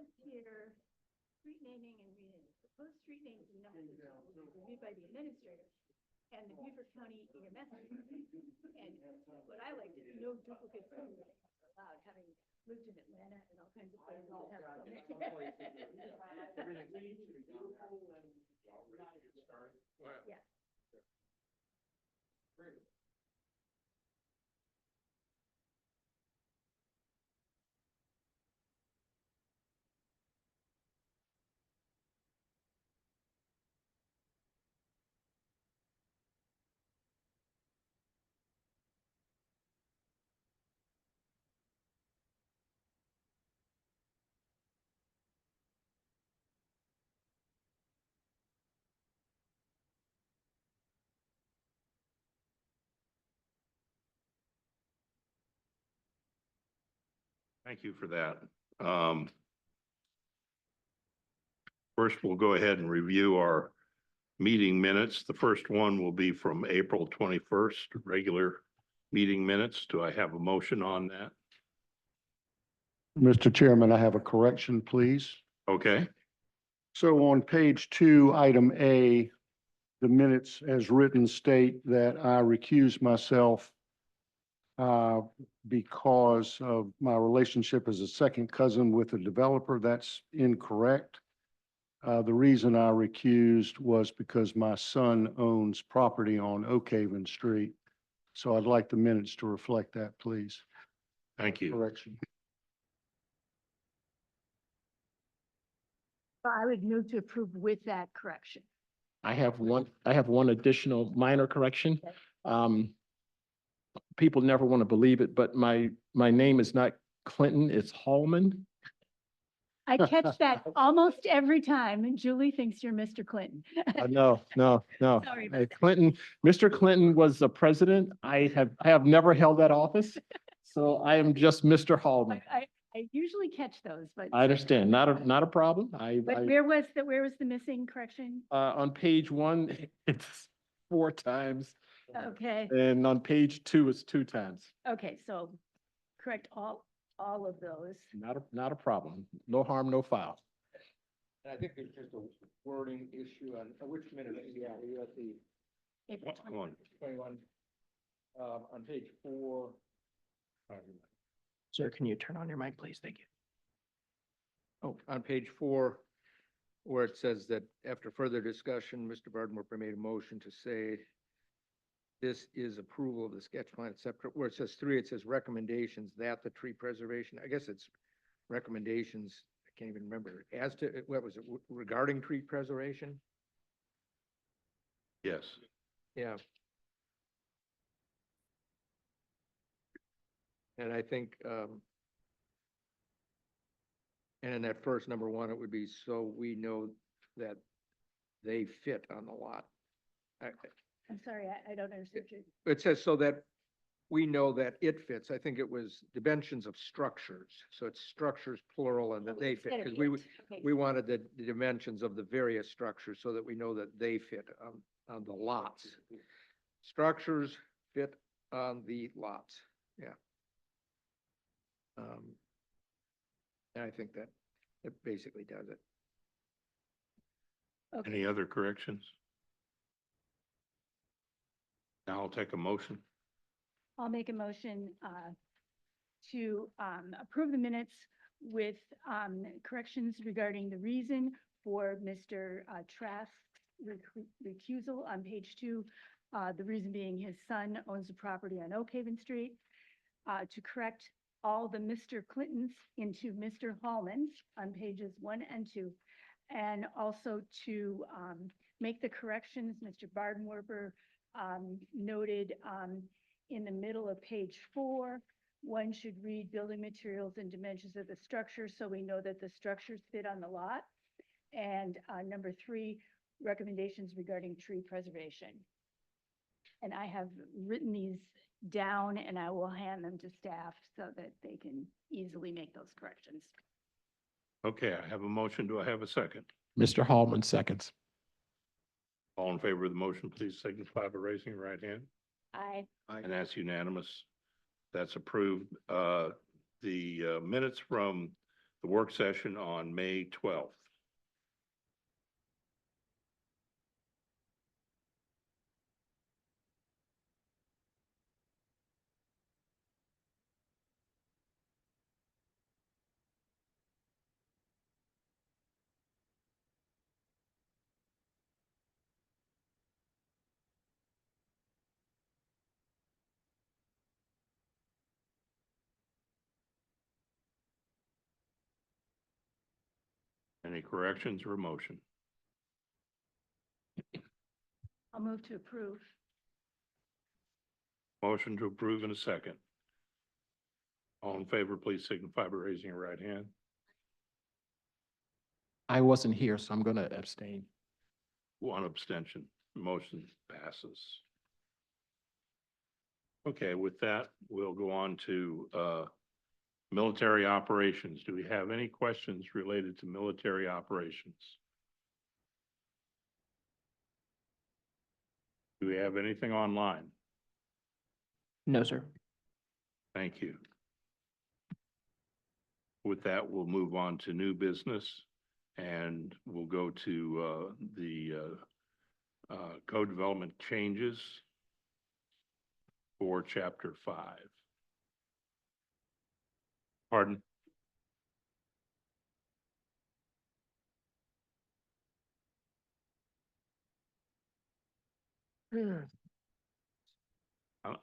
says here, street naming and renaming. Proposed street names and numbers will be reviewed by the administrator and the Beaufort County EMS. And what I liked is no duplicate street names are allowed, having lived in Atlanta and all kinds of places that have so many. Yeah. Thank you for that. First, we'll go ahead and review our meeting minutes. The first one will be from April 21st, regular meeting minutes. Do I have a motion on that? Mr. Chairman, I have a correction, please. Okay, So on page 2, item A, the minutes as written state that I recuse myself because of my relationship as a second cousin with a developer. That's incorrect. The reason I recused was because my son owns property on Oak Haven Street. So I'd like the minutes to reflect that, please. thank you. Correction. So I would move to approve with that correction. I have one additional minor correction. Okay. People never want to believe it, but my name is not Clinton, it's Hallman. I catch that almost every time, and Julie thinks you're Mr. Clinton. No. Sorry about that. Clinton, Mr. Clinton was the president. I have never held that office. So I am just Mr. Hallman. I usually catch those, but. I understand, not a problem. But where was the missing correction? On page 1, it's 4 times, Okay, and on page 2, it's 2 times. okay, so correct all of those. Not a problem. No harm, no foul. I think there's just a wording issue on, which minute, yeah, you at the April Come on. 21, on page 4. Sir, can you turn on your mic, please? Thank you. Oh, on page 4, where it says that after further discussion, Mr. Bardmore made a motion to say this is approval of the sketch plan, et cetera. Where it says 3, it says recommendations that the tree preservation, I guess it's recommendations, I can't even remember, as to, what was it, regarding tree preservation? Yes, Yeah. And I think, and in that first number 1, it would be, so we know that they fit on the lot. I'm sorry, I don't understand you. It says so that we know that it fits. I think it was dimensions of structures. So it's structures plural and that they fit. Instead of Because it. Okay. we wanted the dimensions of the various structures so that we know that they fit on the lots. Structures fit on the lots, yeah. And I think that it basically does it. Okay, any other corrections? Now I'll take a motion. I'll make a motion to approve the minutes with corrections regarding the reason for Mr. Trask's recusal on page 2. The reason being his son owns the property on Oak Haven Street. To correct all the Mr. Clintons into Mr. Hallmans on pages 1 and 2. And also to make the corrections Mr. Bardenwerper noted in the middle of page 4. One should read building materials and dimensions of the structure so we know that the structures fit on the lot. And number 3, recommendations regarding tree preservation. And I have written these down and I will hand them to staff so that they can easily make those corrections. Okay, I have a motion. Do I have a second? Mr. Hallman seconds. All in favor of the motion, please signify by raising your right hand. And that's unanimous. That's approved. The minutes from the work session on May 12th. Any corrections or a motion? I'll move to approve. Motion to approve in a second. All in favor, please signify by raising your right hand. I wasn't here, so I'm going to abstain. One abstention. Motion passes. Okay, with that, we'll go on to military operations. Do we have any questions related to military operations? Do we have anything online? No, sir. Thank you. With that, we'll move on to new business and we'll go to the code development changes for chapter 5. Pardon?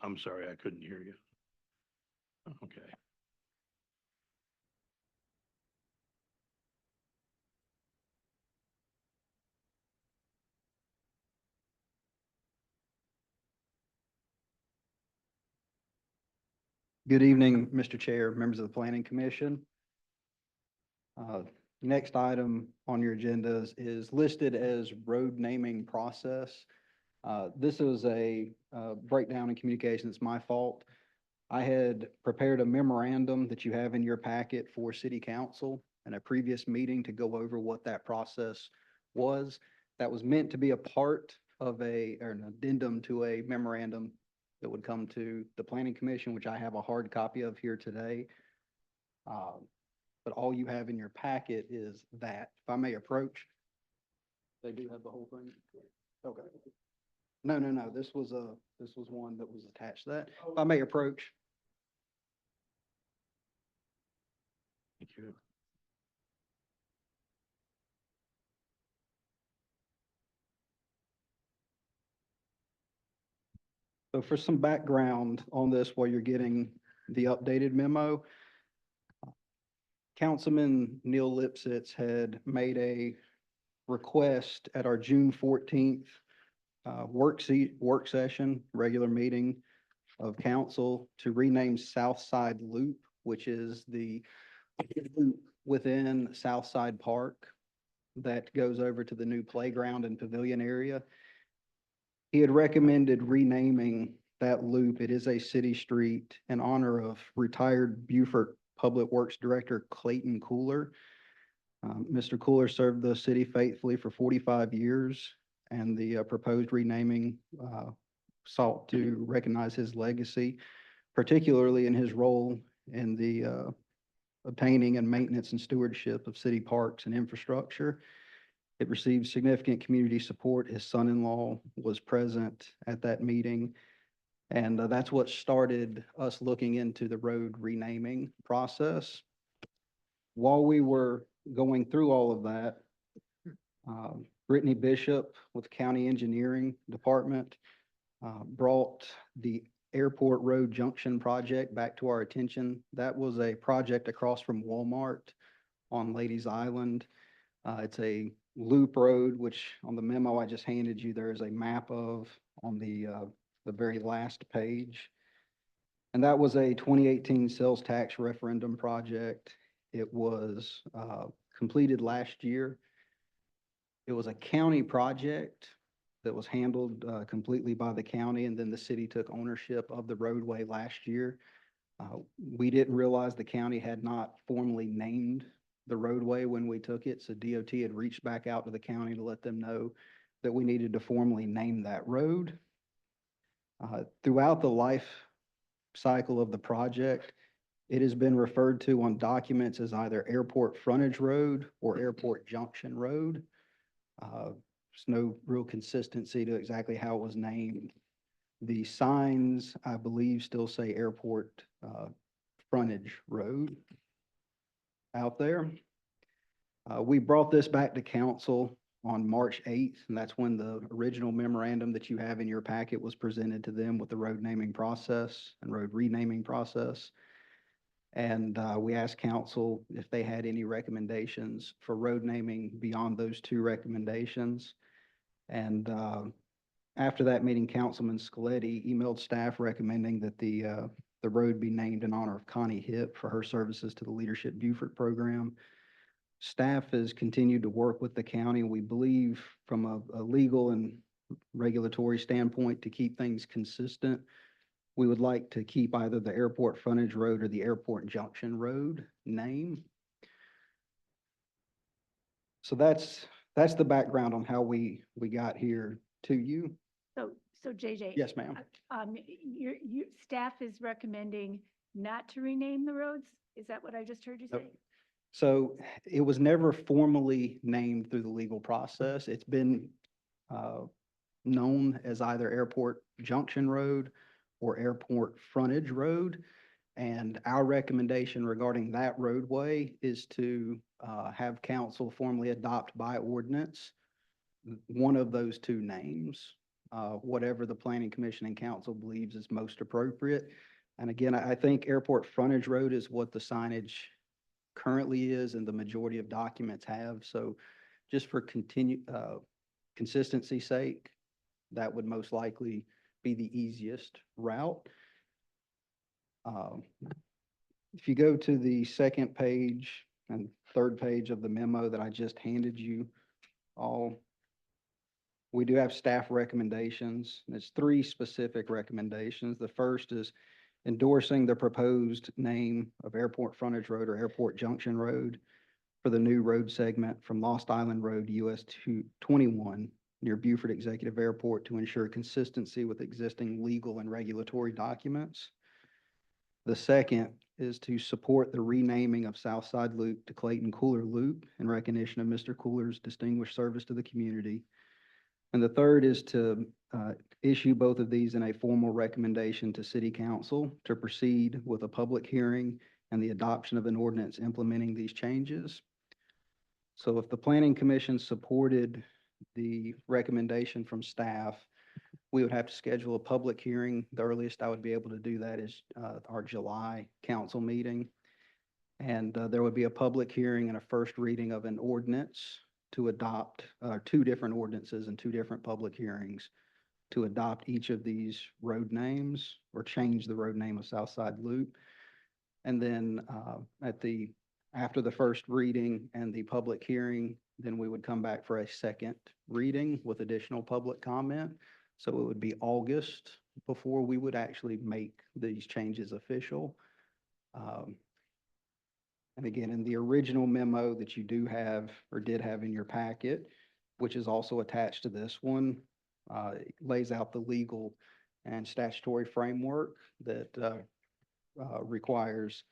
I'm sorry, I couldn't hear you. Okay. Good evening, Mr. Chair, members of the Planning Commission. Next item on your agenda is listed as road naming process. This is a breakdown in communication. It's my fault. I had prepared a memorandum that you have in your packet for City Council in a previous meeting to go over what that process was. That was meant to be a part of an addendum to a memorandum that would come to the Planning Commission, which I have a hard copy of here today. But all you have in your packet is that. If I may approach. They do have the whole thing? Okay. No, this was one that was attached to that. If I may approach. Thank you. So for some background on this while you're getting the updated memo, Councilman Neil Lipsitz had made a request at our June 14th work session, regular meeting of council to rename Southside Loop, which is the loop within Southside Park that goes over to the new playground and pavilion area. He had recommended renaming that loop. It is a city street in honor of retired Beaufort Public Works Director Clayton Cooler. Mr. Cooler served the city faithfully for 45 years, and the proposed renaming sought to recognize his legacy, particularly in his role in the obtaining and maintenance and stewardship of city parks and infrastructure. It received significant community support. His son-in-law was present at that meeting. And that's what started us looking into the road renaming process. While we were going through all of that, Brittany Bishop with County Engineering Department brought the Airport Road Junction project back to our attention. That was a project across from Walmart on Ladies Island. It's a loop road, which on the memo I just handed you, there is a map of on the very last page. And that was a 2018 sales tax referendum project. It was completed last year. It was a county project that was handled completely by the county, and then the city took ownership of the roadway last year. We didn't realize the county had not formally named the roadway when we took it, so DOT had reached back out to the county to let them know that we needed to formally name that road. Throughout the life cycle of the project, It has been referred to on documents as either Airport Frontage Road or Airport Junction Road. There's no real consistency to exactly how it was named. The signs, I believe, still say Airport Frontage Road out there. We brought this back to council on March 8th, and that's when the original memorandum that you have in your packet was presented to them with the road naming process and road renaming process. And we asked council if they had any recommendations for road naming beyond those two recommendations. And after that meeting, Councilman Scaletti emailed staff recommending that the road be named in honor of Connie Hipp for her services to the Leadership Buford Program. Staff has continued to work with the county. We believe from a legal and regulatory standpoint to keep things consistent, we would like to keep either the Airport Frontage Road or the Airport Junction Road name. So that's the background on how we got here to you. So JJ. Yes, ma'am. Your staff is recommending not to rename the roads? Is that what I just heard you Nope. say? So it was never formally named through the legal process. It's been known as either Airport Junction Road or Airport Frontage Road. And our recommendation regarding that roadway is to have council formally adopt by ordinance one of those two names, whatever the planning commission and council believes is most appropriate. And again, I think Airport Frontage Road is what the signage currently is and the majority of documents have. So just for consistency's sake, that would most likely be the easiest route. If you go to the second page and third page of the memo that I just handed you all, we do have staff recommendations. It's 3 specific recommendations. The first is endorsing the proposed name of Airport Frontage Road or Airport Junction Road for the new road segment from Lost Island Road to US 21 near Buford Executive Airport to ensure consistency with existing legal and regulatory documents. The second is to support the renaming of Southside Loop to Clayton Cooler Loop in recognition of Mr. Cooler's distinguished service to the community. And the third is to issue both of these in a formal recommendation to City Council to proceed with a public hearing and the adoption of an ordinance implementing these changes. So if the Planning Commission supported the recommendation from staff, we would have to schedule a public hearing. The earliest I would be able to do that is our July council meeting. And there would be a public hearing and a first reading of an ordinance to adopt 2 different ordinances and 2 different public hearings to adopt each of these road names or change the road name of Southside Loop. And then after the first reading and the public hearing, then we would come back for a second reading with additional public comment. So it would be August before we would actually make these changes official. And again, in the original memo that you do have or did have in your packet, which is also attached to this one, it lays out the legal and statutory framework that requires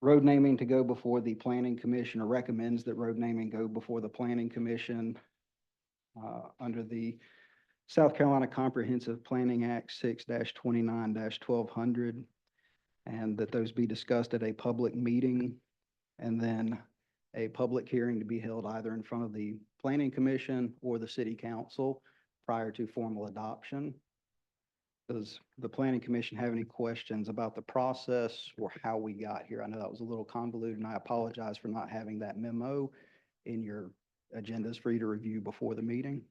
road naming to go before the Planning Commission or recommends that road naming go before the Planning Commission under the South Carolina Comprehensive Planning Act 6-29-1200. And that those be discussed at a public meeting and then a public hearing to be held either in front of the Planning Commission or the City Council prior to formal adoption. Does the Planning Commission have any questions about the process or how we got here? I know that was a little convoluted and I apologize for not having that memo in your agendas for you to review before the meeting.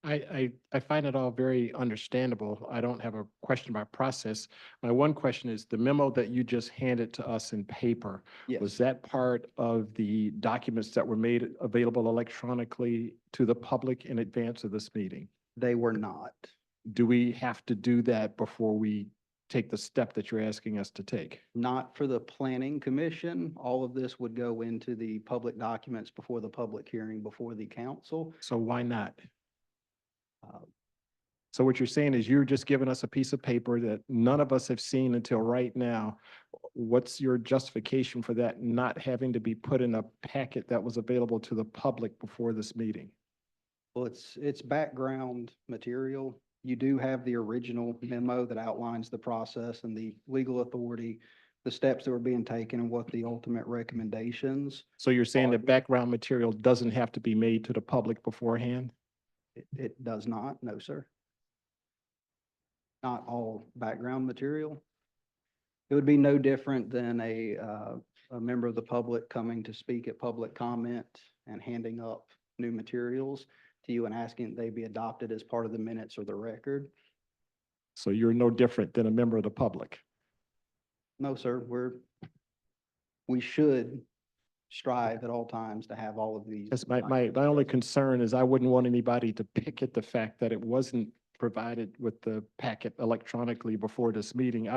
I find it all very understandable. I don't have a question about process. My one question is the memo that you just handed to us in paper, was Yes, that part of the documents that were made available electronically to the public in advance of this meeting? they were not. Do we have to do that before we take the step that you're asking us to take? Not for the Planning Commission. All of this would go into the public documents before the public hearing, before the council. So why not? So what you're saying is you're just giving us a piece of paper that none of us have seen until right now. What's your justification for that not having to be put in a packet that was available to the public before this meeting? Well, it's background material. You do have the original memo that outlines the process and the legal authority, the steps that were being taken and what the ultimate recommendations. So you're saying that background material doesn't have to be made to the public beforehand? It does not, no, sir. Not all background material. It would be no different than a member of the public coming to speak at public comment and handing up new materials to you and asking that they be adopted as part of the minutes or the record. So you're no different than a member of the public? No, sir, we should strive at all times to have all of these. That's my only concern is I wouldn't want anybody to pick at the fact that it wasn't provided with the packet electronically before this meeting.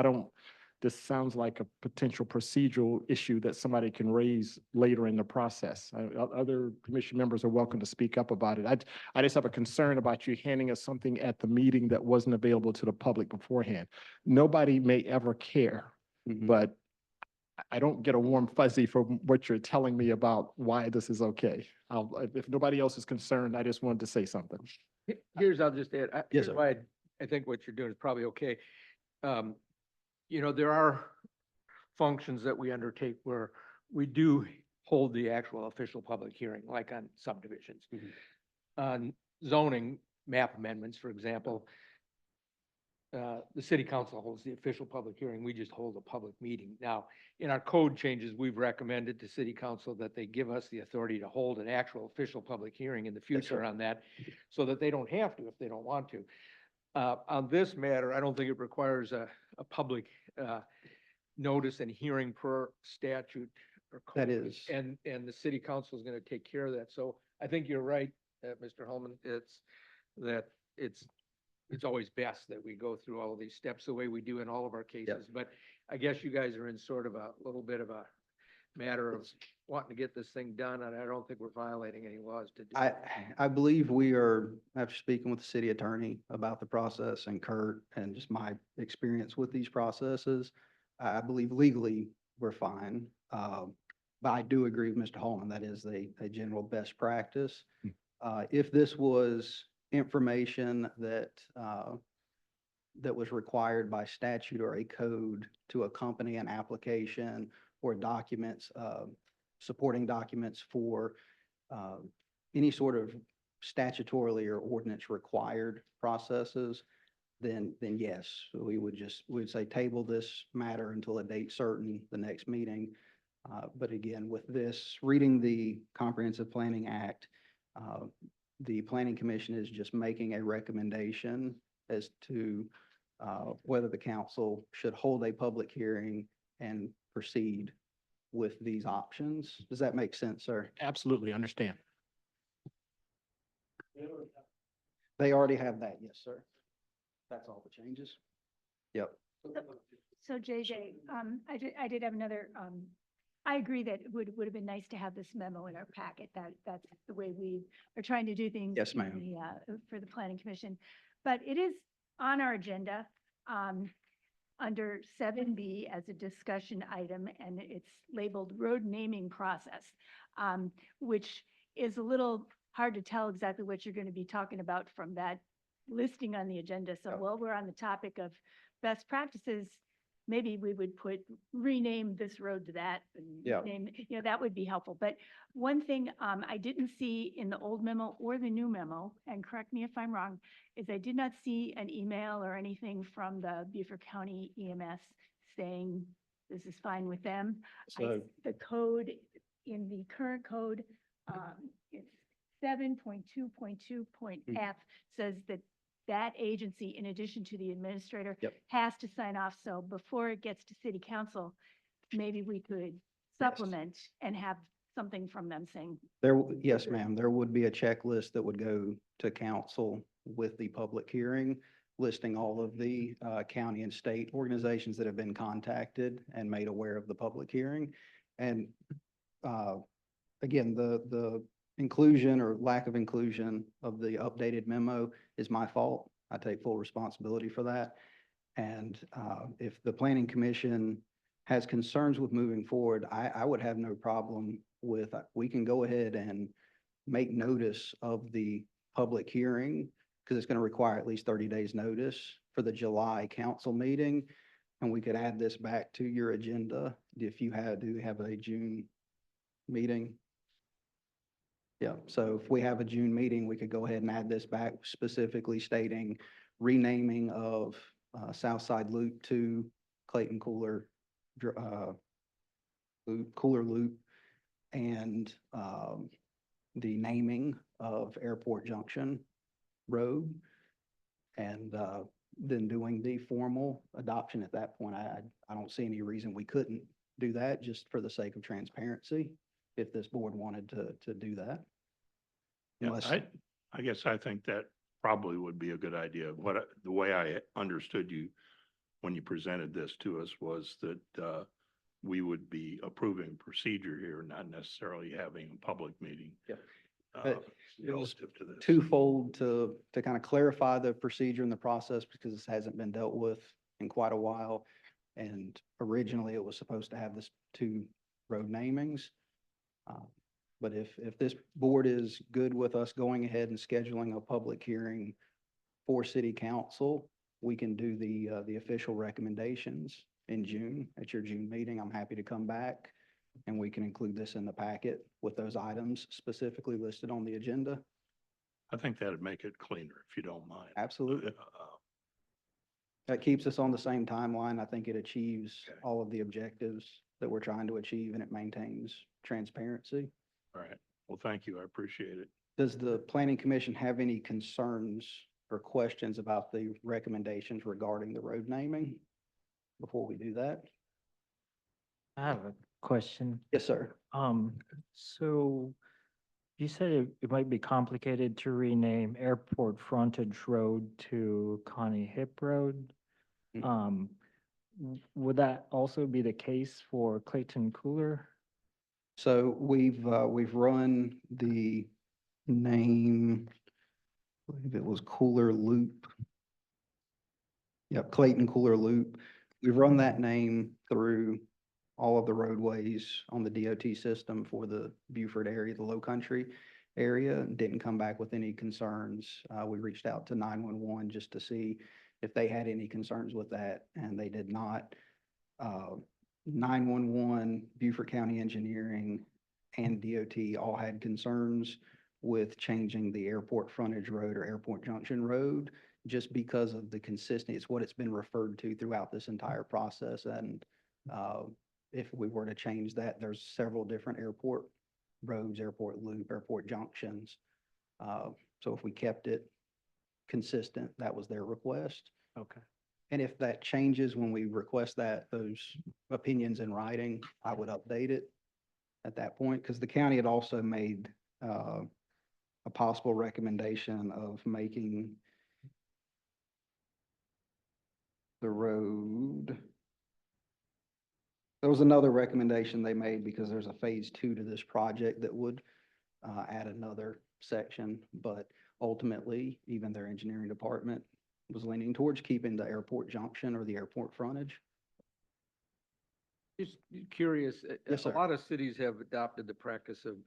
This sounds like a potential procedural issue that somebody can raise later in the process. Other commission members are welcome to speak up about it. I just have a concern about you handing us something at the meeting that wasn't available to the public beforehand. Nobody may ever care, Mhm. but I don't get a warm fuzzy from what you're telling me about why this is okay. If nobody else is concerned, I just wanted to say something. I'll just add, Yes, here's sir. why I think what you're doing is probably okay. You know, there are functions that we undertake where we do hold the actual official public hearing, like on subdivisions. Mhm. On zoning map amendments, for example, the city council holds the official public hearing. We just hold a public meeting. Now, in our code changes, we've recommended to city council that they give us the authority to hold an actual official public hearing in the future on that, so that they don't have to if they don't want to. On this matter, I don't think it requires a public notice and hearing per statute or code. That is. And the city council is going to take care of that. So I think you're right, Mr. Holman. It's always best that we go through all of these steps the way we do in all of our cases. But I guess you guys are in sort of a little bit of a matter of wanting to get this thing done, and I don't think we're violating any laws to do it. I believe we are, after speaking with the city attorney about the process and Kurt and just my experience with these processes, I believe legally we're fine. But I do agree with Mr. Holman, that is a general best practice. If this was information that was required by statute or a code to accompany an application or documents, supporting documents for any sort of statutorily or ordinance required processes, then yes, we would say table this matter until a date certain, the next meeting. But again, with this, reading the Comprehensive Planning Act, the Planning Commission is just making a recommendation as to whether the council should hold a public hearing and proceed with these options. Does that make sense, sir? Absolutely understand. They already have that, yes, sir. That's all the changes. Yep. So JJ, I did have another, I agree that it would have been nice to have this memo in our packet. That's the way we are trying to do things. Yes, in ma'am. For the planning commission. But it is on our agenda, under 7B as a discussion item, and it's labeled road naming process, which is a little hard to tell exactly what you're going to be talking about from that listing on the agenda. So while we're on the topic of best practices, maybe we would rename this road to that. And Yeah. name, that would be helpful. But one thing I didn't see in the old memo or the new memo, and correct me if I'm wrong, is I did not see an email or anything from the Beaufort County EMS saying this is fine with them. So The code, in the current code, it's 7.2.2.f says that agency, in addition to the administrator, Yep. has to sign off. So before it gets to city council, maybe we could supplement and have something from them saying, Yes, ma'am, there would be a checklist that would go to council with the public hearing, listing all of the county and state organizations that have been contacted and made aware of the public hearing. And again, the inclusion or lack of inclusion of the updated memo is my fault. I take full responsibility for that. And if the planning commission has concerns with moving forward, I would have no problem with, we can go ahead and make notice of the public hearing, because it's going to require at least 30 days notice for the July council meeting. And we could add this back to your agenda if you do have a June meeting. Yeah, so if we have a June meeting, we could go ahead and add this back, specifically stating renaming of Southside Loop to Clayton Cooler Cooler Loop, and the naming of Airport Junction Road, and then doing the formal adoption at that point. I don't see any reason we couldn't do that, just for the sake of transparency, if this board wanted to do that. Yeah, Unless, I guess I think that probably would be a good idea. The way I understood you when you presented this to us was that we would be approving procedure here, not necessarily having a public meeting. Yeah. uh, It was Relative to this. twofold to kind of clarify the procedure and the process, because this hasn't been dealt with in quite a while. And originally it was supposed to have this 2 road namings. But if this board is good with us going ahead and scheduling a public hearing for city council, we can do the official recommendations in June at your June meeting. I'm happy to come back and we can include this in the packet with those items specifically listed on the agenda. I think that'd make it cleaner, if you don't mind. Absolutely. Uh, That keeps us on the same timeline. I think it achieves Okay. all of the objectives that we're trying to achieve, and it maintains transparency. All right. Well, thank you. I appreciate it. Does the planning commission have any concerns or questions about the recommendations regarding the road naming before we do that? I have a question. Yes, sir. So you said it might be complicated to rename Airport Frontage Road to Connie Hip Road. Mm. Would that also be the case for Clayton Cooler? So we've run the name, I believe it was Cooler Loop. Yep, Clayton Cooler Loop. We've run that name through all of the roadways on the DOT system for the Beaufort area, the Low Country area. Didn't come back with any concerns. We reached out to 911 just to see if they had any concerns with that, and they did not. 911, Beaufort County Engineering, and DOT all had concerns with changing the Airport Frontage Road or Airport Junction Road, just because of the consistency. It's what it's been referred to throughout this entire process. And if we were to change that, there's several different airport roads, airport loop, airport junctions. So if we kept it consistent, that was their request. Okay. And if that changes when we request that, those opinions in writing, I would update it at that point, because the county had also made a possible recommendation of making the road. There was another recommendation they made, because there's a phase 2 to this project that would add another section, but ultimately, even their engineering department was leaning towards keeping the airport junction or the airport frontage. Just curious, Yes, a sir. lot of cities have adopted the practice of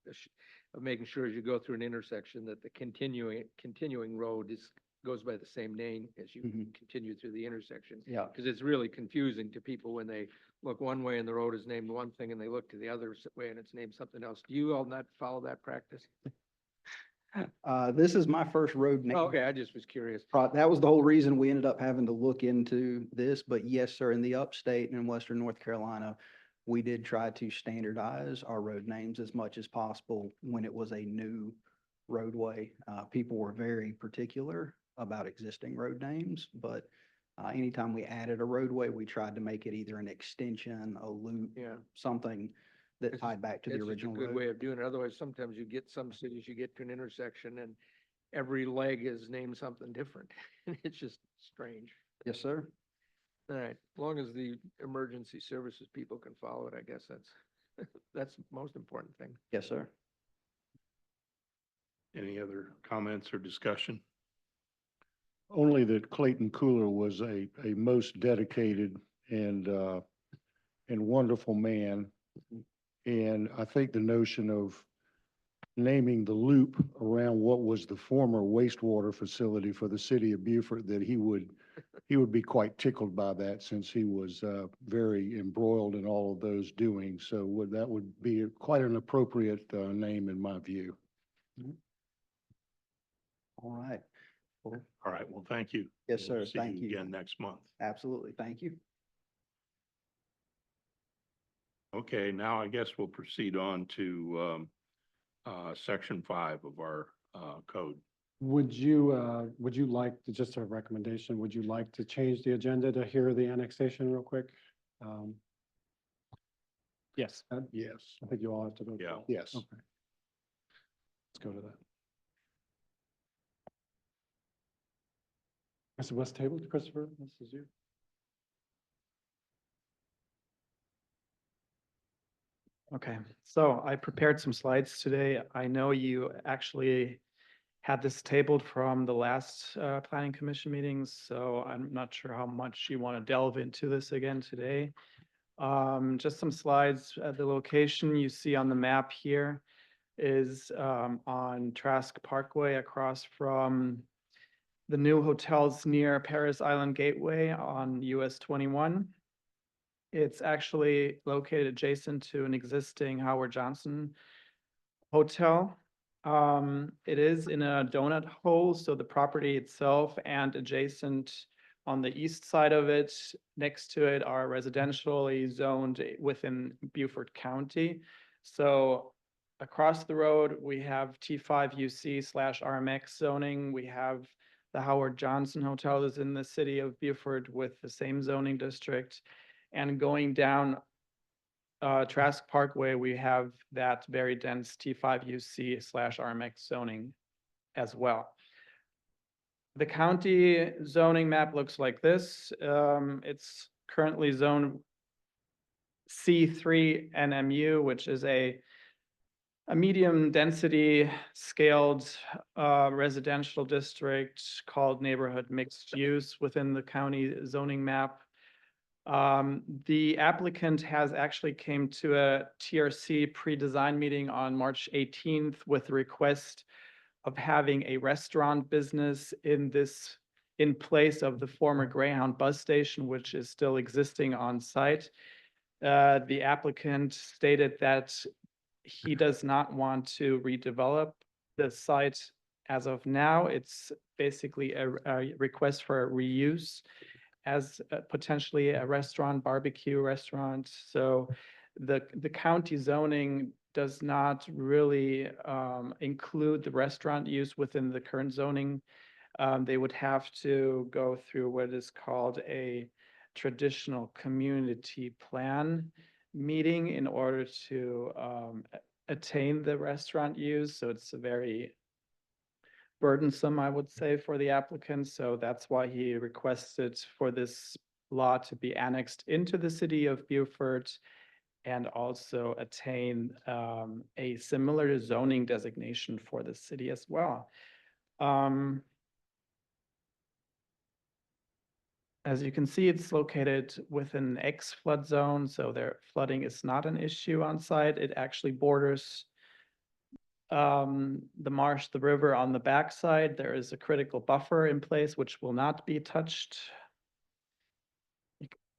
making sure as you go through an intersection that the continuing road goes by the same name as you Mhm. continue through the intersection. Yeah. Because it's really confusing to people when they look one way and the road is named one thing and they look to the other way and it's named something else. Do you all not follow that practice? This is my first road name. Okay, I just was curious. That was the whole reason we ended up having to look into this, but yes, sir, in the upstate and in Western North Carolina, we did try to standardize our road names as much as possible when it was a new roadway. People were very particular about existing road names, but anytime we added a roadway, we tried to make it either an extension, a loop, Yeah. something that It's tied back to the It's just a original good way road. of doing it. Otherwise, sometimes you get some cities, you get to an intersection and every leg is named something different. And it's just strange. Yes, sir. All right, as long as the emergency services people can follow it, I guess that's the most important thing. Yes, sir. Any other comments or discussion? Only that Clayton Cooler was a most dedicated and wonderful man. And I think the notion of naming the loop around what was the former wastewater facility for the city of Beaufort, that he would be quite tickled by that, since he was very embroiled in all of those doings. So that would be quite an appropriate name in my view. All right. Well, All right, well, thank you. yes, We'll sir. see Thank you. Again next month. Absolutely. Thank you. Okay, now I guess we'll proceed on to section 5 of our code. Would you like, just a recommendation, would you like to change the agenda to hear the annexation real quick? Yes. Yes. I think you all have to vote. for Yeah. that. Yes. Okay. Let's go to that. Mr. West Table, Christopher, this is you. Okay, so I prepared some slides today. I know you actually had this tabled from the last planning commission meetings, so I'm not sure how much you want to delve into this again today. Just some slides. The location you see on the map here is on Trask Parkway across from the new hotels near Paris Island Gateway on US 21. It's actually located adjacent to an existing Howard Johnson hotel. It is in a donut hole, so the property itself and adjacent on the east side of it, next to it, are residentially zoned within Beaufort County. So across the road, we have T5 UC/RMX zoning. We have the Howard Johnson Hotel is in the city of Beaufort with the same zoning district. And going down Trask Parkway, we have that very dense T5 UC/RMX zoning as well. The county zoning map looks like this. It's currently zoned C3 NMU, which is a medium density scaled residential district called neighborhood mixed use within the county zoning map. The applicant has actually came to a TRC pre-design meeting on March 18th with a request of having a restaurant business in place of the former Greyhound bus station, which is still existing on site. The applicant stated that he does not want to redevelop the site as of now. It's basically a request for a reuse as potentially a restaurant, barbecue restaurant. So the county zoning does not really include the restaurant use within the current zoning. They would have to go through what is called a traditional community plan meeting in order to attain the restaurant use. So it's a very burdensome, I would say, for the applicant. So that's why he requested for this law to be annexed into the city of Beaufort and also attain a similar zoning designation for the city as well. As you can see, it's located within an X flood zone, so their flooding is not an issue on site. It actually borders the marsh, the river on the backside. There is a critical buffer in place which will not be touched.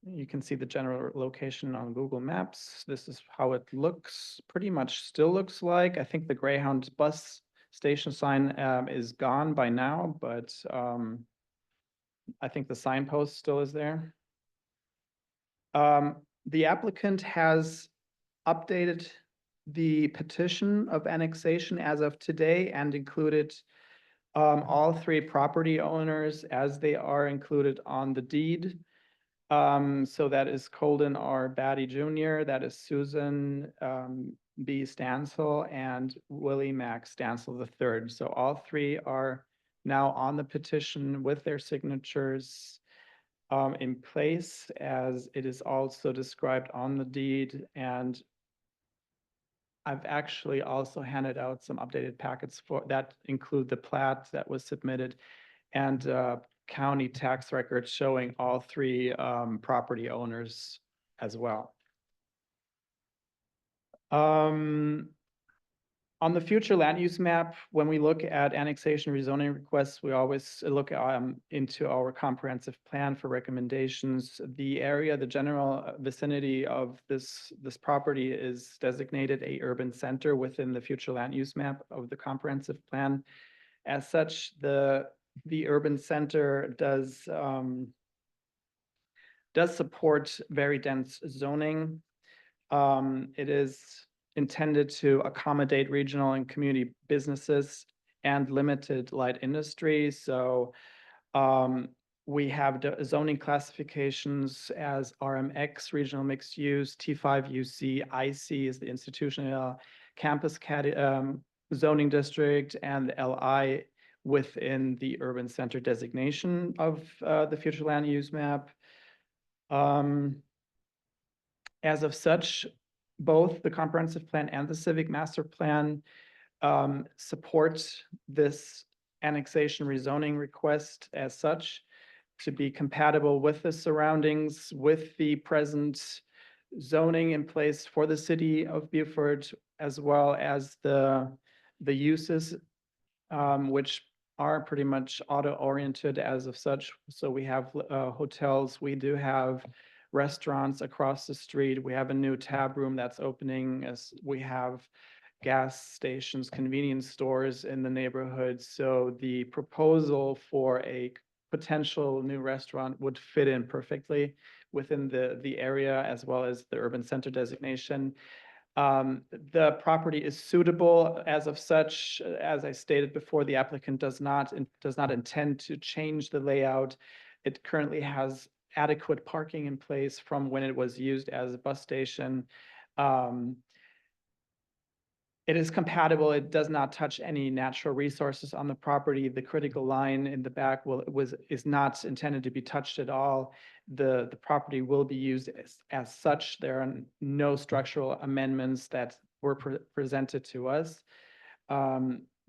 You can see the general location on Google Maps. This is how it looks, pretty much still looks like. I think the Greyhound bus station sign is gone by now, but I think the signpost still is there. The applicant has updated the petition of annexation as of today and included all three property owners as they are included on the deed. So that is Colden R. Batty Jr., that is Susan B. Stansel, and Willie Mack Stansel III. So all three are now on the petition with their signatures in place, as it is also described on the deed. And I've actually also handed out some updated packets for that include the plat that was submitted and county tax record showing all three property owners as well. On the future land use map, when we look at annexation rezoning requests, we always look into our comprehensive plan for recommendations. The area, the general vicinity of this property is designated a urban center within the future land use map of the comprehensive plan. As such, the urban center does support very dense zoning. It is intended to accommodate regional and community businesses and limited light industry. So we have the zoning classifications as RMX, regional mixed use, T5 UC, IC is the institutional campus zoning district, and LI within the urban center designation of the future land use map. As of such, both the comprehensive plan and the civic master plan support this annexation rezoning request as such to be compatible with the surroundings, with the present zoning in place for the city of Beaufort, as well as the uses, which are pretty much auto-oriented as of such. So we have hotels, we do have restaurants across the street. We have a new tab room that's opening, as we have gas stations, convenience stores in the neighborhood. So the proposal for a potential new restaurant would fit in perfectly within the area as well as the urban center designation. The property is suitable as of such. As I stated before, the applicant does not intend to change the layout. It currently has adequate parking in place from when it was used as a bus station. It is compatible. It does not touch any natural resources on the property. The critical line in the back is not intended to be touched at all. The property will be used as such. There are no structural amendments that were presented to us.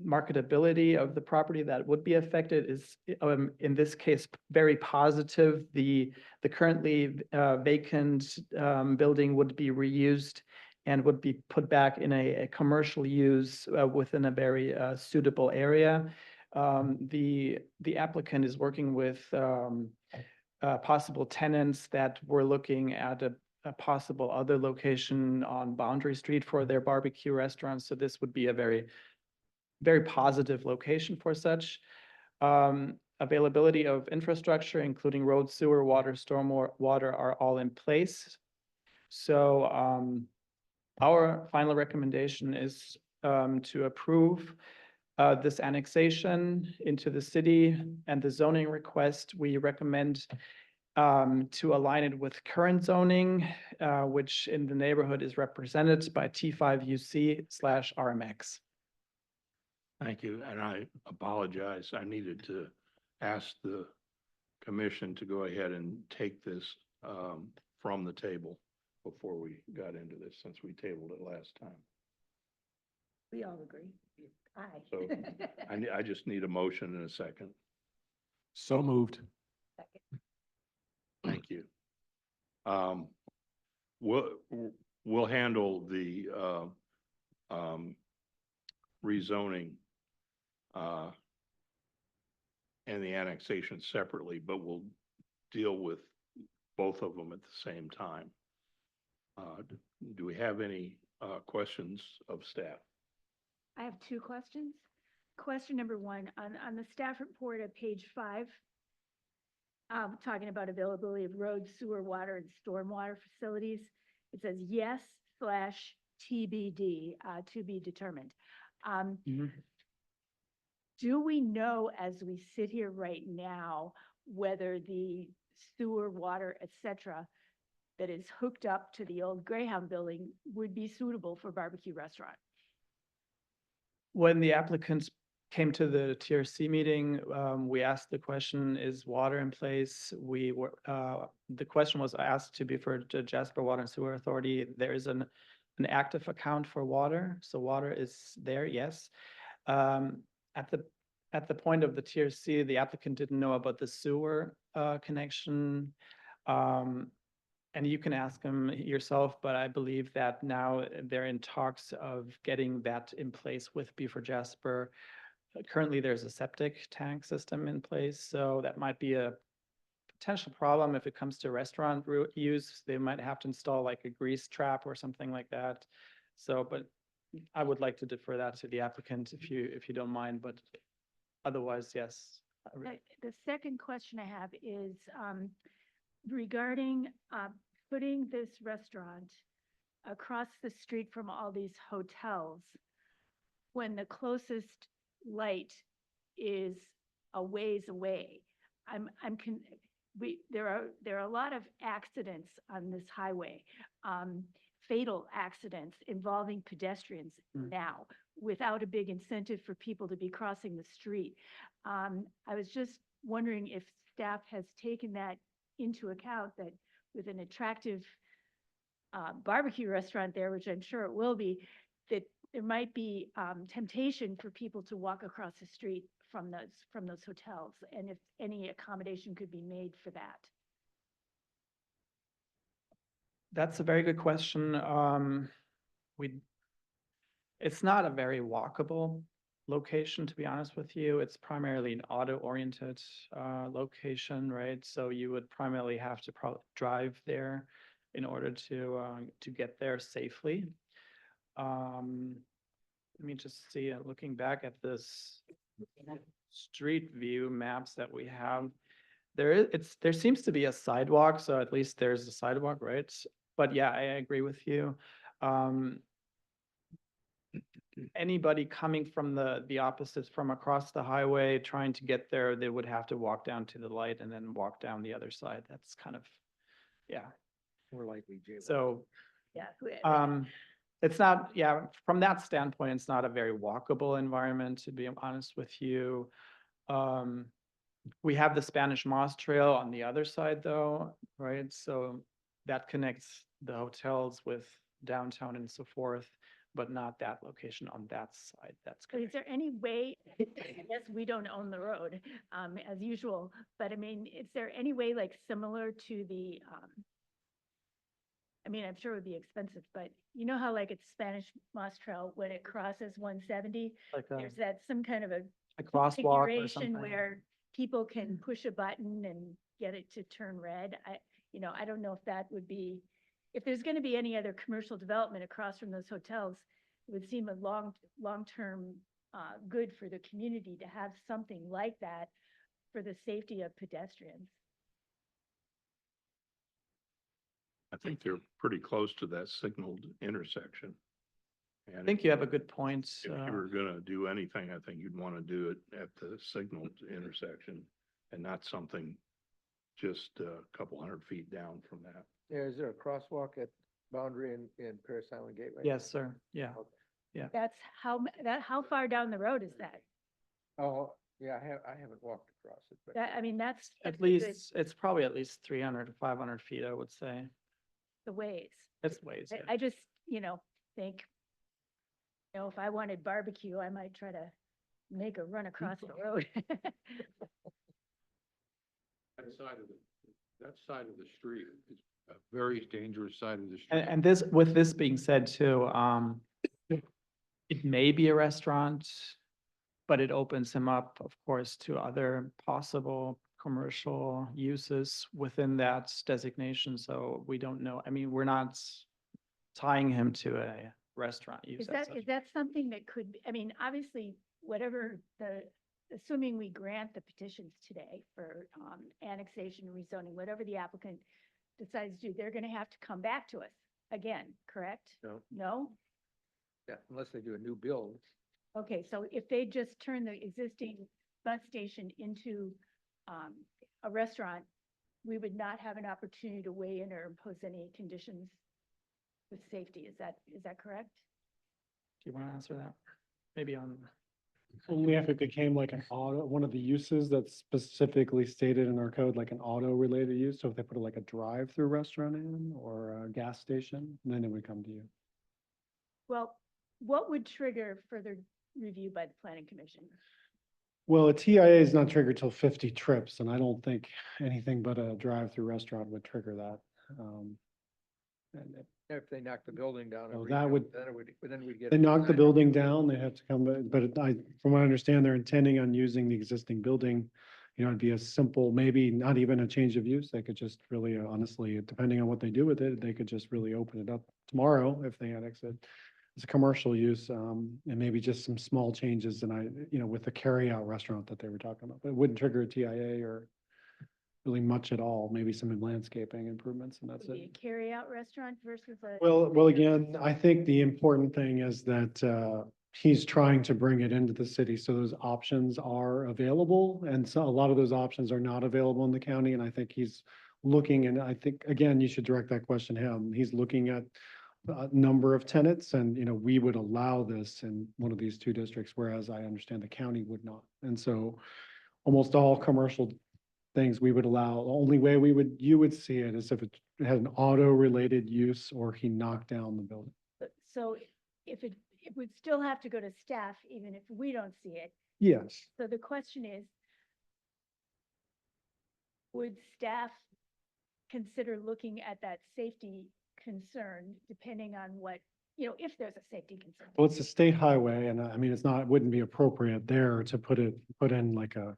Marketability of the property that would be affected is, in this case, very positive. The currently vacant building would be reused and would be put back in a commercial use within a very suitable area. The applicant is working with possible tenants that were looking at a possible other location on Boundary Street for their barbecue restaurants. So this would be a very positive location for such. Availability of infrastructure, including road, sewer, water, stormwater, are all in place. So our final recommendation is to approve this annexation into the city, and the zoning request we recommend to align it with current zoning, which in the neighborhood is represented by T5 UC/RMX. Thank you, and I apologize. I needed to ask the commission to go ahead and take this from the table before we got into this, since we tabled it last time. We all agree. Aye. So I just need a motion in a second. So moved. Thank you. We'll handle the rezoning and the annexation separately, but we'll deal with both of them at the same time. Do we have any questions of staff? I have two questions. Question number one, on the staff report at page 5, talking about availability of road, sewer, water, and stormwater facilities, it says yes/TBD, to be determined. Do we know, as we sit here right now, whether the sewer, water, et cetera, that is hooked up to the old Greyhound building would be suitable for barbecue restaurant? When the applicants came to the TRC meeting, we asked the question, is water in place? The question was asked to be referred to Jasper Water and Sewer Authority. There is an active account for water, so water is there, yes. At the at the point of the TRC, the applicant didn't know about the sewer connection. And you can ask them yourself, but I believe that now they're in talks of getting that in place with Beaver Jasper. Currently, there's a septic tank system in place, so that might be a potential problem if it comes to restaurant use. They might have to install like a grease trap or something like that. So, but I would like to defer that to the applicant if you don't mind, but otherwise, yes. The second question I have is regarding putting this restaurant across the street from all these hotels when the closest light is a ways away. There are a lot of accidents on this highway, fatal accidents involving pedestrians now, without a big incentive for people to be crossing the street. I was just wondering if staff has taken that into account, that with an attractive barbecue restaurant there, which I'm sure it will be, that there might be temptation for people to walk across the street from those hotels, and if any accommodation could be made for that. That's a very good question. It's not a very walkable location, to be honest with you. It's primarily an auto-oriented location, right? So you would primarily have to drive there in order to get there safely. Let me just see, looking back at this street view maps that we have, there seems to be a sidewalk, so at least there's a sidewalk, right? But yeah, I agree with you. Anybody coming from the opposites from across the highway trying to get there, they would have to walk down to the light and then walk down the other side. That's kind of, yeah. More likely jail. So, Yeah. it's not, yeah, from that standpoint, it's not a very walkable environment, to be honest with you. We have the Spanish Moss Trail on the other side though, right? So that connects the hotels with downtown and so forth, but not that location on that side. That's So is correct. there any way, I guess we don't own the road, as usual, but I mean, is there any way like similar to the, I mean, I'm sure it would be expensive, but you know how like it's Spanish Moss Trail, when it crosses 170, Like there's that some kind of a a crosswalk or configuration something. where people can push a button and get it to turn red. I don't know if that would be, if there's going to be any other commercial development across from those hotels, it would seem a long-term good for the community to have something like that for the safety of pedestrians. I think they're pretty close to that signaled intersection. I And think you have a good point. if you were gonna do anything, I think you'd want to do it at the signaled intersection and not something just a couple hundred feet down from that. Yeah, is there a crosswalk at Boundary in Paris Island Gateway? Yes, sir. Yeah. That's how far down the road is that? Oh, yeah, I haven't walked across it, but. That's At a good- least, it's probably at least 300 to 500 feet, I would say. the ways. It's ways. yeah. I just, think, if I wanted barbecue, I might try to make a run across the road. That side of the street is a very dangerous side of the street. And this, with this being said too, it may be a restaurant, but it opens him up, of course, to other possible commercial uses within that designation. So we don't know. I mean, we're not tying him to a restaurant use. as such. Is that something that could, obviously, assuming we grant the petitions today for annexation, rezoning, whatever the applicant decides to do, they're gonna have to come back to us again, correct? No. No? Yeah, unless they do a new build. Okay, so if they just turn the existing bus station into a restaurant, we would not have an opportunity to weigh in or impose any conditions with safety. Is that correct? Do you want to answer that? Maybe on, Only if it became like an auto, one of the uses that's specifically stated in our code, like an auto-related use. So if they put like a drive-through restaurant in or a gas station, then it would come to you. Well, what would trigger further review by the planning commission? Well, a TIA is not triggered till 50 trips, and I don't think anything but a drive-through restaurant would trigger that. And If they knock the building down. and Oh, that rebuild, would- Then it would, then we'd get. They a knock the design building review. down, they have to come, from what I understand, they're intending on using the existing building. You know, it'd be a simple, maybe not even a change of use. They could just really, honestly, depending on what they do with it, they could just really open it up tomorrow if they annex it. It's a commercial use, and maybe just some small changes with the carryout restaurant that they were talking about. But it wouldn't trigger a TIA or really much at all, maybe some landscaping improvements and that's Would be it. a carryout restaurant versus a. Well, again, I think the important thing is that he's trying to bring it into the city, so those options are available. And so a lot of those options are not available in the county, and I think he's looking, and I think, again, you should direct that question to him. He's looking at a number of tenants and, we would allow this in one of these two districts, whereas I understand the county would not. And so almost all commercial things we would allow. The only way you would see it is if it had an auto-related use or he knocked down the building. So if it would still have to go to staff, even if we don't see it. Yes. So the question is, would staff consider looking at that safety concern depending on what, if there's a safety concern? Well, it's a state highway and I mean, it wouldn't be appropriate there to put in like a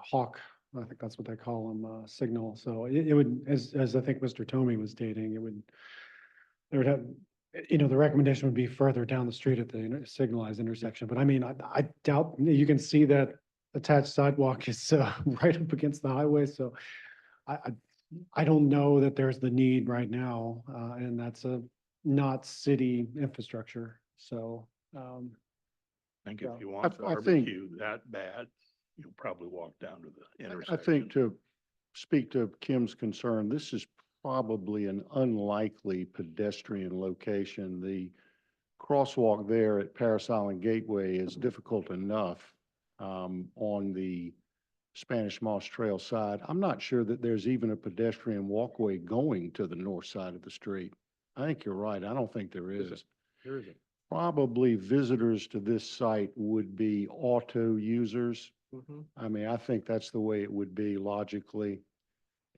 hawk. I think that's what they call them, signal. So it would, as I think Mr. Tomey was stating, there would have, the recommendation would be further down the street at the signalized intersection. But I mean, I doubt, you can see that attached sidewalk is right up against the highway. So I don't know that there's the need right now, and that's not city infrastructure. So, I think Yeah, if you want I think- barbecue that bad, you'll probably walk down to the I intersection. think to speak to Kim's concern, this is probably an unlikely pedestrian location. The crosswalk there at Paris Island Gateway is difficult enough on the Spanish Moss Trail side. I'm not sure that there's even a pedestrian walkway going to the north side of the street. I think you're right. I don't think there is. There isn't. Probably visitors to this site would be auto users. I mean, I think that's the way it would be logically.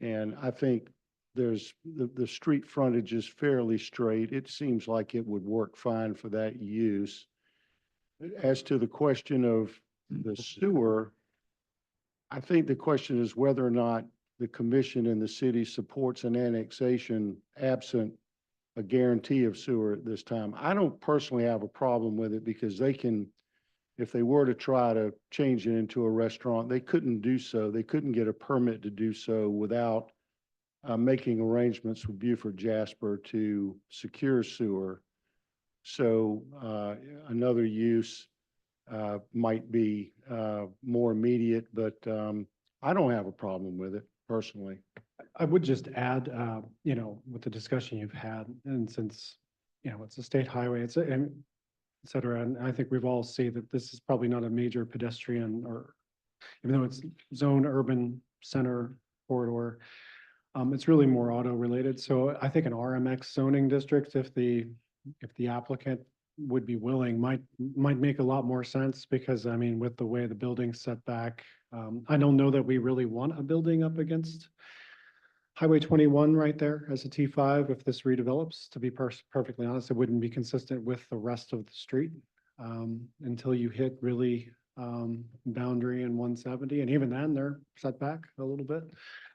And I think there's, the street frontage is fairly straight. It seems like it would work fine for that use. As to the question of the sewer, I think the question is whether or not the commission and the city supports an annexation absent a guarantee of sewer at this time. I don't personally have a problem with it because they can, if they were to try to change it into a restaurant, they couldn't do so. They couldn't get a permit to do so without making arrangements with Buford Jasper to secure sewer. So another use might be more immediate, but I don't have a problem with it personally. I would just add, with the discussion you've had, and since, it's a state highway, and et cetera, and I think we've all seen that this is probably not a major pedestrian or, even though it's zone urban center corridor, it's really more auto related. So I think an RMX zoning district, if the applicant would be willing, might make a lot more sense because, I mean, with the way the building's set back, I don't know that we really want a building up against Highway 21 right there as a T5. If this redevelops, to be perfectly honest, it wouldn't be consistent with the rest of the street until you hit really Boundary and 170. And even then they're set back a little bit.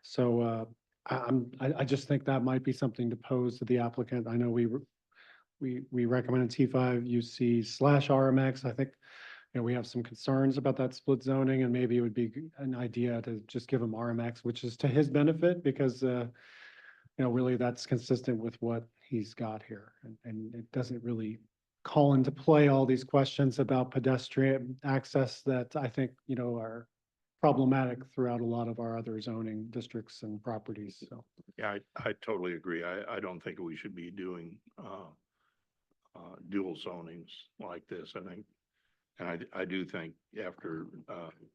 So I just think that might be something to pose to the applicant. I know we recommended T5 UC/RMX. I think, we have some concerns about that split zoning and maybe it would be an idea to just give him RMX, which is to his benefit because, really that's consistent with what he's got here. And it doesn't really call into play all these questions about pedestrian access that I think, are problematic throughout a lot of our other zoning districts and properties. So. Yeah, I totally agree. I don't think we should be doing dual zonings like this. I think, and I do think after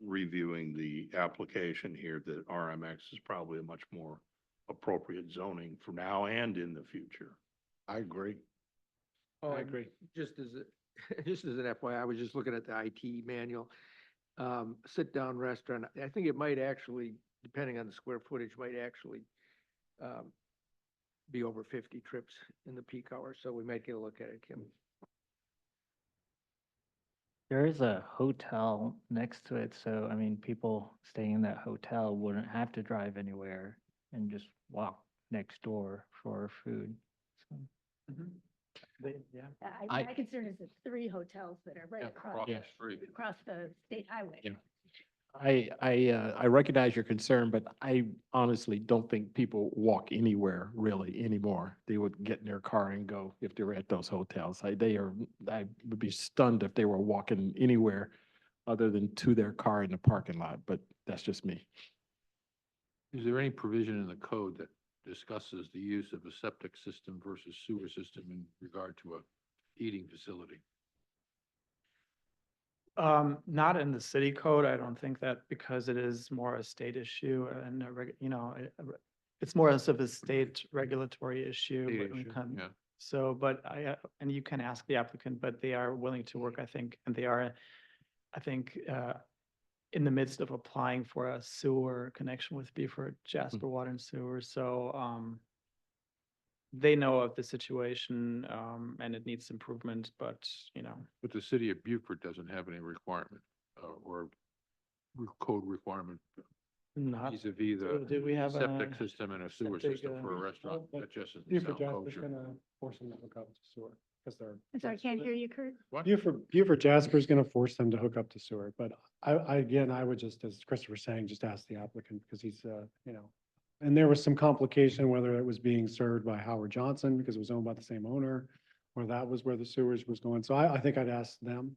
reviewing the application here, that RMX is probably a much more appropriate zoning for now and in the future. I agree. I agree. Just as an FYI, I was just looking at the IT manual. sit-down restaurant. I think it might actually, depending on the square footage, might actually be over 50 trips in the peak hour, so we might get a look at it, Kim. There is a hotel next to it, so I mean, people staying in that hotel wouldn't have to drive anywhere and just walk next door for food. So, Yeah. My concern is the 3 hotels that are right across, the street. across the state highway. Yeah. I recognize your concern, but I honestly don't think people walk anywhere really anymore. They would get in their car and go if they were at those hotels. I would be stunned if they were walking anywhere other than to their car in the parking lot, but that's just me. Is there any provision in the code that discusses the use of a septic system versus sewer system in regard to a eating facility? Not in the city code. I don't think that, because it is more a state issue and it's more of a state regulatory issue. State when it issue, come- yeah. So, but and you can ask the applicant, but they are willing to work, I think, and they are, I think, in the midst of applying for a sewer connection with Beaufort Jasper Water and Sewer. So, they know of the situation, and it needs improvement, but, But the city of Beaufort doesn't have any requirement, or code requirement not, vis-à-vis do we the have septic a system and a sewer septic, system for a restaurant. but That just doesn't Beaufort sound Jasper's kosher. gonna force them to hook up to sewer, because they're. I'm sorry, I can't hear you, Kurt. What? Beaufort Jasper's gonna force them to hook up to sewer, but again, I would just, as Christopher was saying, just ask the applicant, because he's, and there was some complication whether it was being served by Howard Johnson, because it was owned by the same owner, or that was where the sewers was going. So I think I'd ask them,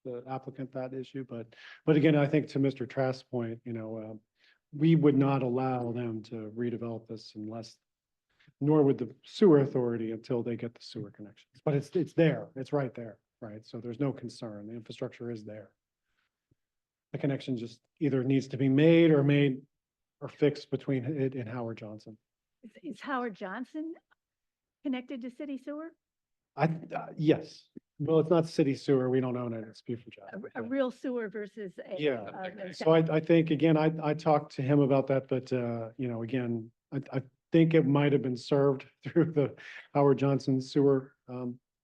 the applicant, that issue, but again, I think to Mr. Trask's point, we would not allow them to redevelop this unless, nor would the sewer authority until they get the sewer connections. But it's there, it's right there, right? So there's no concern, the infrastructure is there. The connection just either needs to be made or fixed between it and Howard Johnson. Is Howard Johnson connected to city sewer? Yes, well, it's not city sewer, we don't own it, it's Beaufort Jasper. A real sewer versus a. Yeah. a So I think, again, I talked to him about that, but, again, I think it might have been served through the Howard Johnson sewer,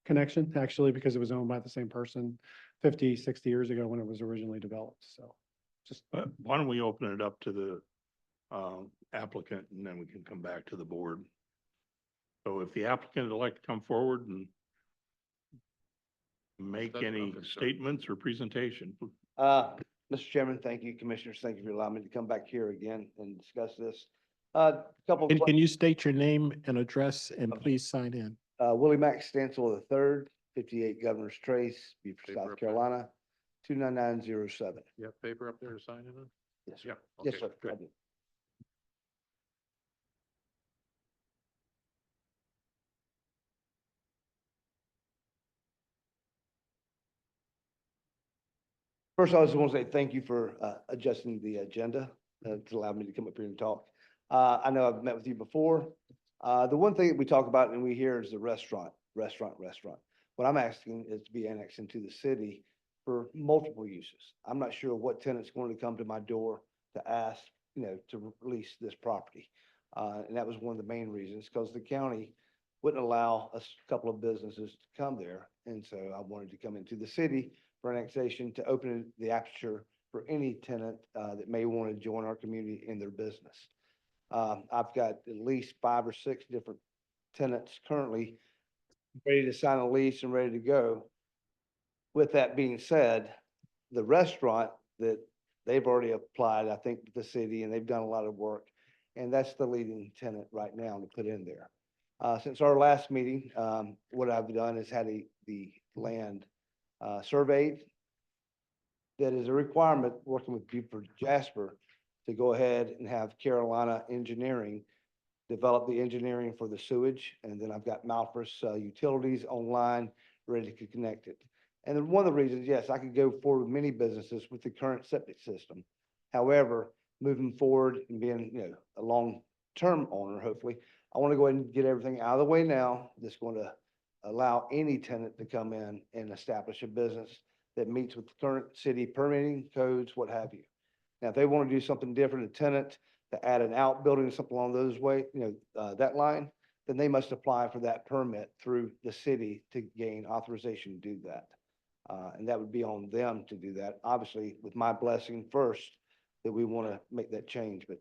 connection, actually, because it was owned by the same person 50, 60 years ago when it was originally developed, so. Just, Why don't we open it up to the applicant, and then we can come back to the board. So if the applicant would like to come forward and make That's any nothing, sir. statements or presentation. Mr. Chairman, thank you, Commissioners. Thank you for allowing me to come back here again and discuss this. Couple, And can you state your name and address and please sign in? Willie Mack Stansel III, 58 Governor's Trace, Beaufort, Paper South up there. Carolina, 29907. You have paper up there to sign in on? Yes, Yeah. sir. Yes, okay, sir. good. I do. First, I just want to say thank you for adjusting the agenda to allow me to come up here and talk. I know I've met with you before. The one thing that we talk about and we hear is the restaurant. What I'm asking is to be annexed into the city for multiple uses. I'm not sure what tenant's going to come to my door to ask, to release this property. And that was one of the main reasons, because the county wouldn't allow a couple of businesses to come there. And so I wanted to come into the city for annexation to open the aperture for any tenant that may want to join our community in their business. I've got at least 5 or 6 different tenants currently ready to sign a lease and ready to go. With that being said, the restaurant that they've already applied, I think, with the city, and they've done a lot of work, and that's the leading tenant right now to put in there. Since our last meeting, what I've done is had the land surveyed. That is a requirement, working with Beaufort Jasper, to go ahead and have Carolina Engineering develop the engineering for the sewage. And then I've got Malphus Utilities online, ready to connect it. And then one of the reasons, yes, I could go forward with many businesses with the current septic system. However, moving forward and being, a long-term owner, hopefully, I want to go ahead and get everything out of the way now. That's going to allow any tenant to come in and establish a business that meets with the current city permitting codes, what have you. Now, if they want to do something different, a tenant to add an outbuilding or something along those way, that line, then they must apply for that permit through the city to gain authorization to do that. And that would be on them to do that, obviously with my blessing first, that we want to make that change. But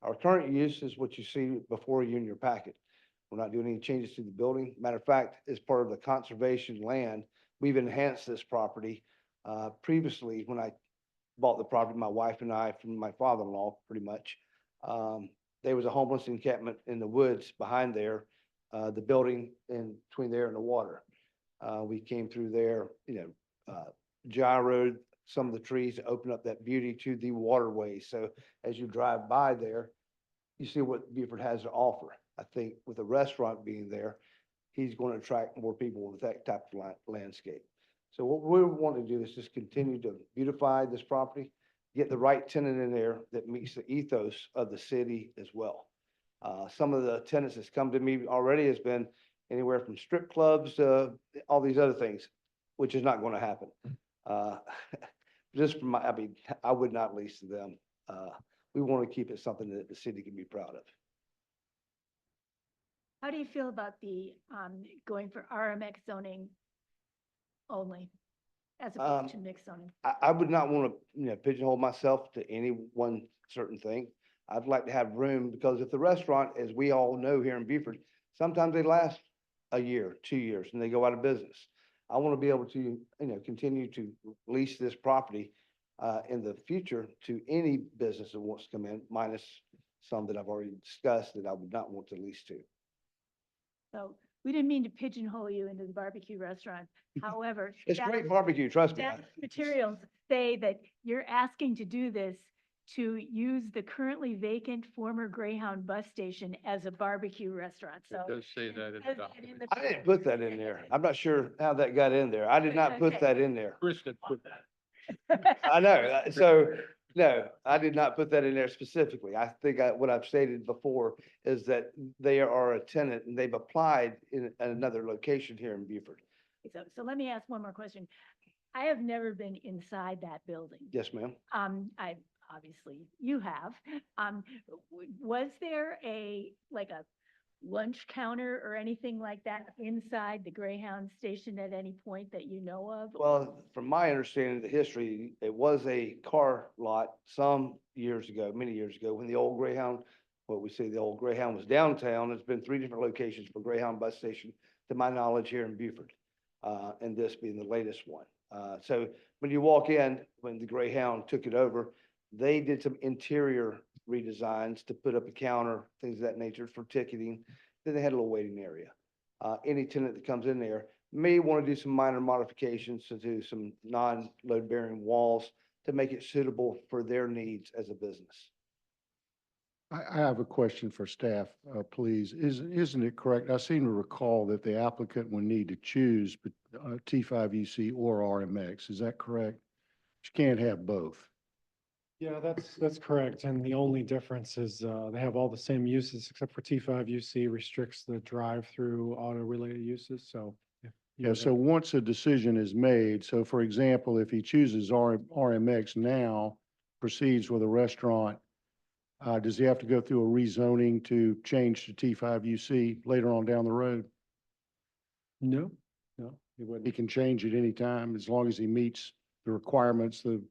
our current use is what you see before you in your packet. We're not doing any changes to the building. Matter of fact, as part of the conservation land, we've enhanced this property. Previously, when I bought the property, my wife and I, from my father-in-law, pretty much, there was a homeless encampment in the woods behind there, the building in between there and the water. We came through there, gyroed some of the trees to open up that beauty to the waterway. So as you drive by there, you see what Beaufort has to offer. I think with a restaurant being there, he's going to attract more people with that type of landscape. So what we want to do is just continue to beautify this property, get the right tenant in there that meets the ethos of the city as well. Some of the tenants that's come to me already has been anywhere from strip clubs to all these other things, which is not going to happen. Just from I would not lease to them. We want to keep it something that the city can be proud of. How do you feel about the, going for RMX zoning only as opposed to mixed zoning? I would not want to, pigeonhole myself to any one certain thing. I'd like to have room because if the restaurant, as we all know here in Beaufort, sometimes they last a year, 2 years, and they go out of business. I want to be able to, continue to lease this property in the future to any business that wants to come in, minus some that I've already discussed that I would not want to lease to. So we didn't mean to pigeonhole you into the barbecue restaurant. However, It's that- great barbecue, trust me. that materials say that you're asking to do this to use the currently vacant former Greyhound bus station as a barbecue restaurant. So It does say that in the Does that document. in the- I didn't put that in there. I'm not sure how that got in there. I did not put Okay. that in there. Chris had put I know, so, no, I did not put that in there specifically. I think what I've stated before is that they are a tenant and they've applied in another location here in Beaufort. So let me ask one more question. I have never been inside that building. Yes, ma'am. Obviously you have. Was there like a lunch counter or anything like that inside the Greyhound station at any point that you know of? Well, from my understanding of the history, it was a car lot some years ago, many years ago, when the old Greyhound, the old Greyhound was downtown. There's been 3 different locations for Greyhound bus station, to my knowledge, here in Beaufort, and this being the latest one. So when you walk in, when the Greyhound took it over, they did some interior redesigns to put up a counter, things of that nature for ticketing. Then they had a little waiting area. Any tenant that comes in there may want to do some minor modifications to do some non-load bearing walls to make it suitable for their needs as a business. I have a question for staff, please. Isn't it correct? I seem to recall that the applicant would need to choose T5UC or RMX. Is that correct? You can't have both. Yeah, that's correct. And the only difference is they have all the same uses except for T5UC restricts the drive-through auto-related uses. So. if you Yeah, have so once a decision is made, so for example, if he chooses RMX now, proceeds with a restaurant, does he have to go through a rezoning to change to T5UC later on down the road? No, he He wouldn't. can change at any time as long as he meets the requirements, the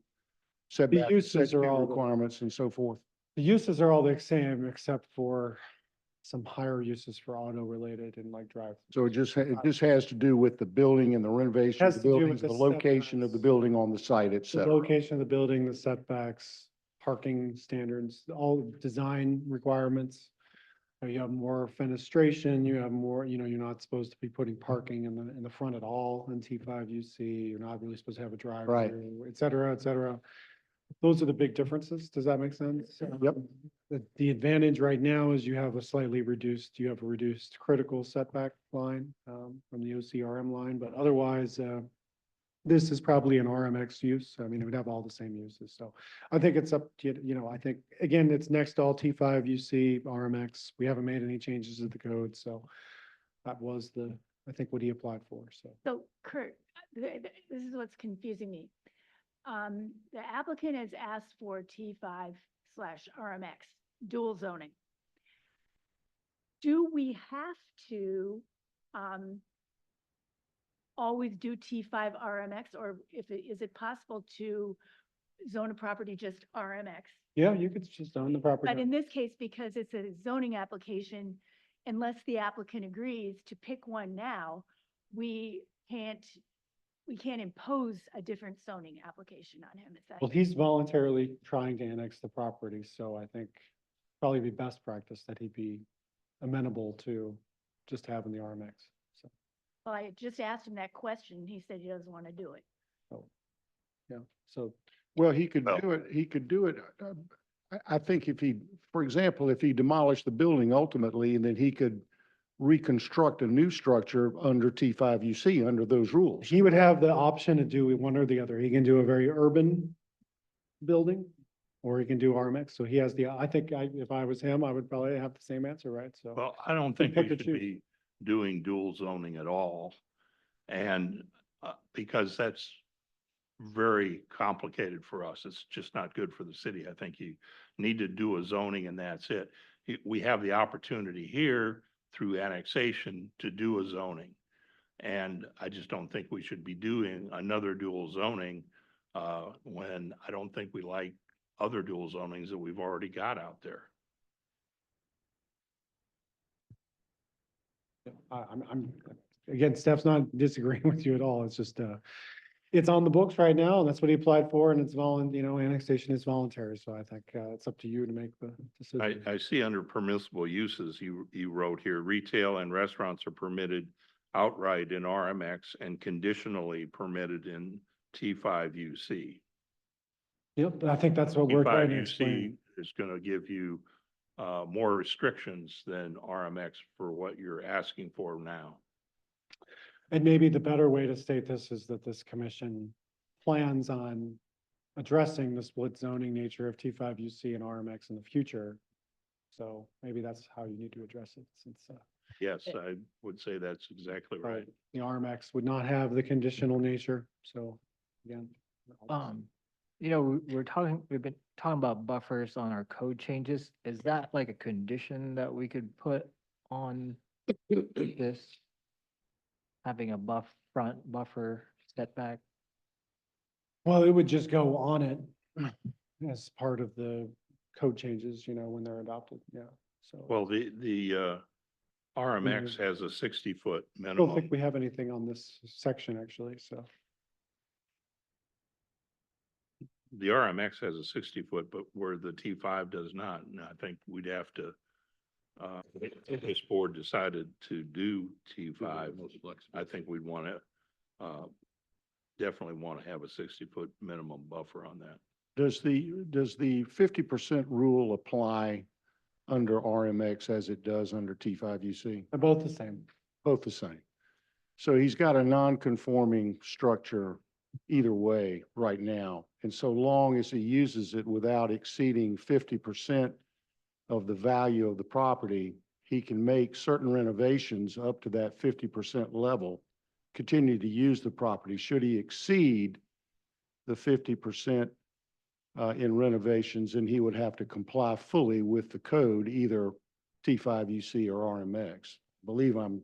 setback, uses are setback all the- requirements and so forth. The uses are all the same except for some higher uses for auto-related and like drive. So it just has to do with the building and the renovation of Has the to do buildings, with the the location of the setbacks. building on the site The itself. location of the building, the setbacks, parking standards, all design requirements. You have more fenestration, you have more, you're not supposed to be putting parking in the front at all in T5UC. You're not really supposed to have a drive-through, et cetera, et cetera. Those are the big differences. Does that make sense? Yep. The advantage right now is you have a reduced critical setback line from the OCRM line, but otherwise, this is probably an RMX use. I mean, it would have all the same uses. So I think it's up to, I think, again, it's next all T5UC, RMX. We haven't made any changes to the code. So that was I think what he applied for. So. So Kurt, this is what's confusing me. The applicant has asked for T5/RMX, dual zoning. Do we have to, always do T5/RMX, or is it possible to zone a property just RMX? Yeah, you could just own the property. But in this case, because it's a zoning application, unless the applicant agrees to pick one now, we can't impose a different zoning application on him. Is that? Well, he's voluntarily trying to annex the property, so I think probably be best practice that he be amenable to just having the RMX. So, Well, I just asked him that question. and He said he doesn't want to do it. yeah, so Well, he could Well- do it, I think if he, for example, if he demolished the building ultimately, and then he could reconstruct a new structure under T5UC, under those rules. he would have the option to do one or the other. He can do a very urban building, or he can do RMX. So he has I think if I was him, I would probably have the same answer, right? So. Well, I don't can think we pick or should choose. be doing dual zoning at all. And because that's very complicated for us. It's just not good for the city. I think you need to do a zoning and that's it. We have the opportunity here through annexation to do a zoning. And I just don't think we should be doing another dual zoning when I don't think we like other dual zonings that we've already got out there. Again, Steph's not disagreeing with you at all. It's just, it's on the books right now, and that's what he applied for, and it's annexation is voluntary, so I think, it's up to you to make the decision. I see under permissible uses, you wrote here, retail and restaurants are permitted outright in RMX and conditionally permitted in T5UC. Yep, I think that's what we're trying to explain. T5UC is going to give you more restrictions than RMX for what you're asking for now. And maybe the better way to state this is that this commission plans on addressing the split zoning nature of T5UC and RMX in the future. So maybe that's how you need to address it, since Yes, I would say that's exactly right. the RMX would not have the conditional nature, so again. We've been talking about buffers on our code changes. Is that like a condition that we could put on this? Having a front buffer setback? Well, it would just go on it as part of the code changes, when they're adopted, yeah, so. Well, the RMX has a 60-foot I don't think minimum. we have anything on this section, actually, so. The RMX has a 60-foot, but where the T5 does not. And I think we'd have to, if this board decided to do T5, I think we'd want to, definitely want to have a 60-foot minimum buffer on that. Does the 50% rule apply under RMX as it does under T5UC? They're both the same. Both the same. So he's got a non-conforming structure either way right now. And so long as he uses it without exceeding 50% of the value of the property, he can make certain renovations up to that 50% level, continue to use the property. Should he exceed the 50% in renovations, and he would have to comply fully with the code, either T5UC or RMX. I believe I'm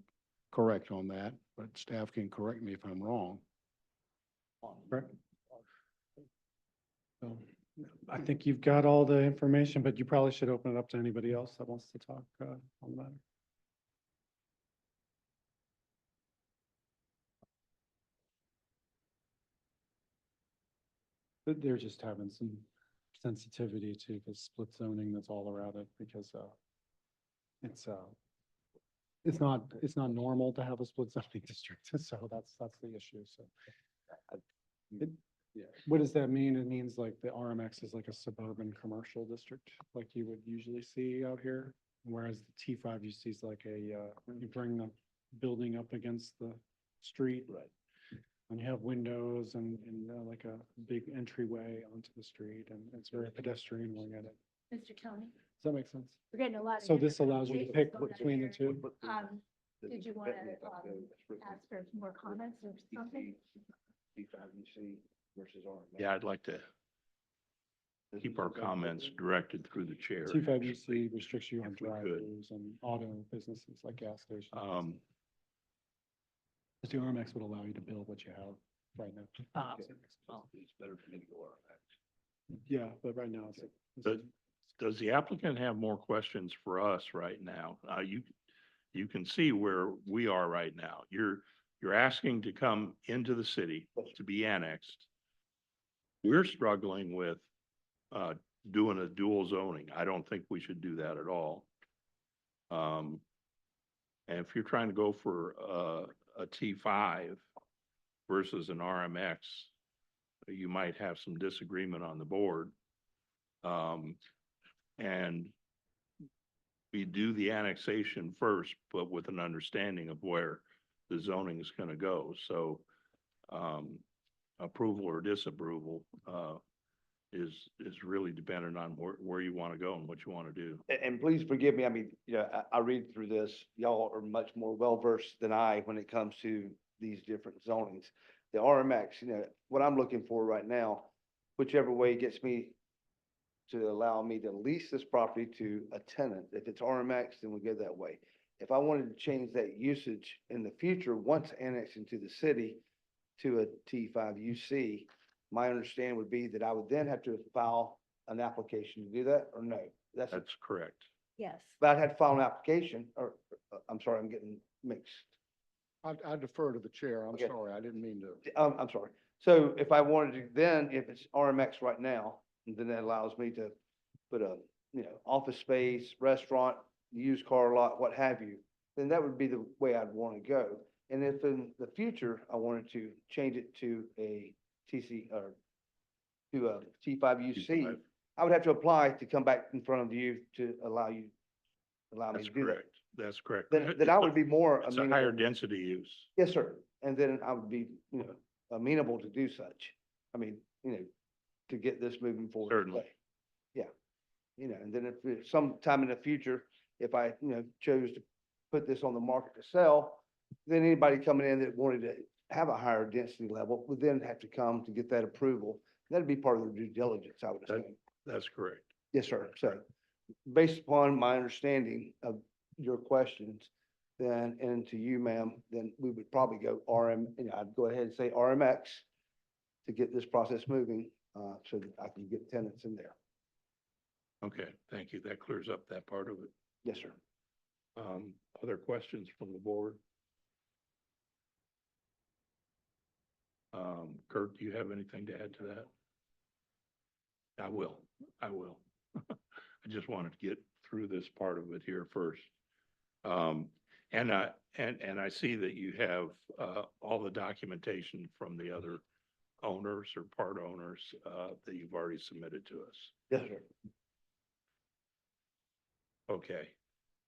correct on that, but staff can correct me if I'm wrong. Correct. So I think you've got all the information, but you probably should open it up to anybody else that wants to talk on the matter. But they're just having some sensitivity to the split zoning that's all around it, because it's not normal to have a split zoning district, so that's the issue, so. What does that mean? It means like the RMX is like a suburban commercial district, like you would usually see out here. Whereas the T5UC is like you bring the building up against the street. Right. And you have windows and like a big entryway onto the street, and it's very pedestrian oriented. Mr. Tony, Does that make sense? we're getting a lot of. So this different allows you to choices pick going on between the here. two. Did you want to ask for more comments or something? T5UC versus RMX. Yeah, I'd like to keep our comments directed through the chair. T5UC restricts you on if we could. drive-throughs and auto businesses like gas stations. Um, Because the RMX would allow you to build what you have right now. It's better for me to go RMX. Yeah, but right now it's. But does the applicant have more questions for us right now? You can see where we are right now. You're asking to come into the city to be annexed. We're struggling with, doing a dual zoning. I don't think we should do that at all. And if you're trying to go for, a T5 versus an RMX, you might have some disagreement on the board. And we do the annexation first, but with an understanding of where the zoning is gonna go. So, approval or disapproval, is really dependent on where you want to go and what you want to do. And please forgive me, I mean, I read through this, y'all are much more well-versed than I when it comes to these different zonings. The RMX, what I'm looking for right now, whichever way gets me to allow me to lease this property to a tenant. If it's RMX, then we go that way. If I wanted to change that usage in the future, once annexed into the city to a T5UC, my understanding would be that I would then have to file an application to do that, or no? That's, That's correct. Yes. but I'd have to file an application, or, I'm sorry, I'm getting mixed. I defer to the chair. I'm Okay. sorry. I didn't mean to. I'm sorry. So if I wanted to, then if it's RMX right now, then that allows me to put a, office space, restaurant, used car lot, what have you, then that would be the way I'd want to go. And if in the future, I wanted to change it to a TC or to a T5UC, T5. I would have to apply to come back in front of you to allow me That's to do that. correct. That's correct. Then I would be more It's a higher amenable. density use. Yes, sir. And then I would be, amenable to do such. I mean, to get this moving forward. Certainly. Yeah. And then if sometime in the future, if I, chose to put this on the market to sell, then anybody coming in that wanted to have a higher density level would then have to come to get that approval. That'd be part of their due diligence, I would That- assume. That's correct. Yes, sir. So based upon my understanding of your questions, then, and to you, ma'am, then we would probably go I'd go ahead and say RMX to get this process moving, so that I can get tenants in there. Okay, thank you. That clears up that part of it. Yes, sir. Other questions from the board? Kurt, do you have anything to add to that? I will. I just wanted to get through this part of it here first. And I see that you have, all the documentation from the other owners or part owners, that you've already submitted to us. Yes, sir. Okay.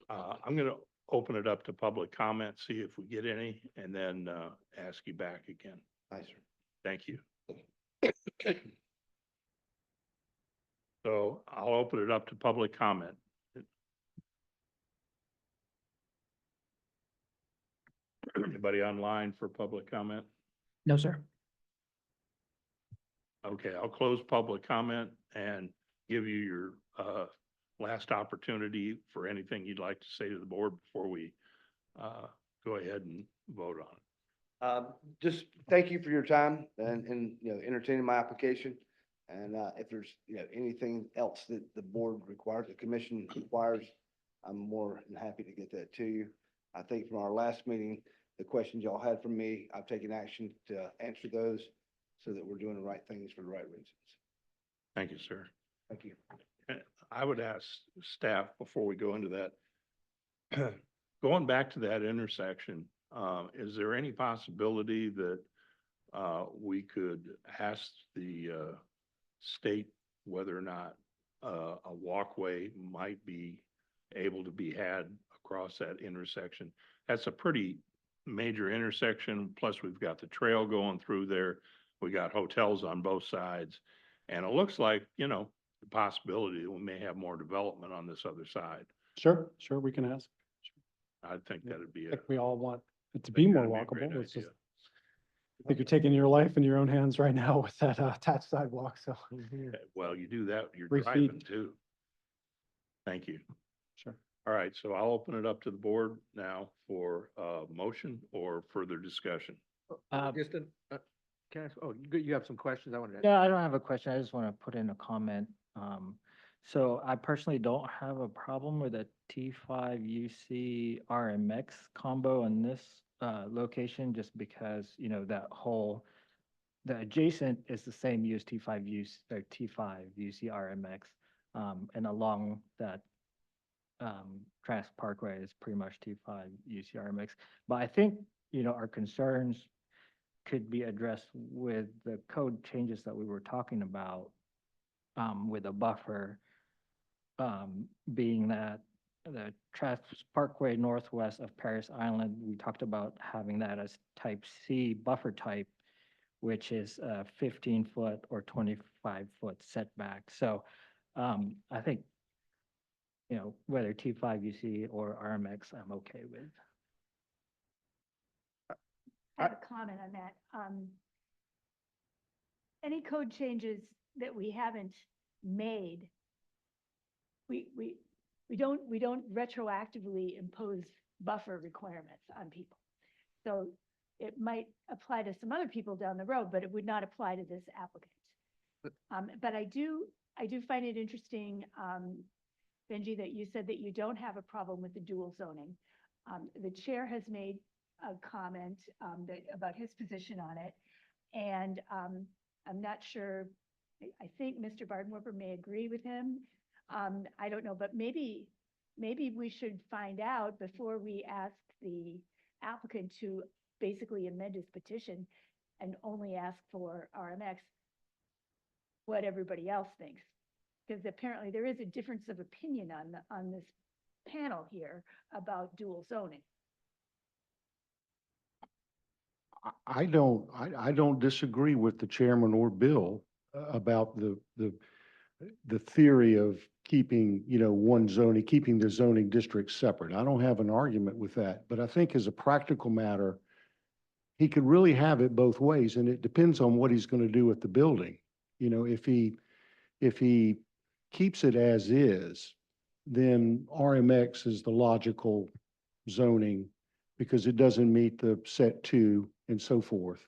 I'm gonna open it up to public comment, see if we get any, and then, ask you back again. Nice, sir. Thank you. So I'll open it up to public comment. Anybody online for public comment? No, sir. Okay, I'll close public comment and give you your, last opportunity for anything you'd like to say to the board before we, go ahead and vote on it. Just thank you for your time and, entertaining my application. And, if there's, anything else that the board requires, the commission requires, I'm more than happy to get that to you. I think from our last meeting, the questions y'all had from me, I've taken action to answer those so that we're doing the right things for the right reasons. Thank you, sir. Thank you. I would ask staff before we go into that, going back to that intersection, is there any possibility that we could ask the state whether or not a walkway might be able to be had across that intersection? That's a pretty major intersection, plus we've got the trail going through there. We got hotels on both sides, and it looks like, the possibility that we may have more development on this other side. Sure, we can ask. I think that'd be I a, think we all want it to be more that'd be a great walkable. It's just, idea. I think you're taking your life in your own hands right now with that attached sidewalk, so. Well, you do that, you're 3 feet. driving too. Thank you. Sure. All right, so I'll open it up to the board now for motion or further discussion. Just can I, you have some questions I wanted to ask? No, I don't have a question. I just want to put in a comment. So I personally don't have a problem with a T5 UC RMX combo in this location, just because, you know, the adjacent is the same use T5 use, or T5 UC RMX. And along that Trask Parkway is pretty much T5 UC RMX. But I think, you know, our concerns could be addressed with the code changes that we were talking about, with a buffer, being that the Trask Parkway northwest of Paris Island, we talked about having that as type C buffer type, which is a 15-foot or 25-foot setback. So I think, you know, whether T5 UC or RMX, I'm okay with. I have a comment on that. Any code changes that we haven't made, we don't retroactively impose buffer requirements on people. So it might apply to some other people down the road, but it would not apply to this applicant. But I do find it interesting, Benji, that you said that you don't have a problem with the dual zoning. The chair has made a comment about his position on it. And I'm not sure, I think Mr. Bardenwerper may agree with him. I don't know, but maybe we should find out before we ask the applicant to basically amend his petition and only ask for RMX, what everybody else thinks. Because apparently there is a difference of opinion on this panel here about dual zoning. I don't disagree with the chairman or Bill about the theory of keeping, you know, one zoning, keeping the zoning districts separate. I don't have an argument with that, but I think as a practical matter, he could really have it both ways, and it depends on what he's going to do with the building. You know, if he keeps it as is, then RMX is the logical zoning because it doesn't meet the set 2 and so forth.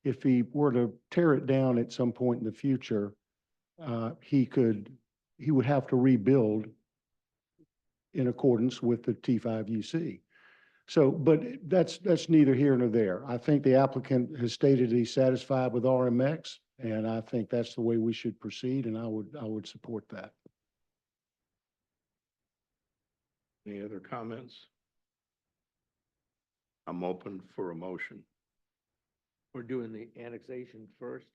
If he were to tear it down at some point in the future, he would have to rebuild in accordance with the T5 UC. So, but that's neither here nor there. I think the applicant has stated he's satisfied with RMX, and I think that's the way we should proceed, and I would support that. Any other comments? I'm open for a motion. We're doing the annexation first.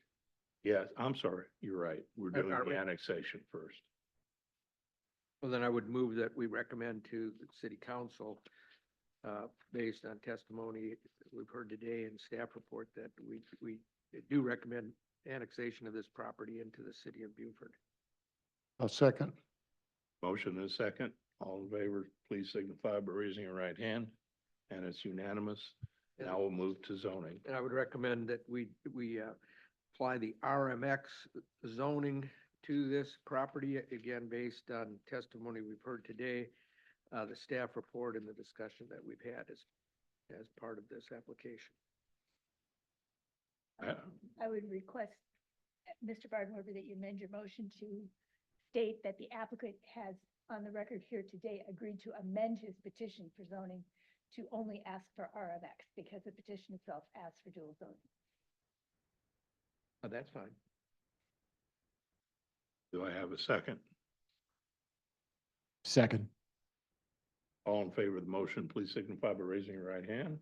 Yes, I'm sorry, you're right. We're doing Are the we- annexation first. Well, then I would move that we recommend to the city council, based on testimony we've heard today and staff report, that we do recommend annexation of this property into the city of Beaufort. A second. Motion and a second. All in favor, please signify by raising your right hand. And it's unanimous. Now we'll move to zoning. And I would recommend that we apply the RMX zoning to this property, again, based on testimony we've heard today, the staff report and the discussion that we've had as part of this application. I would request, Mr. Bardenwerper, that you amend your motion to state that the applicant has, on the record here today, agreed to amend his petition for zoning to only ask for RMX, because the petition itself asks for dual zoning. Oh, that's fine. Do I have a second? Second. All in favor of the motion, please signify by raising your right hand,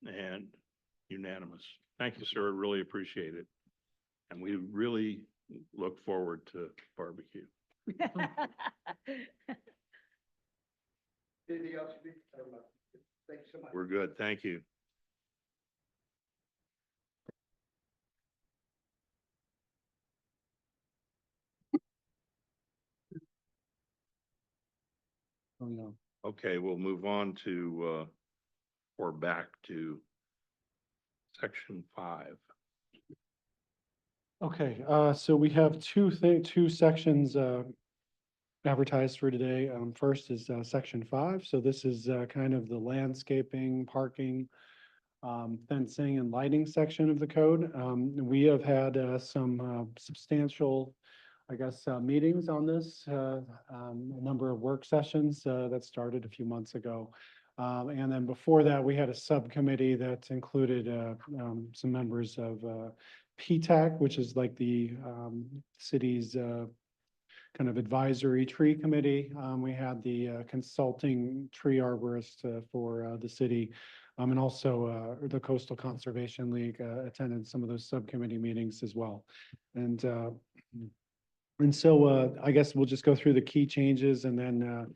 and unanimous. Thank you, sir. Really appreciate it. And we really look forward to barbecue. Anything else you need? Thank you so much. We're good. Thank you. Oh, yeah. Okay, we'll move on to, or back to section 5. Okay, so we have two sections, advertised for today. First is, section 5. So this is, kind of the landscaping, parking, fencing and lighting section of the code. We have had, some, substantial, I guess, meetings on this, a number of work sessions, that started a few months ago. And then before that, we had a subcommittee that included, some members of, PTAC, which is like the, city's, kind of advisory tree committee. We had the, consulting tree arborist, for, the city. And also, the Coastal Conservation League, attended some of those subcommittee meetings as well. And so, I guess we'll just go through the key changes and then,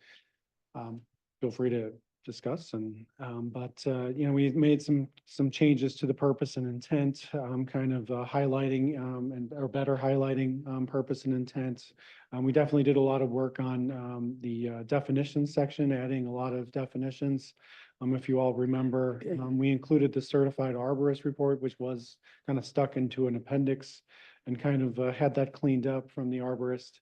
feel free to discuss but we've made some changes to the purpose and intent, kind of highlighting, or better highlighting, purpose and intent. We definitely did a lot of work on, the definitions section, adding a lot of definitions. If you all remember, we included the certified arborist report, which was kind of stuck into an appendix and kind of, had that cleaned up from the arborist.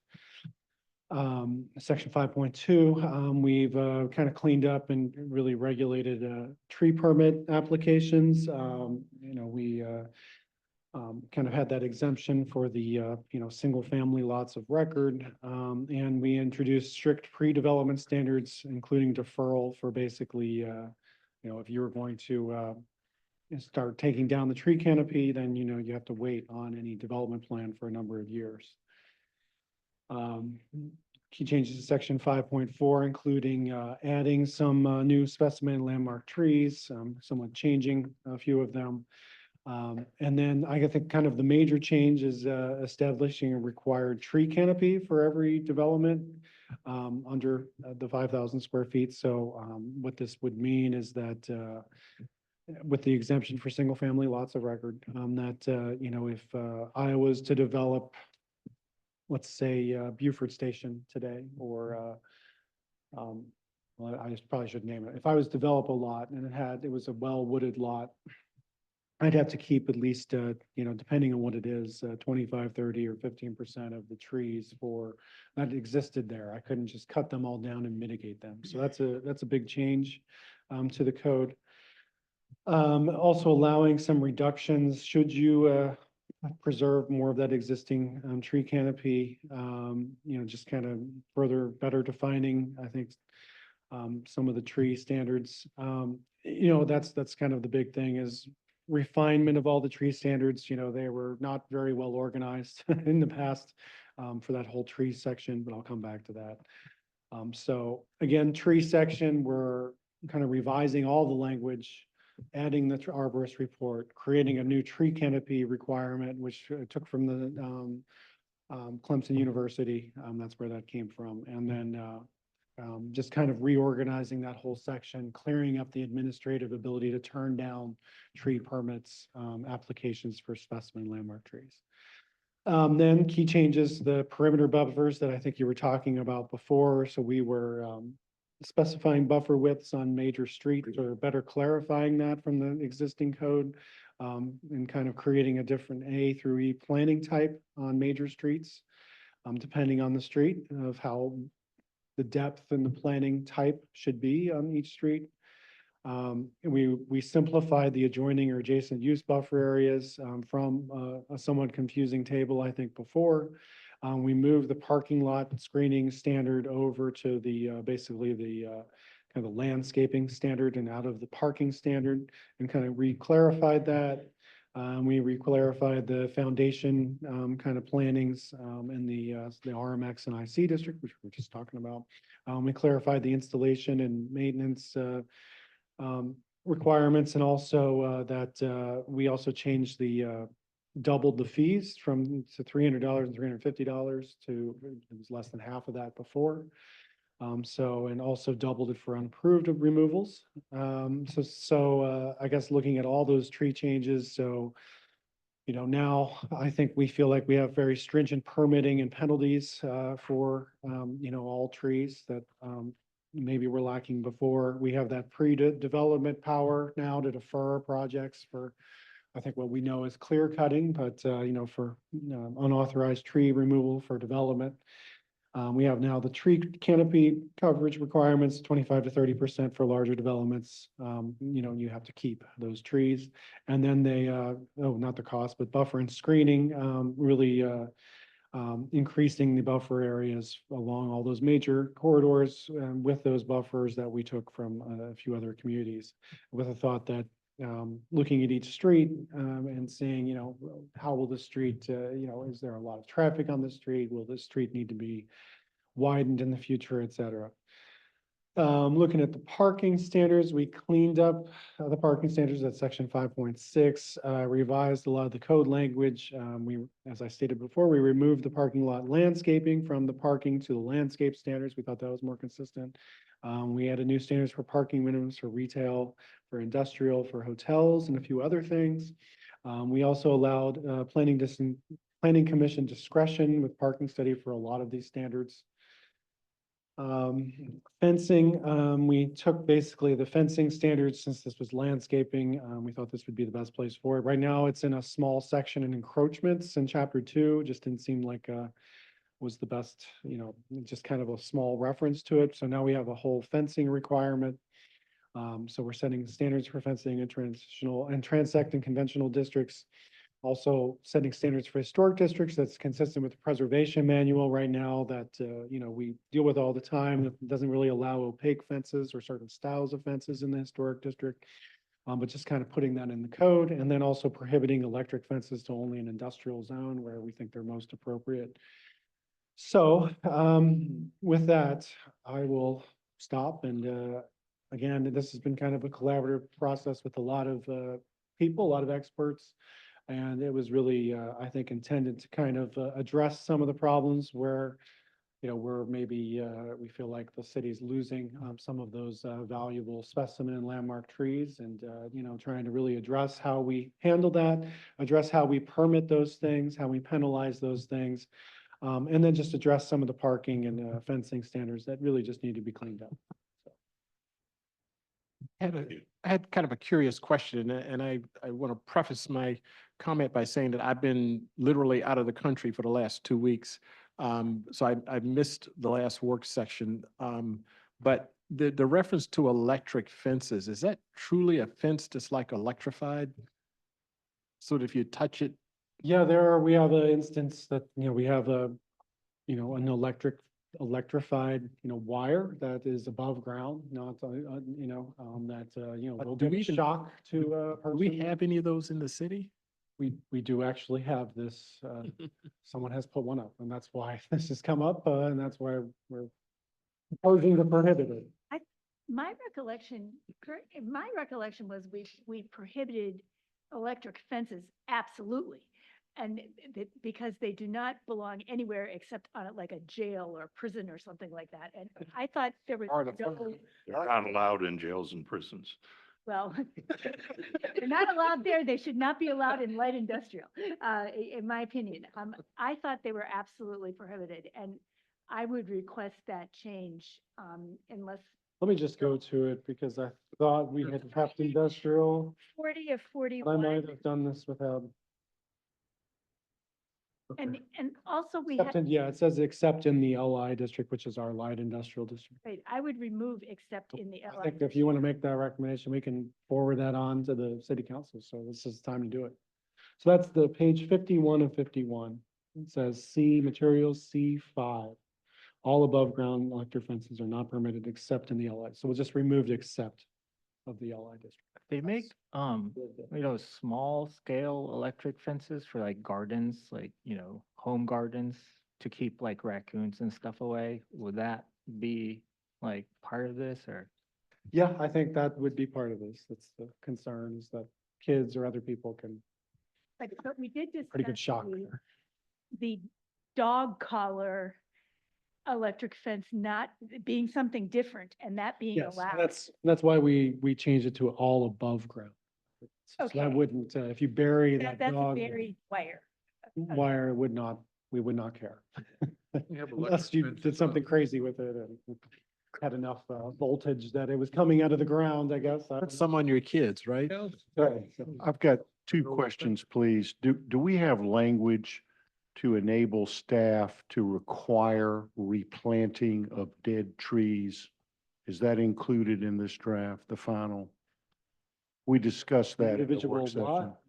Section 5.2, we've kind of cleaned up and really regulated tree permit applications. We kind of had that exemption for the single family lots of record. And we introduced strict pre-development standards, including deferral for basically, if you were going to start taking down the tree canopy, then you have to wait on any development plan for a number of years. Key changes to section 5.4, including adding some new specimen landmark trees, somewhat changing a few of them. And then I think kind of the major change is establishing a required tree canopy for every development under the 5,000 square feet. So what this would mean is that with the exemption for single family lots of record, that if I was to develop, let's say, Beaufort Station today, or, well, I probably should name it. If I was to develop a lot and it was a well-wooded lot, I'd have to keep at least, depending on what it is, 25, 30, or 15% of the trees that existed there. I couldn't just cut them all down and mitigate them. So that's a big change to the code. Also allowing some reductions should you preserve more of that existing tree canopy, just kind of better defining, I think, some of the tree standards. That's kind of the big thing is refinement of all the tree standards. They were not very well organized in the past for that whole tree section, but I'll come back to that. So again, tree section, we're kind of revising all the language, adding the arborist report, creating a new tree canopy requirement, which I took from the Clemson University. That's where that came from. And then just kind of reorganizing that whole section, clearing up the administrative ability to turn down tree permits, applications for specimen landmark trees. Then key changes, the perimeter buffers that I think you were talking about before. So we were specifying buffer widths on major streets, or better clarifying that from the existing code, and kind of creating a different A through E planning type on major streets, depending on the street, of how the depth and the planning type should be on each street. We simplified the adjoining or adjacent use buffer areas from a somewhat confusing table, I think, before. We moved the parking lot screening standard over to the basically the kind of the landscaping standard and out of the parking standard, and kind of re-clarified that. We re-clarified the foundation kind of plannings in the RMX and IC district, which we were just talking about. We clarified the installation and maintenance requirements, and also that we also changed doubled the fees to $300 and $350 to, it was less than half of that before. And also doubled it for unapproved removals. I guess looking at all those tree changes, so, now I think we feel like we have very stringent permitting and penalties for, all trees that maybe we're lacking before. We have that pre-development power now to defer projects for I think what we know is clear cutting, but, for unauthorized tree removal for development. We have now the tree canopy coverage requirements, 25 to 30% for larger developments. You have to keep those trees. And then not the cost, but buffer and screening, really increasing the buffer areas along all those major corridors with those buffers that we took from a few other communities, with a thought that looking at each street and seeing, how will the street, is there a lot of traffic on the street? Will this street need to be widened in the future, et cetera? Looking at the parking standards, we cleaned up the parking standards at section 5.6, revised a lot of the code language. As I stated before, we removed the parking lot landscaping from the parking to the landscape standards. We thought that was more consistent. We added new standards for parking minimums for retail, for industrial, for hotels, and a few other things. We also allowed planning commission discretion with parking study for a lot of these standards. Fencing, we took basically the fencing standards, since this was landscaping. We thought this would be the best place for it. Right now, it's in a small section in encroachments in chapter 2. Just didn't seem like was the best, just kind of a small reference to it. So now we have a whole fencing requirement. So we're setting standards for fencing in transitional and transect and conventional districts. Also setting standards for historic districts that's consistent with the preservation manual right now that, we deal with all the time. It doesn't really allow opaque fences or certain styles of fences in the historic district. But just kind of putting that in the code, and then also prohibiting electric fences to only an industrial zone where we think they're most appropriate. So with that, I will stop. And again, this has been kind of a collaborative process with a lot of people, a lot of experts. And it was really, I think, intended to kind of address some of the problems where, where maybe we feel like the city's losing some of those valuable specimen and landmark trees, and, trying to really address how we handle that, address how we permit those things, how we penalize those things, and then just address some of the parking and fencing standards that really just need to be cleaned up. I had kind of a curious question, and I want to preface my comment by saying that I've been literally out of the country for the last 2 weeks. So I missed the last work section. But the reference to electric fences, is that truly a fence that's like electrified? So that if you touch it? Yeah, we have an instance that, we have an electrified, wire that is above ground, not, that, will do give we a even- shock to a person. Do we have any of those in the city? We do actually have this, someone has put one up, and that's why this has come up, and that's why we're proposing to prohibit it. My recollection was we prohibited electric fences, absolutely. And because they do not belong anywhere except on like a jail or prison or something like that. And I thought there was no, They're not allowed in jails and prisons. well, they're not allowed there. They should not be allowed in light industrial, in my opinion. I thought they were absolutely prohibited, and I would request that change, unless Let me just go to it, because I thought we had kept industrial. 40 of I 41. might have done this without. And also we Except had, it says except in the LI district, which is our light industrial district. right, I would remove except in the I LI. think if you want to make that recommendation, we can forward that on to the city council. So this is the time to do it. So that's the page 51 of 51. It says C materials C5. All above ground electric fences are not permitted except in the LI. So we'll just remove the except of the LI district. They make, small scale electric fences for like gardens, like, home gardens to keep like raccoons and stuff away. Would that be like part of this, or? Yeah, I think that would be part of this. That's the concerns that kids or other people can, But we did discuss pretty good shock the- there. the dog collar electric fence not being something different and that being Yes, allowed. that's why we changed it to all above ground. So that Okay. wouldn't, if you bury that That's a dog buried wire. wire, we would not care. We have Unless electric you fences did something on- crazy with it and had enough voltage that it was coming out of the ground, I guess. I Put don't some on your kids, right? know. Right, so- I've got Two questions, please. Do we have language to enable staff to require replanting of dead trees? Is that included in this draft, the final? We discussed that in the Individual work session. what?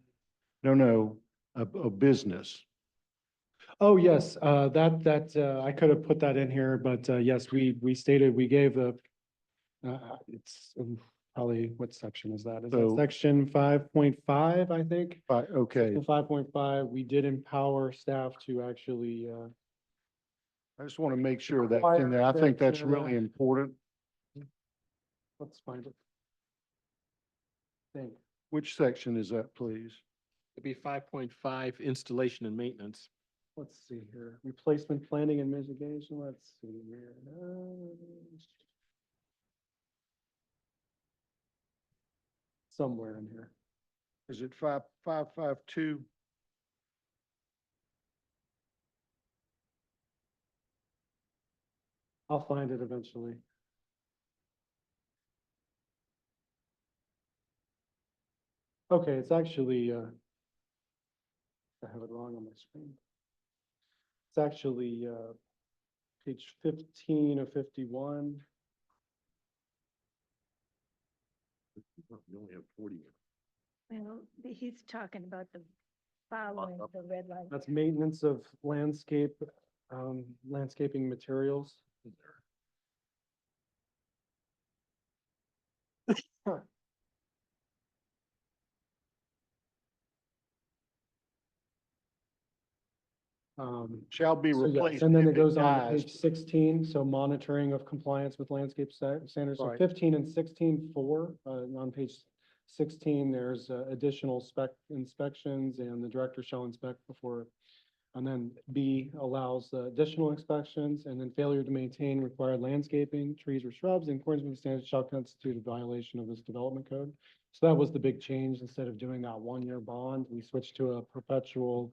No, a business. Oh, yes, I could have put that in here, but, yes, we stated, we gave the, it's probably, what section is that? Is that So- section 5.5, I think? Okay, 5.5, we did empower staff to actually, I just want to make sure that's Require in there. I think that, that's really important. let's find it. Think. Which section is that, please? It'd be 5.5, installation and maintenance. Let's see here, replacement planning and mitigation, let's see here. Somewhere in here. Is it 552? I'll find it eventually. Okay, it's actually, I have it wrong on my screen. It's actually, page 15 of 51. You only have 40. Well, he's talking about the following the red line. That's maintenance of landscaping materials. Shall be So yes, replaced. and then if it goes on to dies. page 16, so monitoring of compliance with landscape standards. So Right. 15 and 16.4, on page 16, there's additional inspections and the director shall inspect before. And then B allows additional inspections, and then failure to maintain required landscaping, trees or shrubs in accordance with the standards shall constitute a violation of this development code. So that was the big change. Instead of doing that 1-year bond, we switched to a perpetual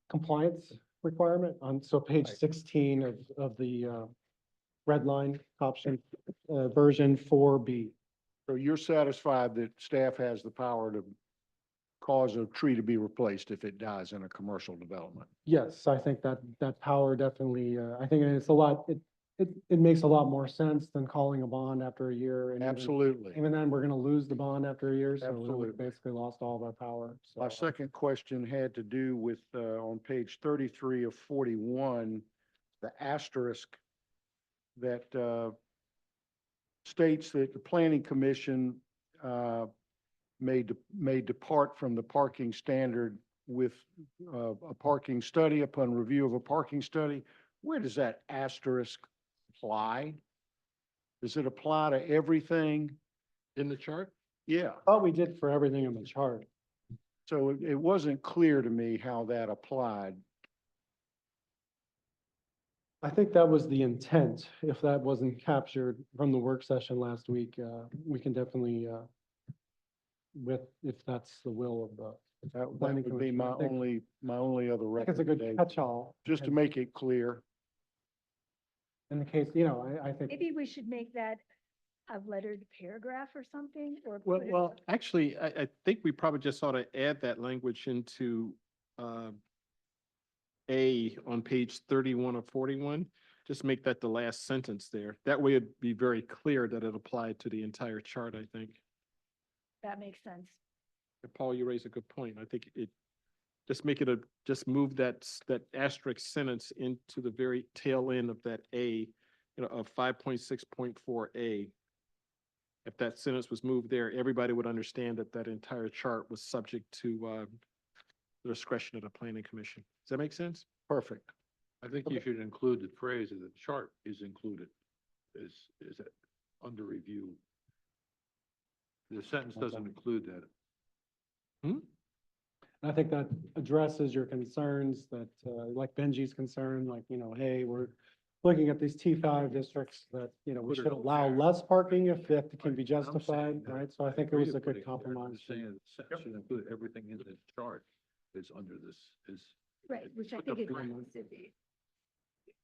compliance requirement on, so page Right. 16 of the red line option, version 4B. So you're satisfied that staff has the power to cause a tree to be replaced if it dies in a commercial development? Yes, I think that power definitely, I think it's a lot, it makes a lot more sense than calling a bond after a year. And Absolutely. Even then, we're gonna lose the bond after a year, so we Absolutely. basically lost all of our power. My So, second question had to do with, on page 33 of 41, the asterisk that states that the planning commission may depart from the parking standard with a parking study upon review of a parking study. Where does that asterisk apply? Does it apply to everything? In the chart? Yeah. I thought we did for everything in the chart. So it wasn't clear to me how that applied. I think that was the intent. If that wasn't captured from the work session last week, we can definitely, if that's the will of the, That Planning would be commission, my I think- only other I think it's a good recommendation, catch-all. just to And make it clear. in the case, I think, Maybe we should make that a lettered paragraph or something, or. Well, put it- well, actually, I think we probably just ought to add that language into A on page 31 of 41. Just make that the last sentence there. That way it'd be very clear that it applied to the entire chart, I think. That makes sense. Paul, you raise a good point. I think just make it just move that asterisk sentence into the very tail end of that A, of 5.6.4A. If that sentence was moved there, everybody would understand that entire chart was subject to the discretion of the planning commission. Does that make sense? Perfect. I think you should include the phrase that the chart is included, is it under review? The sentence doesn't include that. I think that addresses your concerns that, like Benji's concern, like, hey, we're looking at these T5 districts that, we Put it should all allow there. less parking if that can be Right, I'm saying justified, that. right? So I think it agree was a with putting good it there. I'm compromise. just saying the sentence should include everything in the chart is under this, is. Right, which I Put think the it frame- does.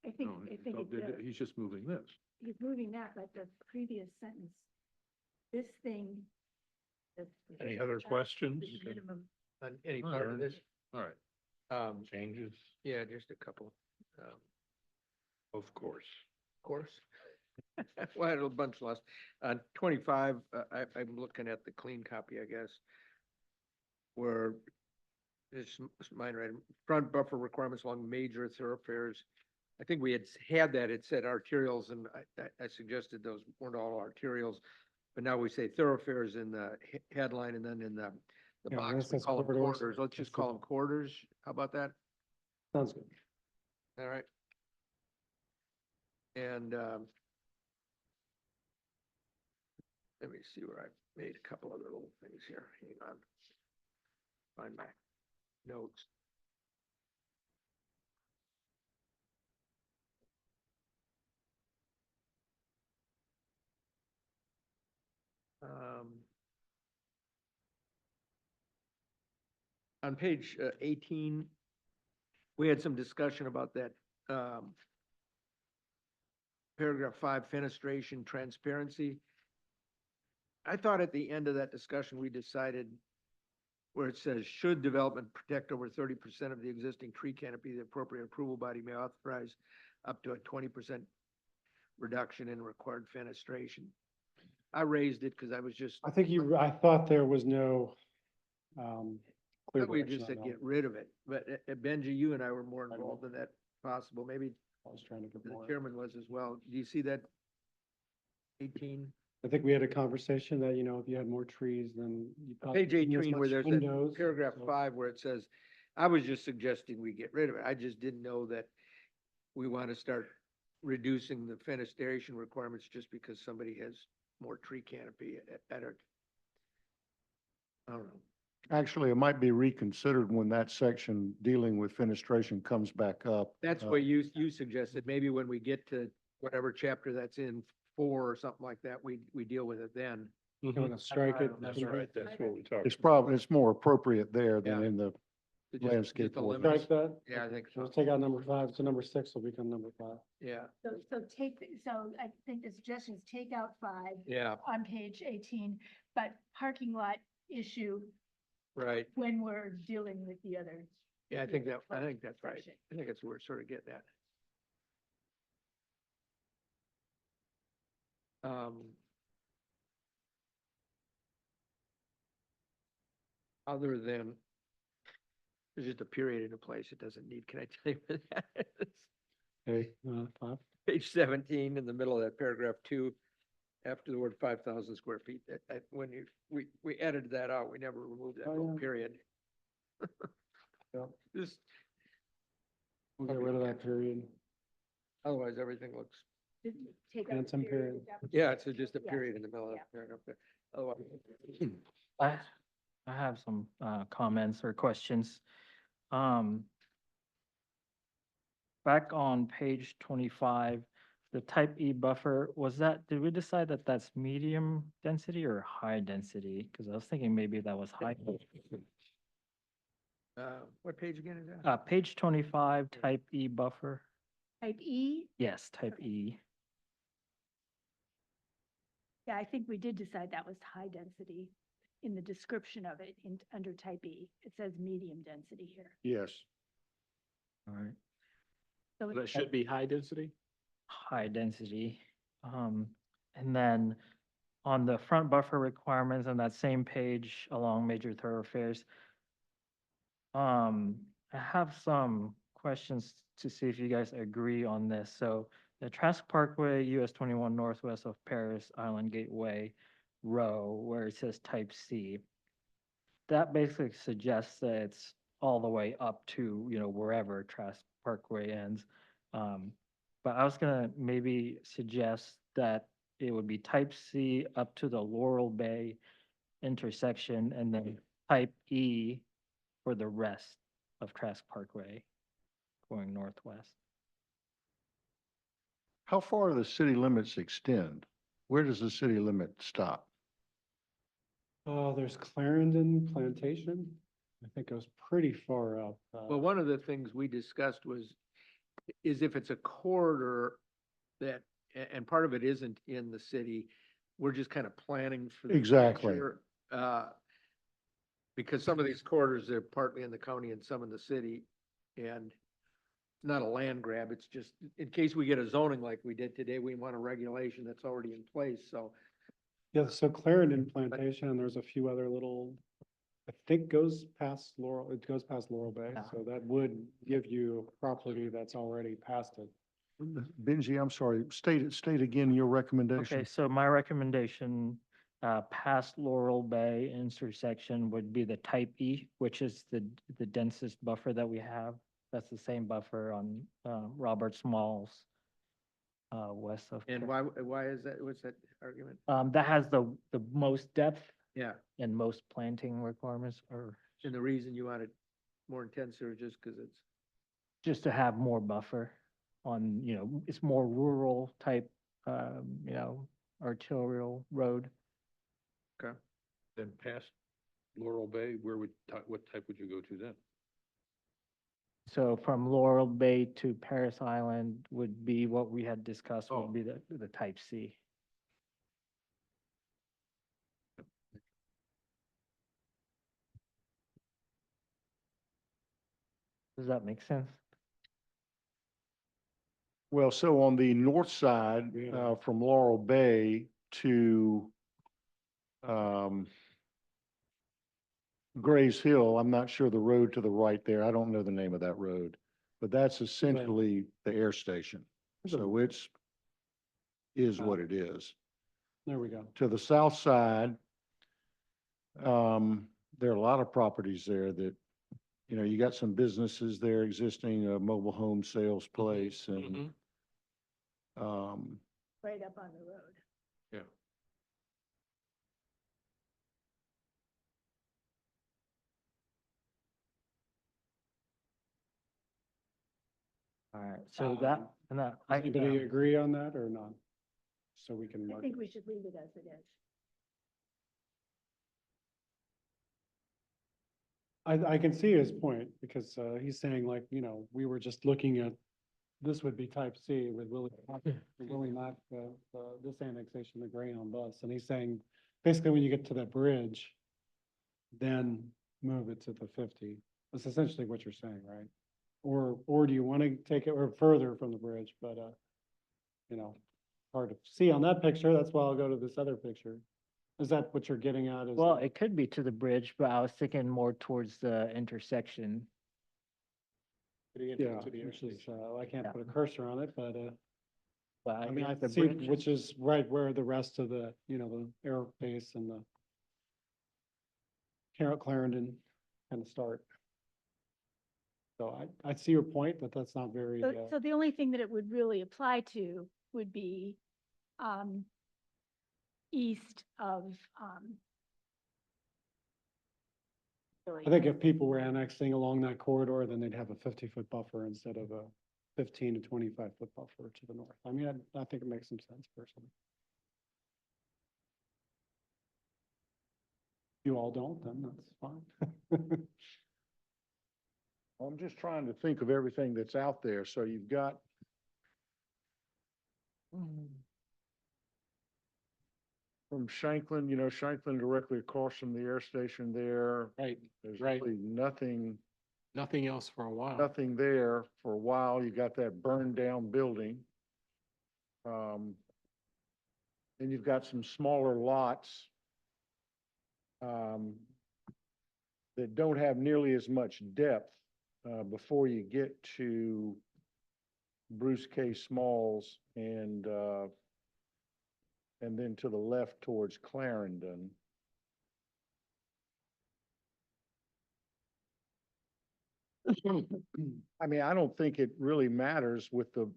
I think, no, I think it does. He's just moving this. He's moving that, but the previous sentence, this thing Any other questions? The minimum. On any All part of right. this, All right, changes, yeah, just a couple, of course. of course. Well, I had a bunch lost. On 25, I'm looking at the clean copy, I guess, where it's mine, right, front buffer requirements along major thoroughfares. I think we had that, it said arterials, and I suggested those weren't all arterials, but now we say thoroughfares in the headline, and then in the Yeah, box, this we says call them corridors. corridors. Let's just That's call the- them corridors. How about that? Sounds good. All right. And, let me see where I made a couple other little things here. Hang on. Find my notes. On page 18, we had some discussion about that, paragraph 5, fenestration transparency. I thought at the end of that discussion, we decided where it says, should development protect over 30% of the existing tree canopy, the appropriate approval body may authorize up to a 20% reduction in required fenestration. I raised it because I was just, I think I thought there was no, clear we direction just on said that get one. rid of it. But Benji, you and I were more I know. involved in that possible. Maybe I was trying to get the more. chairman was as well. Do you see that? 18? I think we had a conversation that, if you had more trees, then you. probably Page didn't need as 18, where much there's that windows, paragraph so- 5 where it says, I was just suggesting we get rid of it. I just didn't know that we want to start reducing the fenestration requirements just because somebody has more tree canopy at a, I don't know. Actually, it might be reconsidered when that section dealing with fenestration comes back up. That's what you suggested. Maybe when we get to whatever chapter that's in 4 or something like that, we deal with it then. You want to strike it? That's right, that's what we talked. It's more appropriate there than Yeah. in the, To just- Landscape just the ordinance. limits. Strike that? Yeah, I think So so. let's take out number 5, so number 6 will become number 5. Yeah, So so I think the suggestion is take out 5 yeah, on page 18, but parking lot issue right. when we're dealing with the other. Yeah, I think that's right. section. I think that's where we're sort of getting at. Other than, there's just a period in a place it doesn't need, can I tell you what that is? Okay, 5. Page 17, in the middle of that paragraph 2, after the word 5,000 square feet, when we edited that out, we never removed that Oh, whole yeah. period. Yeah. Just, We'll get rid of that period. otherwise, everything looks, Take out And the some period, period. is that what yeah, you it's said? just a Yeah. period in the middle of Yeah. that paragraph there. Otherwise, I have some comments or questions. Back on page 25, the type E buffer, did we decide that that's medium density or high density? Because I was thinking maybe that was high. what page again is that? Page 25, type E buffer. Type E, Yes, type E. yeah, I think we did decide that was high density in the description of it under type E. It says medium density here. yes. All right. So That should be high density? High density. And then on the front buffer requirements on that same page along major thoroughfares, I have some questions to see if you guys agree on this. So the Trask Parkway, US 21 northwest of Paris Island Gateway row, where it says type C, that basically suggests that it's all the way up to, wherever Trask Parkway ends. But I was gonna maybe suggest that it would be type C up to the Laurel Bay intersection and then type E for the rest of Trask Parkway going northwest. How far do the city limits extend? Where does the city limit stop? Oh, there's Clarendon Plantation. I think goes pretty far up. Well, one of the things we discussed is if it's a corridor that, and part of it isn't in the city, we're just kind of planning for the Exactly. future. Because some of these corridors, they're partly in the county and some in the city, and it's not a land grab, it's just, in case we get a zoning like we did today, we want a regulation that's already in place, so. Yeah, so Clarendon Plantation, and there's a few other little, I think goes past Laurel, it goes past Laurel Bay, Yeah. so that would give you property that's already past it. Benji, I'm sorry, state again your recommendation. Okay, so my recommendation, past Laurel Bay intersection would be the type E, which is the densest buffer that we have. That's the same buffer on, Roberts Malls, west of. And why is that, what's that argument? That has the most depth Yeah, and most planting requirements, or and the reason you want it more intense or just because it's, just to have more buffer on, it's more rural type, arterial road. Then past Laurel Bay, what type would you go to then? So from Laurel Bay to Paris Island would be what we had discussed, Oh. would be the type C. Does that make sense? Well, so on the north side, Yeah. from Laurel Bay to, Grays Hill, I'm not sure the road to the right there, I don't know the name of that road, but that's essentially the air station. So is what it is. There we go. To the south side, there are a lot of properties there that, you got some businesses there existing, a mobile home sales place and, Right up on the road. Yeah. All right, so that, and that. Does anybody agree on that or not? So we can I mark think it. we should leave it as it is. I can see his point because, he's saying like, we were just looking at, this would be type C with Willie not, this annexation, the Greyhound bus. And he's saying, basically, when you get to that bridge, then move it to the 50. That's essentially what you're saying, right? Or do you want to take it or further from the bridge? But, hard to see on that picture. That's why I'll go to this other picture. Is that what you're getting at? Is Well, it could be to the bridge, but I was thinking more towards the intersection. Yeah, which is, I can't Yeah. put a cursor on it, but, But I mean, I guess the see, bridge- which is right where the rest of the, the air base and the Clarendon kind of start. So I see your point, but that's not very, So the only thing that it would really apply to would be, east of, really- I think if people were annexing along that corridor, then they'd have a 50-foot buffer instead of a 15 to 25-foot buffer to the north. I mean, I think it makes some sense personally. You all don't, then that's fine. I'm just trying to think of everything that's out there. So you've got from Shanklin, Shanklin directly across from the air station there. Right, There's right. really nothing Nothing else for a while. nothing there for a while. You got that burned down building. Then you've got some smaller lots that don't have nearly as much depth before you get to Bruce K. Smalls and then to the left towards Clarendon. I mean, I don't think it really matters with the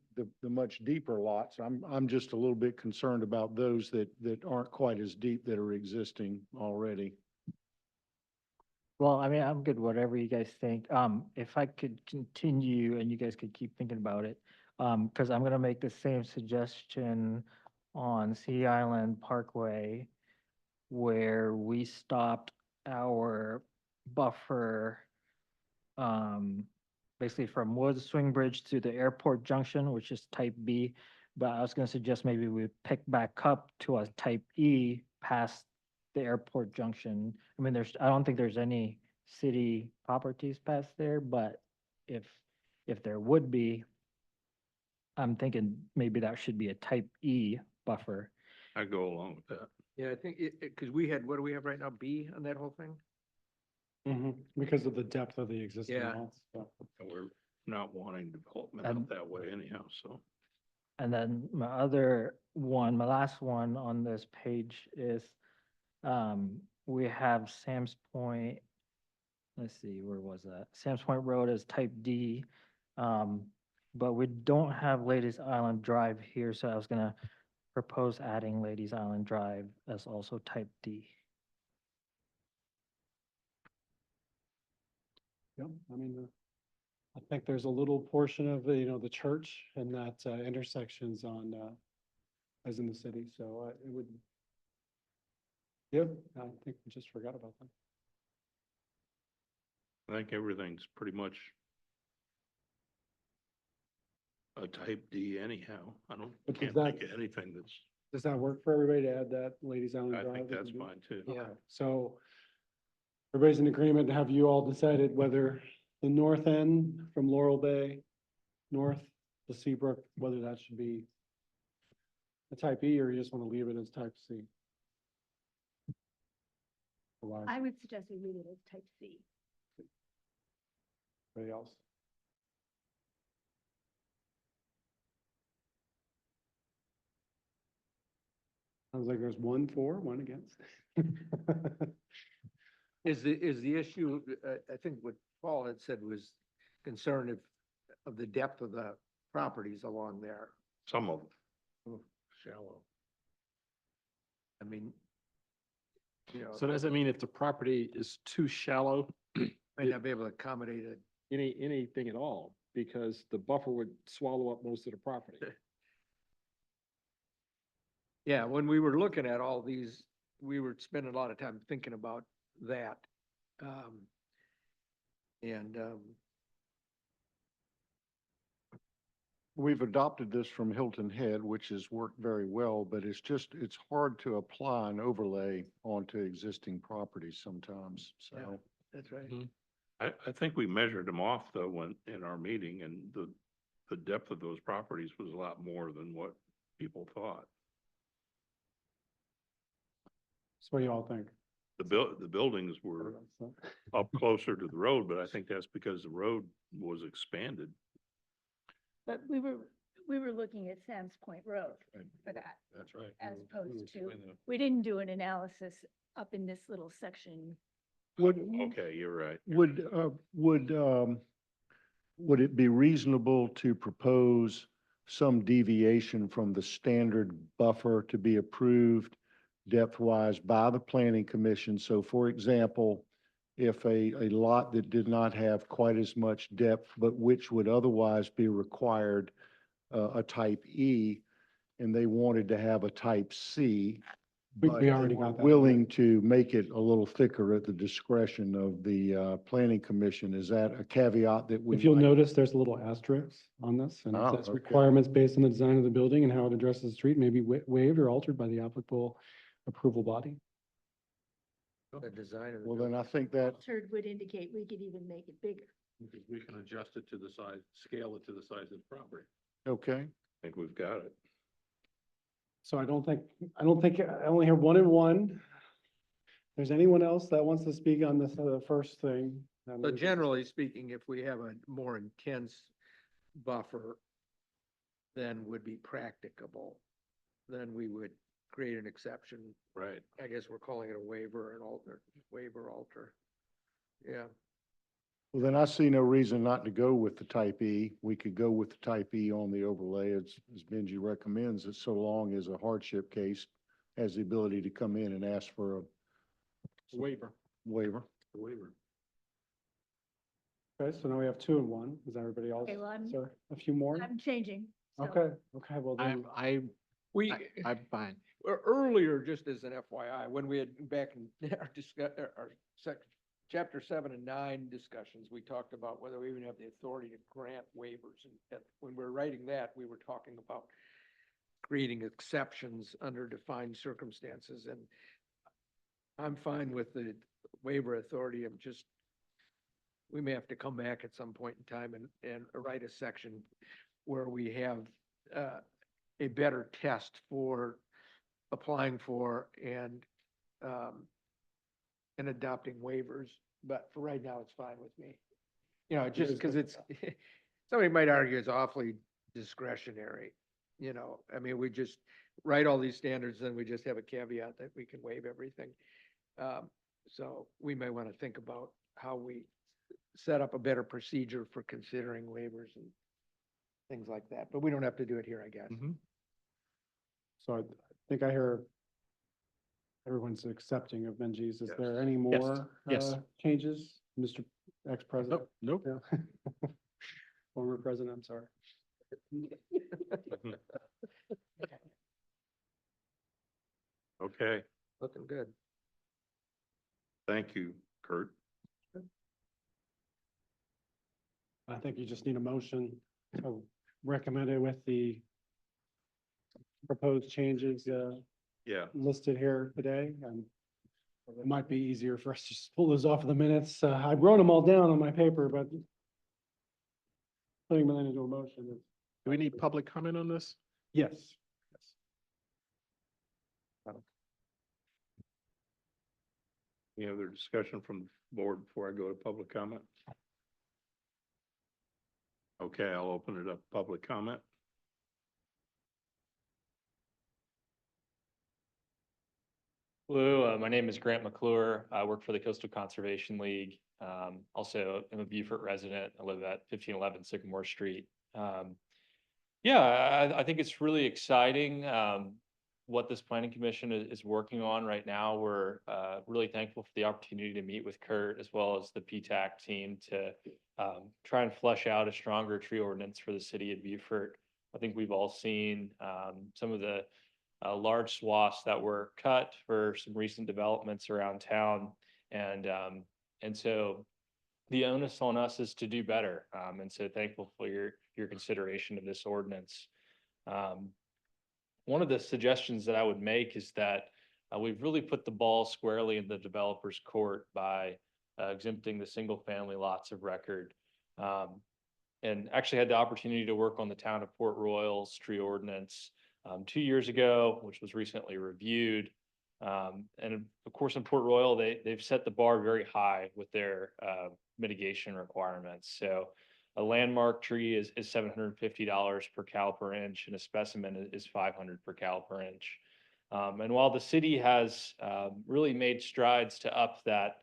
much deeper lots. I'm just a little bit concerned about those that aren't quite as deep that are existing already. Well, I mean, I'm good, whatever you guys think. If I could continue and you guys could keep thinking about it, because I'm gonna make the same suggestion on Sea Island Parkway, where we stopped our buffer, basically from Woods Swing Bridge to the airport junction, which is type B. But I was gonna suggest maybe we pick back up to a type E past the airport junction. I mean, I don't think there's any city properties past there, but if there would be, I'm thinking maybe that should be a type E buffer. I go along with that. Yeah, I think because we had, what do we have right now, B on that whole thing? Because of the depth of the existing Yeah. lots. Yeah. And we're not wanting development And- out that way anyhow, so. And then my last one on this page is, we have Sam's Point. Let's see, where was that? Sam's Point Road as type D. But we don't have Ladies Island Drive here, so I was gonna propose adding Ladies Island Drive as also type D. Yeah, I mean, I think there's a little portion of, the church and that intersections on, as in the city, so it would. Yeah, I think we just forgot about that. I think everything's pretty much a type D anyhow. I don't, But does can't that- think of anything that's, Does that work for everybody to add that Ladies Island I Drive? think as a that's D? fine too. Okay, so everybody's in agreement. Have you all decided whether the north end from Laurel Bay, north to Seabrook, whether that should be a type E or you just want to leave it as type C? Otherwise, I would suggest we leave it as type C. anybody else? Sounds like there's one for, one against. Is the issue, I think what Paul had said was concern of the depth of the properties along there. Some of them. Shallow. I mean, So does that mean if the property is too shallow, might not be able to accommodate it. anything at all? Because the buffer would swallow up most of the property. Yeah, when we were looking at all these, we were spending a lot of time thinking about that. And, We've adopted this from Hilton Head, which has worked very well, but it's hard to apply an overlay onto existing properties sometimes, Yeah. so. that's right. I think we measured them off though, when, in our meeting, and the depth of those properties was a lot more than what people thought. So what do you all think? The buildings were up closer to the road, but I think that's because the road was expanded. But we were looking at Sam's Point Road Right. for that, That's right. as opposed to, Between we didn't do an analysis up in this little section. Okay, you're right. Would it be reasonable to propose some deviation from the standard buffer to be approved depth-wise by the planning commission? So for example, if a lot that did not have quite as much depth, but which would otherwise be required a type E, and they wanted to have a type C, We but they already were got that. willing to make it a little thicker at the discretion of the planning commission, is that a caveat that we? If you'll might- notice, there's a little asterisk on this, and it Oh, says okay. requirements based on the design of the building and how it addresses the street may be waived or altered by the applicable approval body. The design of the Well, then building. I think that, Altered would indicate we could even make it bigger. Because we can adjust it to the size, scale it to the size of the property. okay. I think we've got it. So I don't think, I only hear one and one. If there's anyone else that wants to speak on this, first thing? So generally speaking, if we have a more intense buffer than would be practicable, then we would create an exception. Right. I guess we're calling it a waiver, alter. Yeah, Well, then I see no reason not to go with the type E. We could go with the type E on the overlay as Benji recommends, that so long as a hardship case has the ability to come in and ask for a Waiver. waiver. Waiver. Okay, so now we have two and one. Is everybody else? Okay, well, I'm- Sir, a few more? I'm changing. so- Okay, well then, I'm fine. earlier, just as an FYI, when we had back in chapter 7 and 9 discussions, we talked about whether we even have the authority to grant waivers. And when we were writing that, we were talking about creating exceptions under defined circumstances. And I'm fine with the waiver authority. I'm just, we may have to come back at some point in time and write a section where we have a better test for applying for and adopting waivers. But for right now, it's fine with me. You know, just because it's, somebody might argue it's awfully discretionary. You know, I mean, we just write all these standards, then we just have a caveat that we can waive everything. So we may want to think about how we set up a better procedure for considering waivers and things like that, but we don't have to do it here, I guess. So I think I hear everyone's accepting of Benji's. Is Yes. there any more Yes. changes, Mr. Ex-President? Nope. Yeah. Former President, I'm sorry. Okay, Looking good. thank you, Kurt. I think you just need a motion to recommend it with the proposed changes Yeah, listed here today. It might be easier for us to just pull those off of the minutes. I've wrote them all down on my paper, but putting them into a motion is. Do we need public comment on this? Yes. any other discussion from the board before I go to public comment? Okay, I'll open it up, public comment. Hello, my name is Grant McClure. I work for the Coastal Conservation League. Also, I'm a Beaufort resident. I live at 1511 Sycamore Street. Yeah, I think it's really exciting what this planning commission is working on right now. We're really thankful for the opportunity to meet with Kurt as well as the PTAC team to try and flesh out a stronger tree ordinance for the city of Beaufort. I think we've all seen some of the large swaths that were cut for some recent developments around town. And so the onus on us is to do better. And so thankful for your consideration of this ordinance. One of the suggestions that I would make is that we've really put the ball squarely in the developer's court by exempting the single family lots of record. And actually had the opportunity to work on the town of Port Royal's tree ordinance 2 years ago, which was recently reviewed. And of course, in Port Royal, they've set the bar very high with their mitigation requirements. So a landmark tree is $750 per caliper inch, and a specimen is $500 per caliper inch. And while the city has really made strides to up that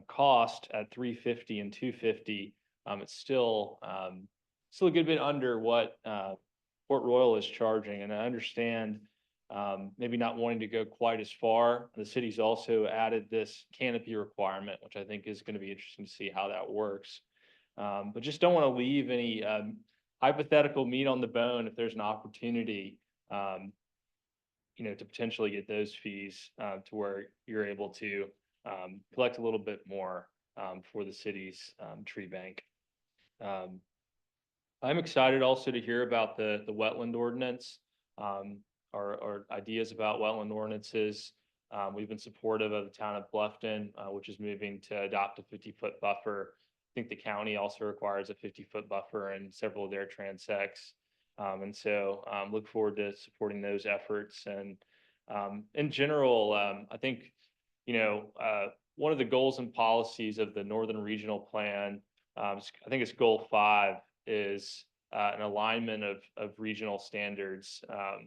cost at $350 and $250, it's still a good bit under what Port Royal is charging. And I understand maybe not wanting to go quite as far. The city's also added this canopy requirement, which I think is going to be interesting to see how that works. But just don't want to leave any hypothetical meat on the bone if there's an opportunity, to potentially get those fees to where you're able to collect a little bit more for the city's tree bank. I'm excited also to hear about the wetland ordinance, our ideas about wetland ordinances. We've been supportive of the town of Bluffton, which is moving to adopt a 50-foot buffer. I think the county also requires a 50-foot buffer in several of their transects. And so look forward to supporting those efforts. And in general, I think, one of the goals and policies of the Northern Regional Plan, I think it's goal 5, is an alignment of regional standards,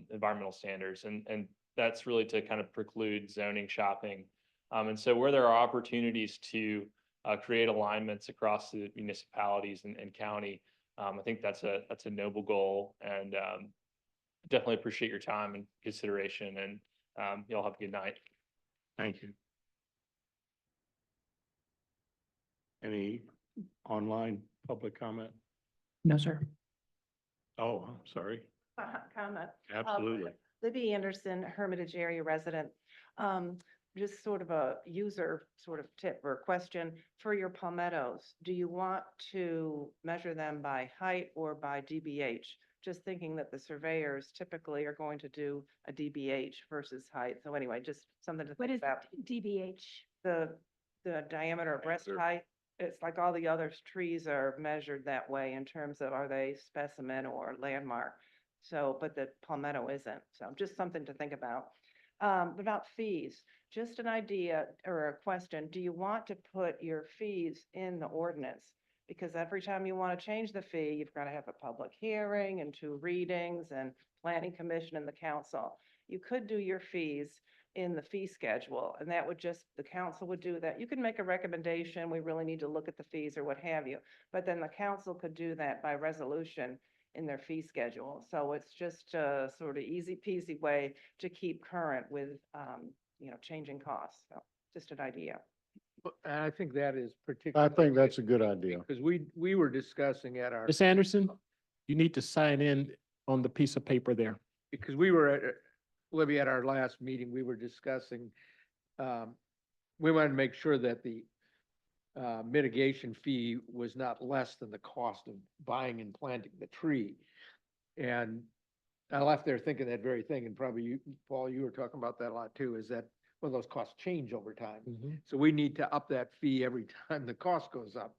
environmental standards. And that's really to kind of preclude zoning shopping. And so where there are opportunities to create alignments across the municipalities and county, I think that's a noble goal, and definitely appreciate your time and consideration, and y'all have a good night. Thank you. Any online public comment? No, sir. Oh, I'm sorry. Comment. Absolutely. Libby Anderson, Hermitage area resident. Just sort of a user sort of tip or question for your palmettos. Do you want to measure them by height or by DBH just thinking that the surveyors typically are going to do a DBH versus height. So anyway, just something to What think is about. DBH? The diameter of breast Diameter. height, it's like all the other trees are measured that way in terms of are they specimen or landmark? So, but the palmetto isn't, so just something to think about. About fees, just an idea or a question, do you want to put your fees in the ordinance? Because every time you want to change the fee, you've got to have a public hearing and 2 readings and planning commission and the council. You could do your fees in the fee schedule, and that would just, the council would do that. You can make a recommendation, we really need to look at the fees or what have you, but then the council could do that by resolution in their fee schedule. So it's just a sort of easy peasy way to keep current with, changing costs. So just an idea. And I think that is I particularly. think that's a good idea. Because we were discussing at our, Ms. Anderson, you need to sign in on the piece of paper there. because we were at, Libby, at our last meeting, we were discussing, we wanted to make sure that the mitigation fee was not less than the cost of buying and planting the tree. And I left there thinking that very thing, and probably you, Paul, you were talking about that a lot too, is that, well, those costs change over time. So we need to up that fee every time the cost goes up,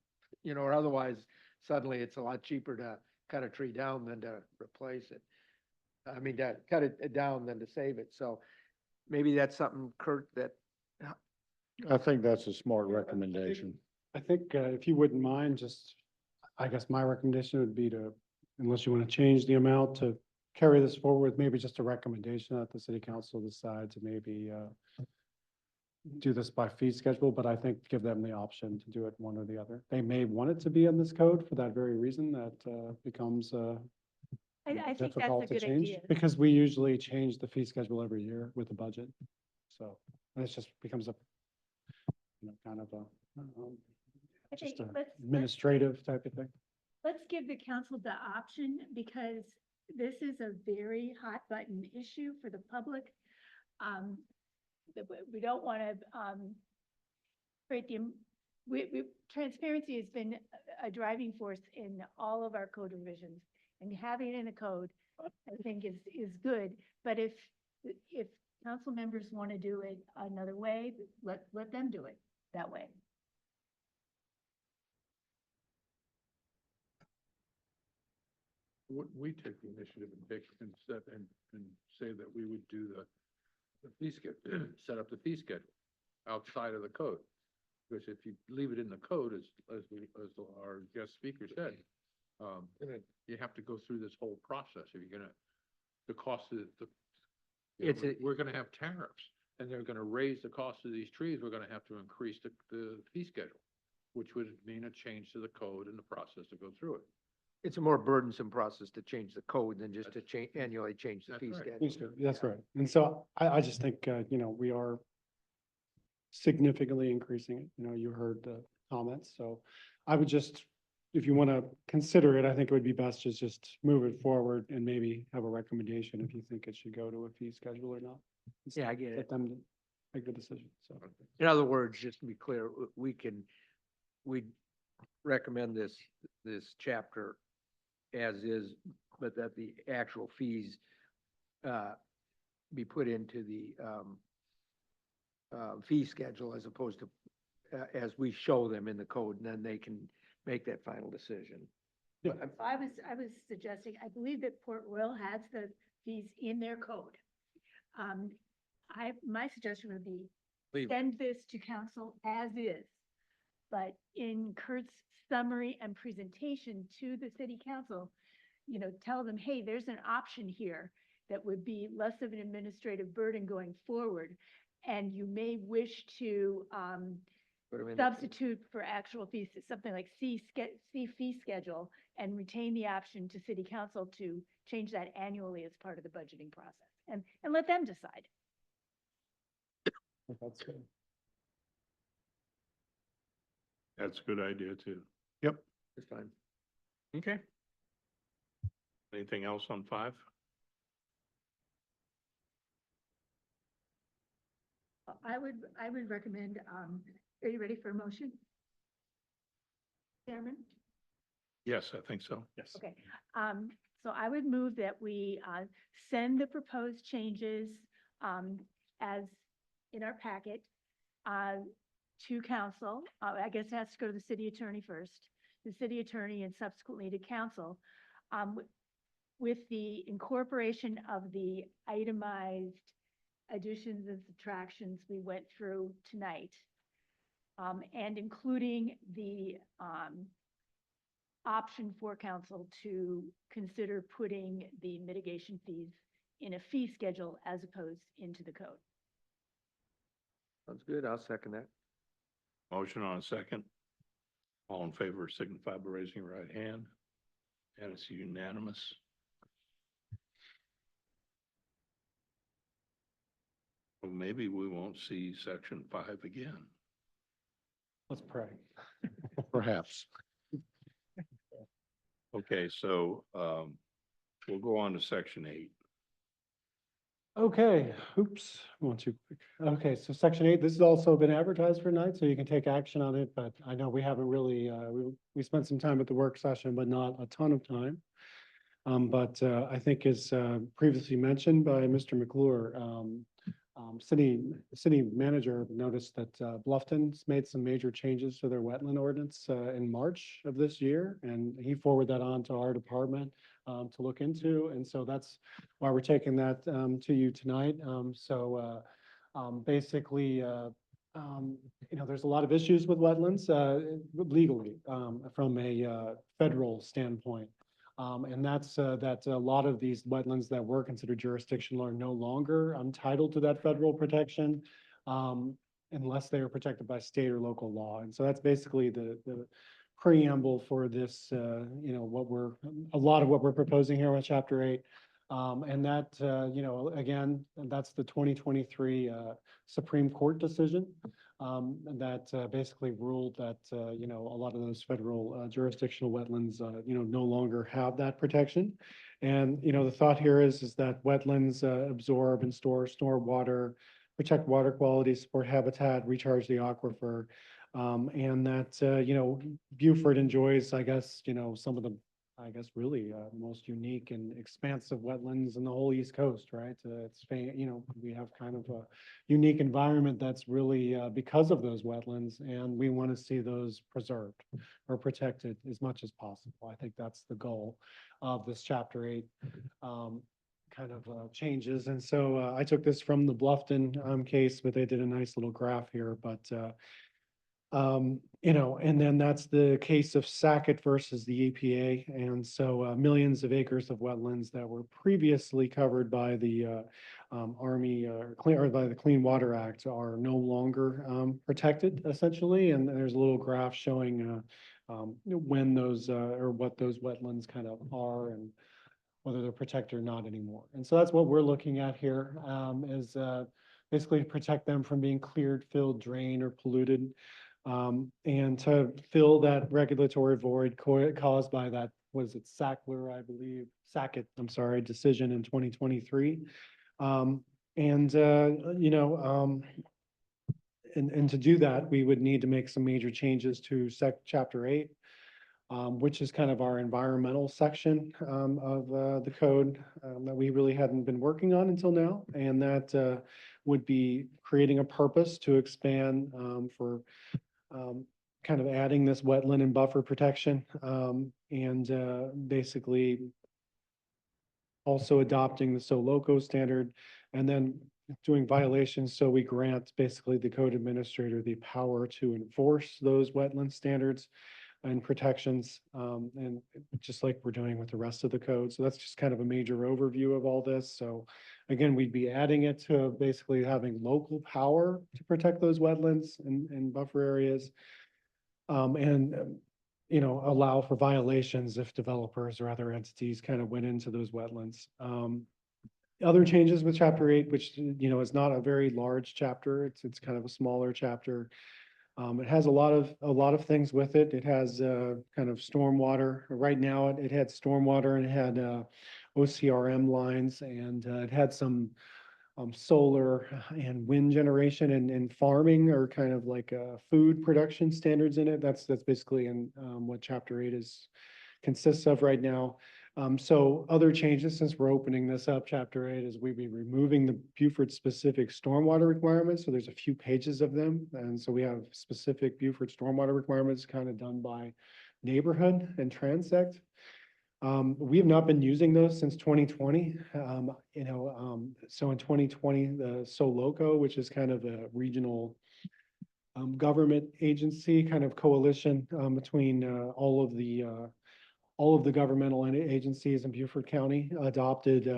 or otherwise suddenly it's a lot cheaper to cut a tree down than to replace it. I mean, to cut it down than to save it. So maybe that's something, Kurt, that, I think that's a smart recommendation. I think if you wouldn't mind, just, I guess my recommendation would be to, unless you want to change the amount, to carry this forward, maybe just a recommendation that the city council decide to maybe do this by fee schedule, but I think give them the option to do it one or the other. They may want it to be in this code for that very reason, that becomes I think that's a difficult to good change, idea. because we usually change the fee schedule every year with the budget. So, and it just becomes a, kind of a, I just think a let's administrative type of thing. let's give the council the option, because this is a very hot button issue for the public. We don't want to, create transparency has been a driving force in all of our code revisions. And having it in a code, I think is good, but if council members want to do it another way, let them do it that way. We take the initiative and pick and set and say that we would do the fee schedule, set up the fee schedule outside of the code. Because if you leave it in the code, as our guest speaker said, you have to go through this whole process. If you're gonna, the cost of we're gonna have tariffs, and they're gonna raise the cost of these trees. We're gonna have to increase the fee schedule, which would mean a change to the code and the process to go through it. it's a more burdensome process to change the code than just to annually change the That's fee right. schedule. That's right. And so I just think, we are significantly increasing it. You heard the comments, so I would just, if you want to consider it, I think it would be best to just move it forward and maybe have a recommendation if you think it should go to a fee schedule or not. Yeah, I get it. Let them make the decision, so. In other words, just to be clear, we recommend this chapter as is, but that the actual fees be put into the fee schedule as opposed to as we show them in the code, and then they can make that final decision. Yeah. So I was suggesting, I believe that Port Royal has the fees in their code. My suggestion would be Leave it. send this to council as is. But in Kurt's summary and presentation to the city council, tell them, hey, there's an option here that would be less of an administrative burden going forward. And you may wish to Put 'em in the- substitute for actual fees, something like see fee schedule, and retain the option to city council to change that annually as part of the budgeting process, and let them decide. That's good. That's a good idea too. It's fine. Okay. Anything else on 5? I would recommend, are you ready for a motion? Chairman? Yes, I think so. Yes. Okay, So I would move that we send the proposed changes as in our packet to council. I guess it has to go to the city attorney first, the city attorney, and subsequently to council, with the incorporation of the itemized additions and subtractions we went through tonight, and including the option for council to consider putting the mitigation fees in a fee schedule as opposed into the code. Sounds good. I'll second that. Motion on a second. All in favor signify by raising your right hand. And it's unanimous. Well, maybe we won't see section 5 again. Let's pray. Perhaps. Okay, so we'll go on to section 8. Okay, oops, one too quick. Okay, so section 8, this has also been advertised for tonight, so you can take action on it, but I know we haven't really, we spent some time at the work session, but not a ton of time. But I think as previously mentioned by Mr. McClure, city manager noticed that Bluffton's made some major changes to their wetland ordinance in March of this year, and he forwarded that on to our department to look into, and so that's why we're taking that to you tonight. Basically, you know, there's a lot of issues with wetlands legally from a federal standpoint. And that's that a lot of these wetlands that were considered jurisdictional are no longer entitled to that federal protection unless they are protected by state or local law. And so that's basically the preamble for this, you know, a lot of what we're proposing here with Chapter 8. And that, you know, again, that's the 2023 Supreme Court decision that basically ruled that, you know, a lot of those federal jurisdictional wetlands, you know, no longer have that protection. And, you know, the thought here is that wetlands absorb and store water, protect water quality, support habitat, recharge the aquifer. And that, you know, Beaufort enjoys, I guess, you know, some of the, I guess, really most unique and expansive wetlands in the whole East Coast, right? You know, we have kind of a unique environment that's really because of those wetlands, and we want to see those preserved or protected as much as possible. I think that's the goal of this Chapter 8 kind of changes. And so I took this from the Bluffton case, but they did a nice little graph here, but you know, and then that's the case of Sackett versus the EPA. And so millions of acres of wetlands that were previously covered by the Army or by the Clean Water Act are no longer protected essentially. And there's a little graph showing when those or what those wetlands kind of are and whether they're protected or not anymore. And so that's what we're looking at here is basically to protect them from being cleared, filled, drained, or polluted. And to fill that regulatory void caused by that, was it Sackett, I'm sorry, decision in 2023. You know, and to do that, we would need to make some major changes to Chapter 8, which is kind of our environmental section of the code that we really hadn't been working on until now. And that would be creating a purpose to expand for kind of adding this wetland and buffer protection and basically also adopting the SoLoco standard and then doing violations. So we grant basically the code administrator the power to enforce those wetland standards and protections and just like we're doing with the rest of the code. So that's just kind of a major overview of all this. So again, we'd be adding it to basically having local power to protect those wetlands and buffer areas. You know, allow for violations if developers or other entities kind of went into those wetlands. Other changes with Chapter 8, which, you know, is not a very large chapter. It's kind of a smaller chapter. It has a lot of things with it. It has kind of stormwater. Right now, it had stormwater and it had OCRM lines, and it had some solar and wind generation and farming or kind of like food production standards in it. That's basically in what Chapter 8 consists of right now. So other changes, since we're opening this up, chapter 8, is we'd be removing the Beaufort specific stormwater requirements. So there's a few pages of them. And so we have specific Beaufort stormwater requirements kind of done by neighborhood and transect. We have not been using those since 2020. So in 2020, the SoLoco, which is kind of a regional government agency, kind of coalition between all of the governmental agencies in Beaufort County, adopted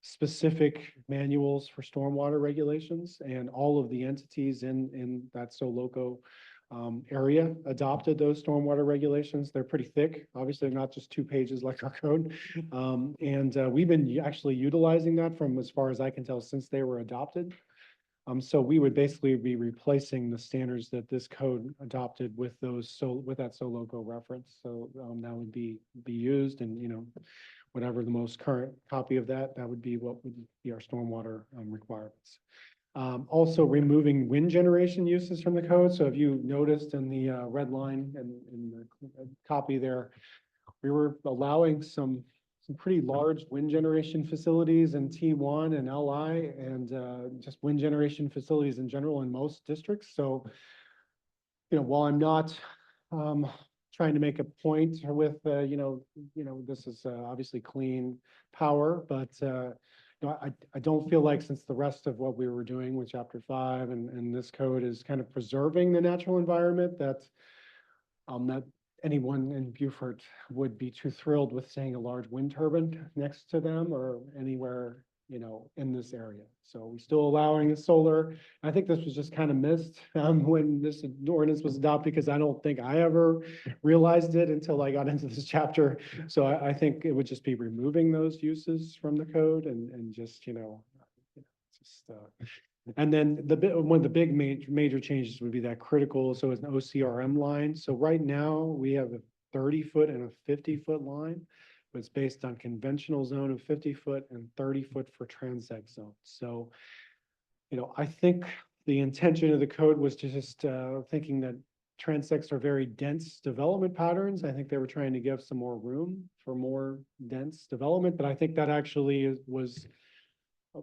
specific manuals for stormwater regulations, and all of the entities in that SoLoco area adopted those stormwater regulations. They're pretty thick. Obviously, they're not just 2 pages like our code. We've been actually utilizing that from, as far as I can tell, since they were adopted. So we would basically be replacing the standards that this code adopted with those, with that SoLoco reference. So that would be used, and, whatever the most current copy of that would be what would be our stormwater requirements. Also removing wind generation uses from the code. So if you noticed in the red line and in the copy there, we were allowing some pretty large wind generation facilities in T1 and LI, and just wind generation facilities in general in most districts. So, while I'm not trying to make a point with, this is obviously clean power, but I don't feel like, since the rest of what we were doing with chapter 5 and this code is kind of preserving the natural environment, that that anyone in Beaufort would be too thrilled with seeing a large wind turbine next to them or anywhere, in this area. So we're still allowing the solar. I think this was just kind of missed when this ordinance was adopted, because I don't think I ever realized it until I got into this chapter. So I think it would just be removing those uses from the code and just, and then one of the big major changes would be that critical. So it's an OCRM line. So right now we have a 30-foot and a 50-foot line, but it's based on conventional zone of 50-foot and 30-foot for transect zone. So, I think the intention of the code was to just thinking that transects are very dense development patterns. I think they were trying to give some more room for more dense development, but I think that actually was an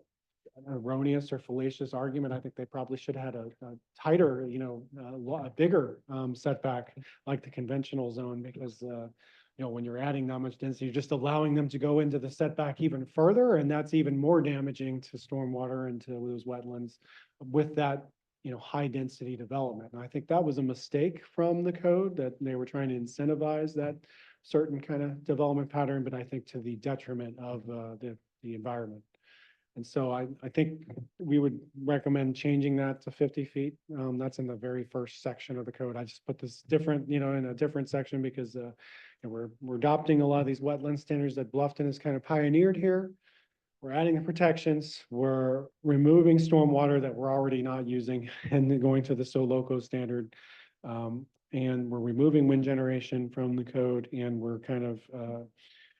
erroneous or fallacious argument. I think they probably should have had a tighter, a bigger setback like the conventional zone, because when you're adding that much density, you're just allowing them to go into the setback even further, and that's even more damaging to stormwater and to those wetlands with that, high density development. And I think that was a mistake from the code, that they were trying to incentivize that certain kind of development pattern, but I think to the detriment of the environment. And so I think we would recommend changing that to 50 feet. That's in the very first section of the code. I just put this different, in a different section because we're adopting a lot of these wetland standards that Bluffton has kind of pioneered here. We're adding the protections. We're removing stormwater that we're already not using and then going to the SoLoco standard. And we're removing wind generation from the code, and we're kind of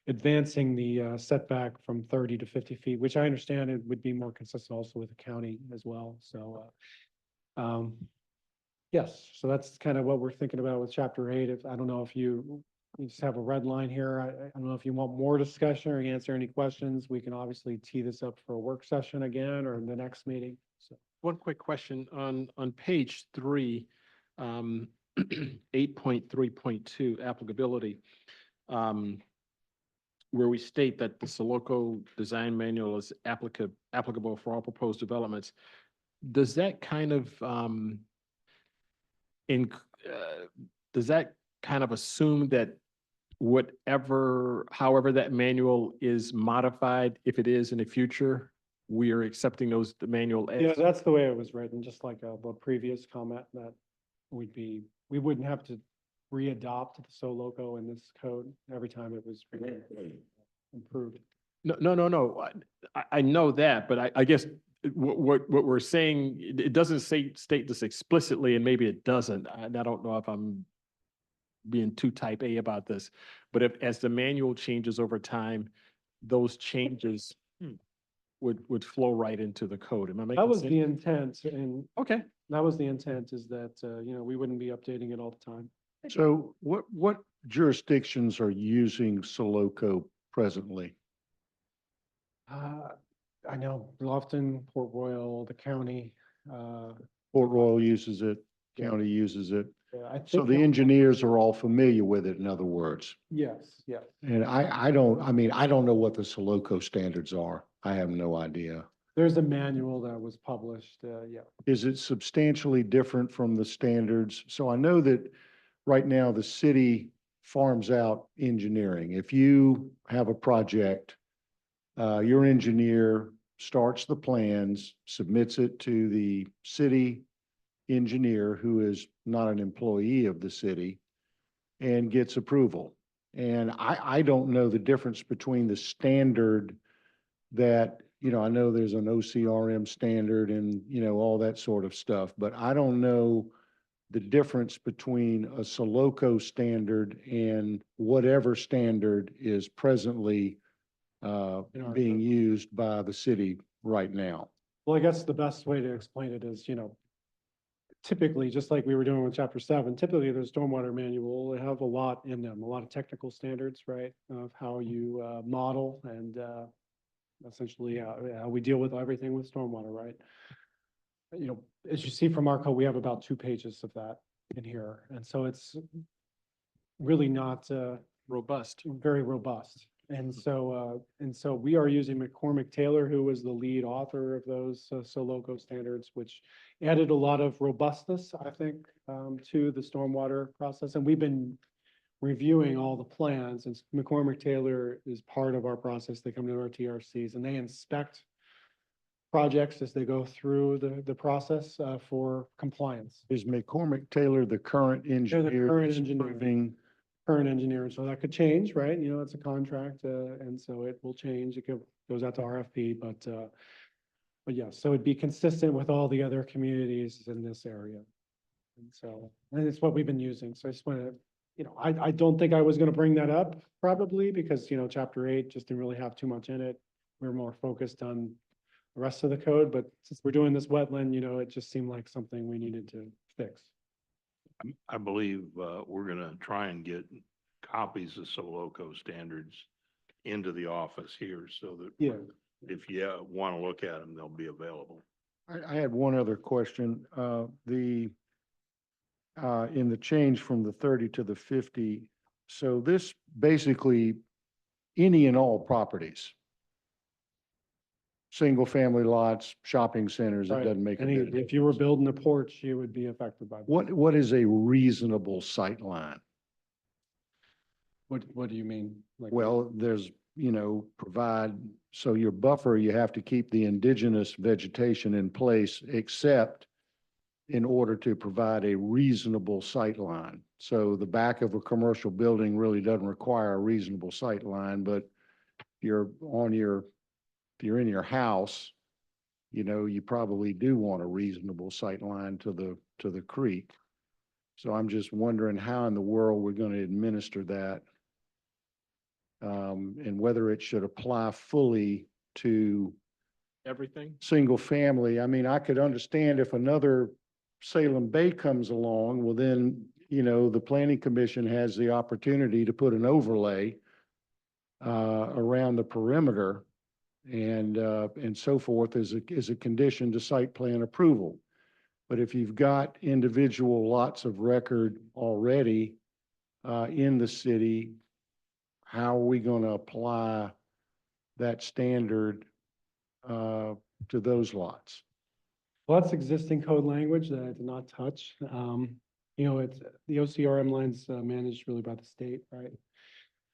advancing the setback from 30 to 50 feet, which I understand it would be more consistent also with the county as well. So, yes, so that's kind of what we're thinking about with chapter 8. I don't know if you just have a red line here. I don't know if you want more discussion or answer any questions. We can obviously tee this up for a work session again or in the next meeting. So, One quick question on page 3, 8.3.2 applicability, where we state that the SoLoco design manual is applicable for all proposed developments. Does that kind of does that kind of assume that however that manual is modified, if it is in the future, we are accepting the manual as? yeah, that's the way it was written, just like the previous comment, that we wouldn't have to re-adopt the SoLoco in this code every time it was improved. No. I know that, but I guess what we're saying, it doesn't state this explicitly, and maybe it doesn't. I don't know if I'm being too type A about this, but as the manual changes over time, those changes would flow right into the code. Am I making That was sense? the intent, and Okay. that was the intent, is that, we wouldn't be updating it all the time. So what jurisdictions are using SoLoco presently? I know Bluffton, Port Royal, the county, Port Royal uses it, Yeah. county uses it. I So think the that- engineers are all familiar with it, in other words. Yes, yes. And I don't know what the Soloco standards are. I have no idea. There's a manual that was published, yeah. Is it substantially different from the standards? So I know that right now the city farms out engineering. If you have a project, your engineer starts the plans, submits it to the city engineer, who is not an employee of the city, and gets approval. And I don't know the difference between the standard that, I know there's an OCRM standard and, all that sort of stuff, but I don't know the difference between a Soloco standard and whatever standard is presently being used by the city right now. Well, I guess the best way to explain it is, typically, just like we were doing with chapter 7, typically the stormwater manual, they have a lot in them, a lot of technical standards, right? Of how you model and essentially how we deal with everything with stormwater, right? As you see from our code, we have about 2 pages of that in here. And so it's really not Robust. very robust. And so we are using McCormick Taylor, who was the lead author of those Soloco standards, which added a lot of robustness, I think, to the stormwater process. And we've been reviewing all the plans, and McCormick Taylor is part of our process. They come to our TRCs and they inspect projects as they go through the process for compliance. Is McCormick Taylor the current engineer? current that's engineer. approving- Current engineer, so that could change, right? It's a contract, and so it will change. It goes out to RFP, but yeah, so it'd be consistent with all the other communities in this area. And it's what we've been using. So I just want to, I don't think I was going to bring that up probably because, chapter 8 just didn't really have too much in it. We're more focused on the rest of the code, but since we're doing this wetland, it just seemed like something we needed to fix. I believe, we're gonna try and get copies of Soloco standards into the office here so that Yeah. if you want to look at them, they'll be available. I had one other question. In the change from the 30 to the 50, so this basically any and all properties, single-family lots, shopping centers, it Right. doesn't make a Any- difference. If you were building a porch, you would be affected by that. What is a reasonable sight line? What do you mean? Like- Well, there's, provide, so your buffer, you have to keep the indigenous vegetation in place, except in order to provide a reasonable sight line. So the back of a commercial building really doesn't require a reasonable sight line, but if you're in your house, you probably do want a reasonable sight line to the creek. So I'm just wondering how in the world we're going to administer that. And whether it should apply fully to Everything? single family. I mean, I could understand if another Salem Bay comes along, well then, the planning commission has the opportunity to put an overlay around the perimeter and so forth as a condition to site plan approval. But if you've got individual lots of record already in the city, how are we going to apply that standard to those lots? Well, that's existing code language that I did not touch. It's, the OCRM line's managed really by the state, right?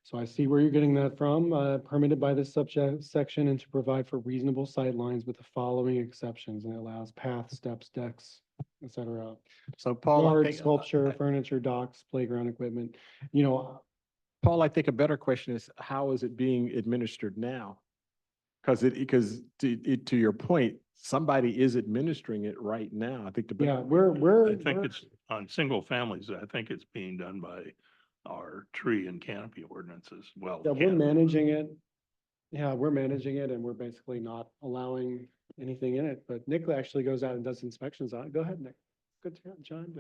So I see where you're getting that from, permitted by this subject section and to provide for reasonable sight lines with the following exceptions, and it allows paths, steps, decks, et cetera. So Paul, I Yard, think, sculpture, furniture, docks, playground equipment, Paul, I think a better question is, how is it being administered now? Because to your point, somebody is administering it right now. I think the. yeah, we're. I think it's on single families. I think it's being done by our tree and canopy ordinances. Well, Yeah, we're canopy. managing it. Yeah, we're managing it and we're basically not allowing anything in it, but Nick actually goes out and does inspections on it. Go ahead, Nick. Good job, John.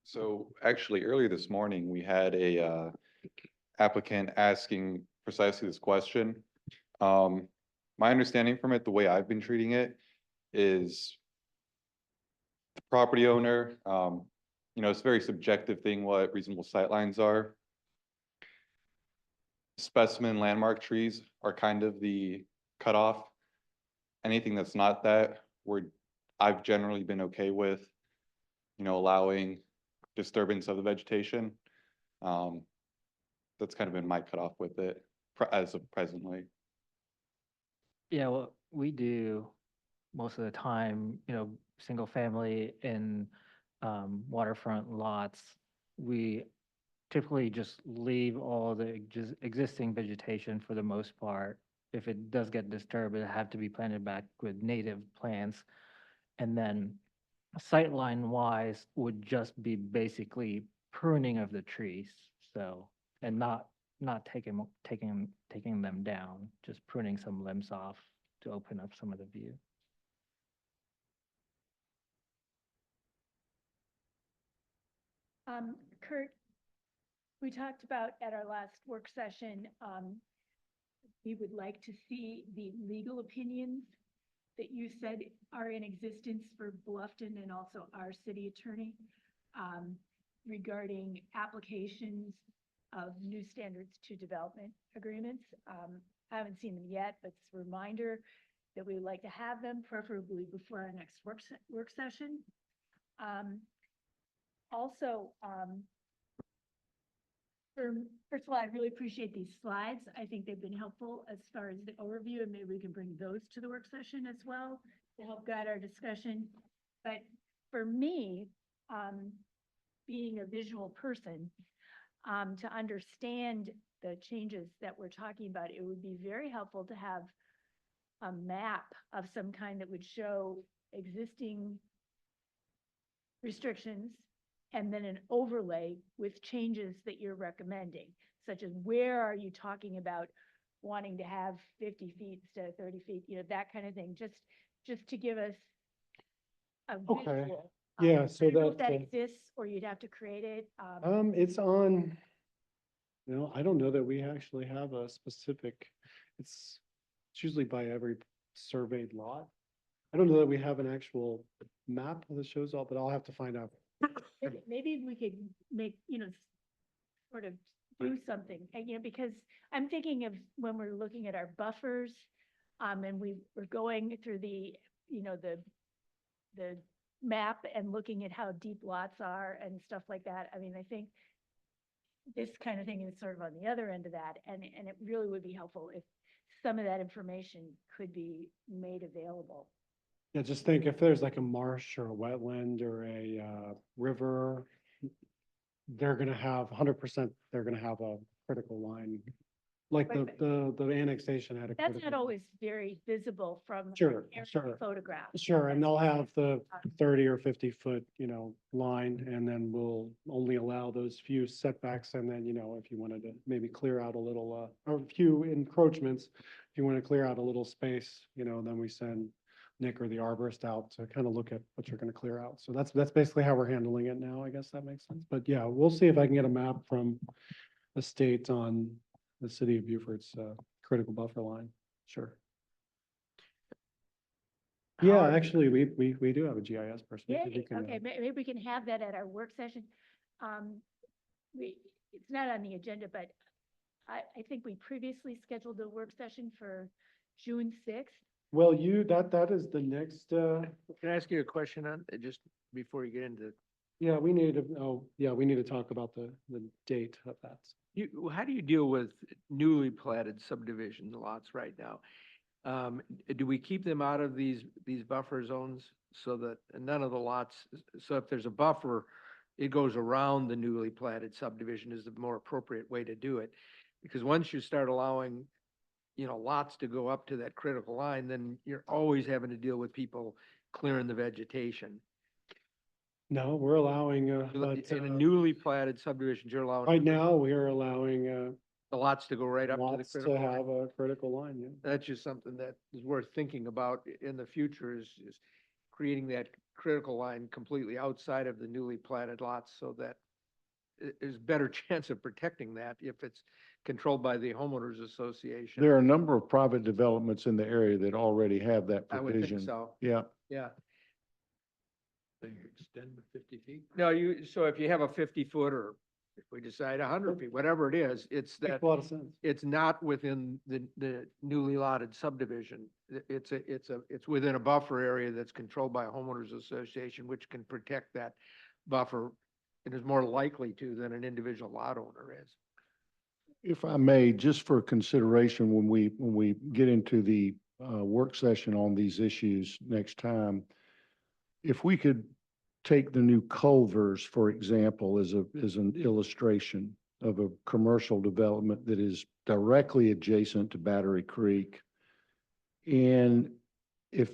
So actually, earlier this morning, we had a applicant asking precisely this question. My understanding from it, the way I've been treating it is the property owner, it's a very subjective thing what reasonable sightlines are. Specimen landmark trees are kind of the cutoff. Anything that's not that, I've generally been okay with, allowing disturbance of the vegetation. That's kind of been my cutoff with it as of presently. Yeah, well, we do most of the time, single family in waterfront lots. We typically just leave all the existing vegetation for the most part. If it does get disturbed, it have to be planted back with native plants. And then sightline wise would just be basically pruning of the trees. So, and not taking them down, just pruning some limbs off to open up some of the view. Kurt, we talked about at our last work session, we would like to see the legal opinions that you said are in existence for Bluffton and also our city attorney, regarding applications of new standards to development agreements. I haven't seen them yet, but it's a reminder that we would like to have them preferably before our next work session. Also, first of all, I really appreciate these slides. I think they've been helpful as far as the overview, and maybe we can bring those to the work session as well to help guide our discussion. But for me, being a visual person, to understand the changes that we're talking about, it would be very helpful to have a map of some kind that would show existing restrictions and then an overlay with changes that you're recommending, such as where are you talking about wanting to have 50 feet instead of 30 feet, that kind of thing, just to give us a Okay. visual. Yeah, I so don't know if that, that exists or you'd have to create it. it's on, I don't know that we actually have a specific, it's usually by every surveyed lot. I don't know that we have an actual map that shows all, but I'll have to find out. Maybe we could make, sort of do something, because I'm thinking of when we're looking at our buffers, and we're going through the map and looking at how deep lots are and stuff like that. I mean, I think this kind of thing is sort of on the other end of that, and it really would be helpful if some of that information could be made available. Yeah, just think if there's like a marsh or a wetland or a river, they're gonna have 100%, they're gonna have a critical line. Like Right, the annexation had a. That's critical not line. always very visible from Sure, aerial sure. photographs. Sure, and they'll have the Uh, 30 or 50 foot, line, and then we'll only allow those few setbacks. And then, if you wanted to maybe clear out a little, or a few encroachments, if you want to clear out a little space, then we send Nick or the arborist out to kind of look at what you're going to clear out. So that's basically how we're handling it now. I guess that makes sense. But yeah, we'll see if I can get a map from the state on the city of Beaufort's critical buffer line. Sure. Yeah, actually, we do have a GIS person. Yeah, Maybe we can, okay, maybe we can have that at our work session. It's not on the agenda, but I think we previously scheduled a work session for June 6th. Well, that is the next, Can I ask you a question on, just before you get into, yeah, we need to talk about the date of that. how do you deal with newly platted subdivision lots right now? Do we keep them out of these buffer zones so that none of the lots, so if there's a buffer, it goes around the newly platted subdivision is the more appropriate way to do it? Because once you start allowing, lots to go up to that critical line, then you're always having to deal with people clearing the vegetation. No, we're allowing, In a newly platted subdivision, you're allowing. right now, we're allowing The lots to go right up to the lots to critical line. have a critical line, yeah. That's just something that is worth thinking about in the future is creating that critical line completely outside of the newly platted lots so that there's better chance of protecting that if it's controlled by the homeowners association. There are a number of private developments in the area that already have that I would think provision. so, Yeah, yeah. They extend the 50 feet. No, so if you have a 50-foot or if we decide 100 feet, whatever it is, it's Makes that a lot of sense. it's not within the newly lotted subdivision. It's within a buffer area that's controlled by a homeowners association, which can protect that buffer. It is more likely to than an individual lot owner is. if I may, just for consideration, when we get into the work session on these issues next time, if we could take the new Culvers, for example, as an illustration of a commercial development that is directly adjacent to Battery Creek. And if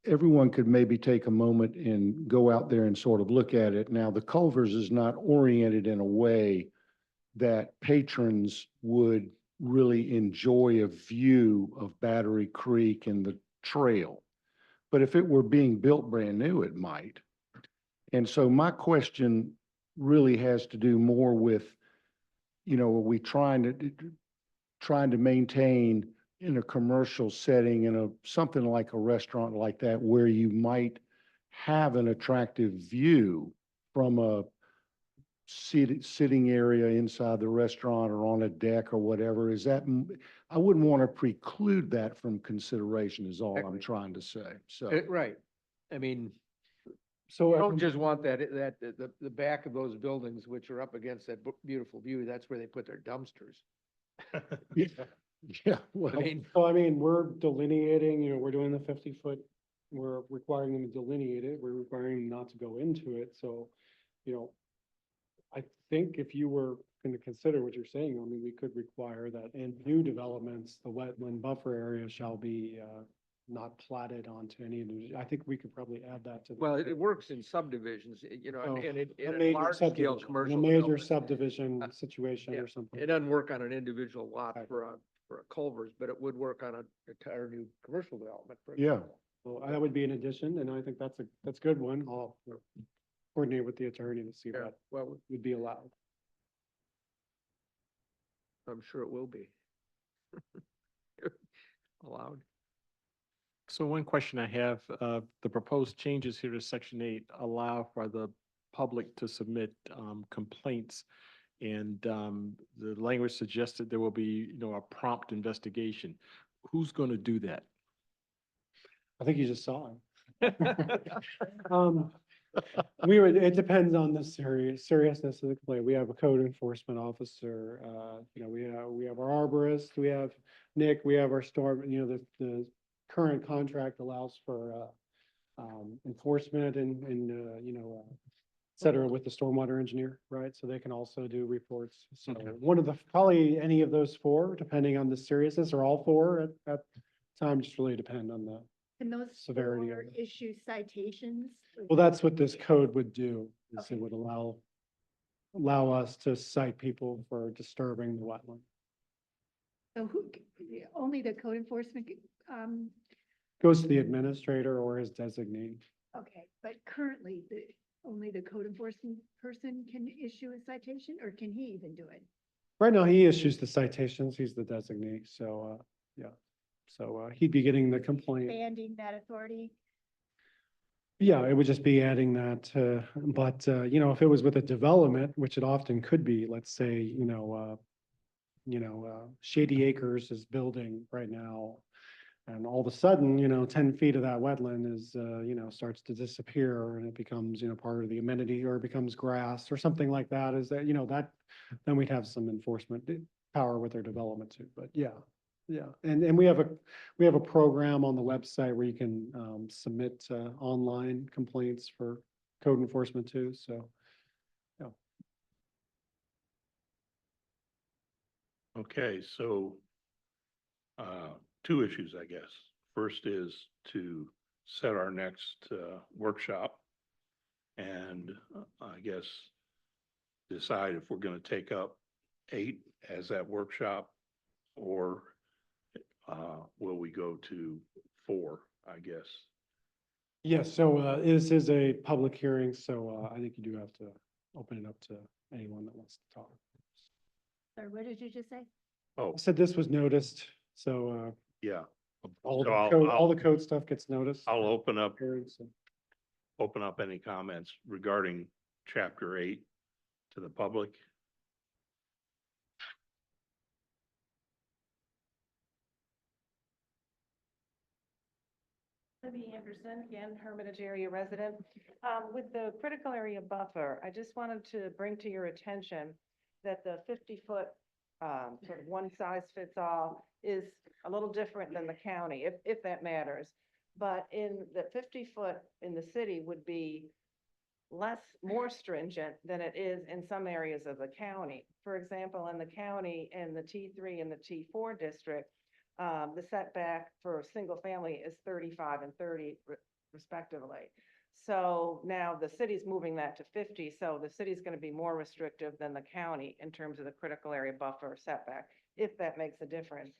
everyone could maybe take a moment and go out there and sort of look at it. Now, the Culvers is not oriented in a way that patrons would really enjoy a view of Battery Creek and the trail. But if it were being built brand new, it might. And so my question really has to do more with, are we trying to maintain in a commercial setting, something like a restaurant like that, where you might have an attractive view from a sitting area inside the restaurant or on a deck or whatever, I wouldn't want to preclude that from consideration is all I'm Exactly. trying to say. So, Right. I mean, So you I don't can- just want the back of those buildings, which are up against that beautiful view, that's where they put their dumpsters. yeah, well, I mean, So I mean, we're delineating, we're doing the 50-foot, we're requiring them to delineate it, we're requiring them not to go into it, so, I think if you were going to consider what you're saying, I mean, we could require that in new developments, the wetland buffer area shall be, not platted onto any individual. I think we could probably add that to. well, it works in subdivisions, So, and a in a major large scale subdivision, in commercial. a major development. subdivision situation yeah, or something. It doesn't work on an individual lot Right. for a Culvers, but it would work on an entire new commercial development. for yeah. example. So that would be an addition, and I think that's a good one. I'll coordinate with the attorney to see if Yeah, that well, would be allowed. I'm sure it will be. Allowed. So one question I have, the proposed changes here to section 8 allow for the public to submit complaints. And the language suggested there will be, a prompt investigation. Who's going to do that? I think you just saw him. It depends on the seriousness of the complaint. We have a code enforcement officer, we have our arborist, we have Nick, we have our storm, the current contract allows for, enforcement and, et cetera, with the stormwater engineer, right? So they can also do reports. So Okay. one of probably any of those four, depending on the seriousness, or all four at time, just really depend on the. Can those Severity of four it. issue citations? Well, that's what this code would do, is Okay. it would allow us to cite people for disturbing the wetland. So only the code enforcement, Goes to the administrator or his designee. okay, but currently only the code enforcement person can issue a citation, or can he even do it? Right now, he issues the citations, he's the designee, so, yeah. So, he'd be getting the complaint. Expanding that authority? Yeah, it would just be adding that, but, if it was with a development, which it often could be, let's say, Shady Acres is building right now. And all of a sudden, 10 feet of that wetland is, starts to disappear and it becomes, part of the amenity or it becomes grass or something like that is that, then we'd have some enforcement power with their development too. But yeah. And we have a program on the website where you can, submit, online complaints for code enforcement too. So, yeah. Okay, so two issues, I guess. First is to set our next workshop and I guess decide if we're going to take up 8 as that workshop or will we go to 4, I guess. Yes, so this is a public hearing, so I think you do have to open it up to anyone that wants to talk. Sorry, what did you just say? Oh, I said this was noticed, so, yeah. all So the I'll- code, all I'll- the code stuff gets noticed. I'll open up So- any comments regarding chapter 8 to the public. Libby Anderson, again, Hermitage area resident. With the critical area buffer, I just wanted to bring to your attention that the 50-foot sort of one size fits all is a little different than the county, if that matters. But in the 50-foot in the city would be more stringent than it is in some areas of the county. For example, in the county, in the T3 and the T4 district, the setback for a single family is 35 and 30 respectively. So now the city's moving that to 50, so the city's going to be more restrictive than the county in terms of the critical area buffer setback, if that makes a difference.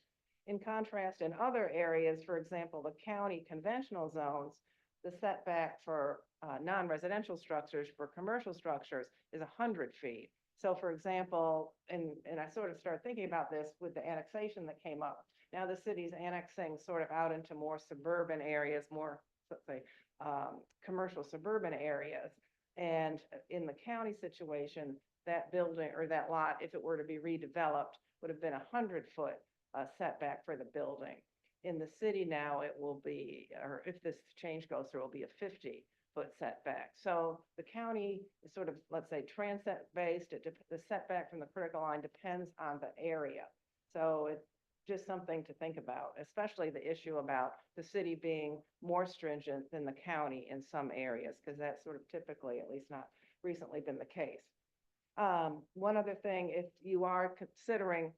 In contrast, in other areas, for example, the county conventional zones, the setback for non-residential structures, for commercial structures, is 100 feet. So for example, and I sort of started thinking about this with the annexation that came up. Now the city's annexing sort of out into more suburban areas, more, let's say, commercial suburban areas. And in the county situation, that building or that lot, if it were to be redeveloped, would have been 100-foot setback for the building. In the city now, it will be, or if this change goes through, it'll be a 50-foot setback. So the county is sort of, let's say, transect based. The setback from the critical line depends on the area. So it's just something to think about, especially the issue about the city being more stringent than the county in some areas, because that's sort of typically, at least not recently, been the case. One other thing, if you are considering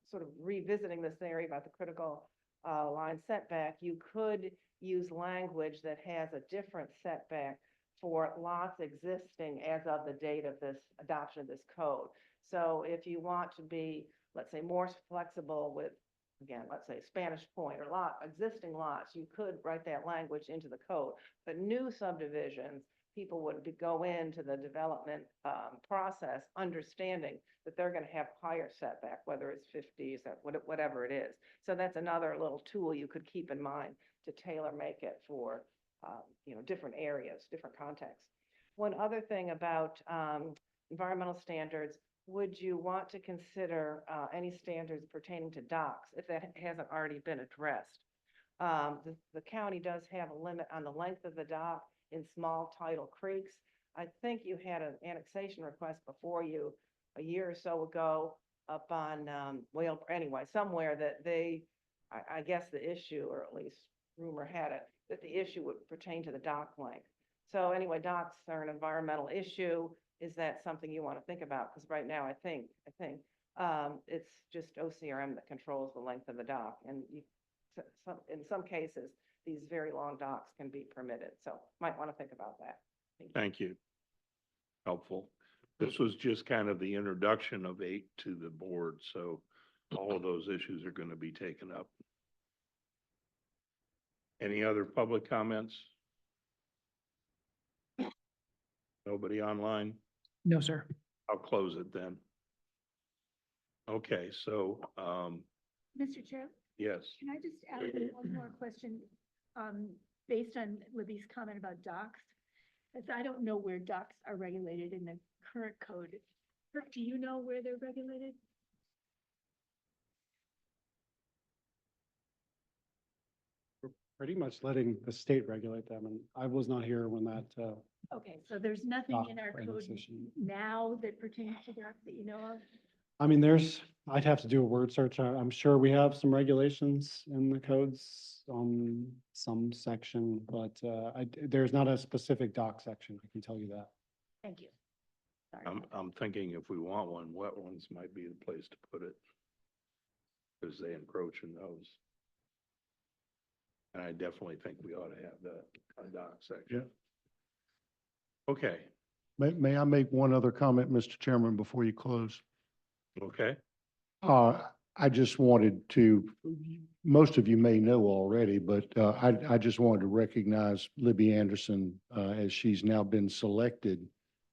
sort of revisiting this area about the critical line setback, you could use language that has a different setback for lots existing as of the date of this adoption of this code. So if you want to be, let's say, more flexible with, again, let's say Spanish Point or existing lots, you could write that language into the code. But new subdivisions, people would go into the development process understanding that they're going to have higher setback, whether it's 50s or whatever it is. So that's another little tool you could keep in mind to tailor make it for different areas, different contexts. One other thing about environmental standards, would you want to consider any standards pertaining to docks if that hasn't already been addressed? The county does have a limit on the length of the dock in small tidal creeks. I think you had an annexation request before you a year or so ago up on, somewhere that I guess the issue, or at least rumor had it, that the issue would pertain to the dock length. So anyway, docks are an environmental issue. Is that something you want to think about? Because right now, I think it's just OCRM that controls the length of the dock. And in some cases, these very long docks can be permitted. So might want to think about that. Thank you. Helpful. This was just kind of the introduction of 8 to the board, so all of those issues are going to be taken up. Any other public comments? Nobody online? No, sir. I'll close it then. Okay, so, Mr. Chair, yes, can I just ask you one more question, based on Libby's comment about docks? As I don't know where docks are regulated in the current code. Kirk, do you know where they're regulated? Pretty much letting the state regulate them, and I was not here when that, Okay, so there's nothing dock in our code annexation. now that pertains to docks that you know of? I mean, I'd have to do a word search. I'm sure we have some regulations in the codes on some section, but there's not a specific dock section, I can tell you that. Thank you. Sorry. I'm thinking if we want one, wet ones might be the place to put it. Because they encroach in those. And I definitely think we ought to have a dock section. Okay, May I make one other comment, Mr. Chairman, before you close? okay, I just wanted to, most of you may know already, but I just wanted to recognize Libby Anderson as she's now been selected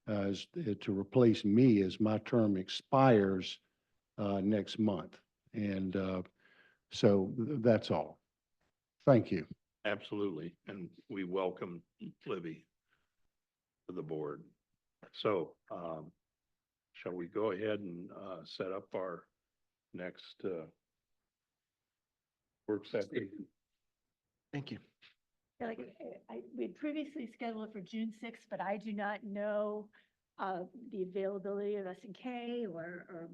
to replace me as my term expires next month. And so that's all. Thank you. Absolutely. And we welcome Libby to the board. So, shall we go ahead and, set up our next, work session? Thank you. Yeah, like, we had previously scheduled for June sixth, but I do not know the availability of SNK or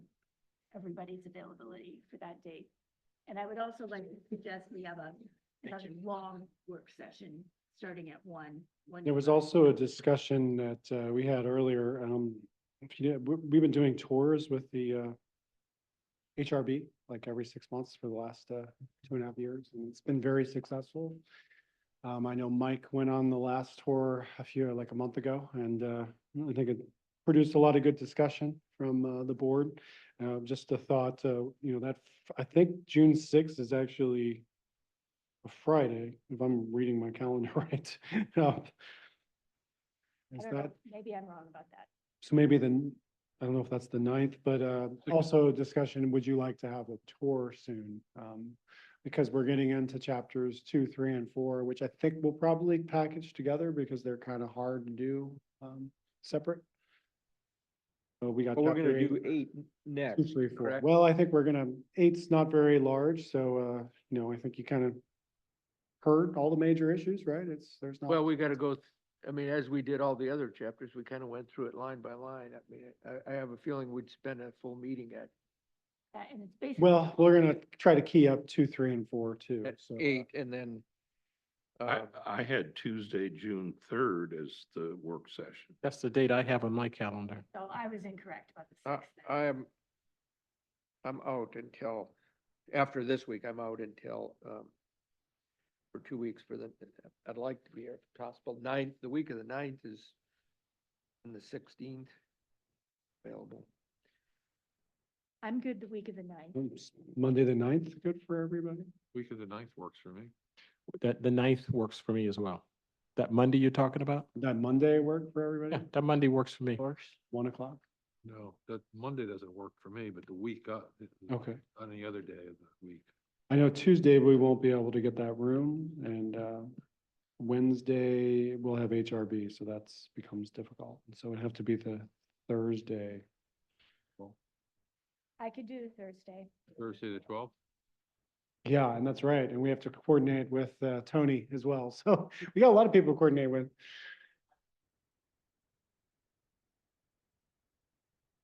everybody's availability for that date. And I would also like to suggest we have another long work session starting at one. There was also a discussion that we had earlier. If you did, we've been doing tours with the HRB like every 6 months for the last 2.5 years, and it's been very successful. I know Mike went on the last tour like a month ago, and I think it produced a lot of good discussion from the board. Just a thought, that I think June 6th is actually a Friday, if I'm reading my calendar right. I Is don't know, that, maybe I'm wrong about that. so maybe then, I don't know if that's the 9th, but also a discussion, would you like to have a tour soon? Because we're getting into chapters 2, 3, and 4, which I think we'll probably package together because they're kind of hard to do separate. So we got. Well, we're chapter gonna do 8, 8 2, next, 3, 4. correct? Well, I think we're gonna, 8's not very large, so I think you kind of heard all the major issues, right? There's not. Well, we gotta go, I mean, as we did all the other chapters, we kind of went through it line by line. I mean, I have a feeling we'd spend a full meeting at And it's basically. Well, we're gonna try to key up 2, 3, and 4 too. at So 8, and then I had Tuesday, June 3rd as the work session. That's the date I have on my calendar. So I was incorrect about the sixth. I'm out until, after this week, I'm out until, for 2 weeks I'd like to be here if possible. 9th, the week of the 9th is, and the 16th available. I'm good the week of the ninth. Monday, the 9th, good for everybody? Week of the 9th works for me. That the 9th works for me as well. That Monday you're talking about? That Monday work for everybody? Yeah, that Monday works for me. 1 o'clock? No, that Monday doesn't work for me, but the week up. Okay. On the other day of the week. I know Tuesday we won't be able to get that room, and Wednesday we'll have HRB, so that's becomes difficult. And so it'd have to be the Thursday. I could do the Thursday. Thursday, the 12th? Yeah, and that's right. And we have to coordinate with Tony as well. So we got a lot of people to coordinate with.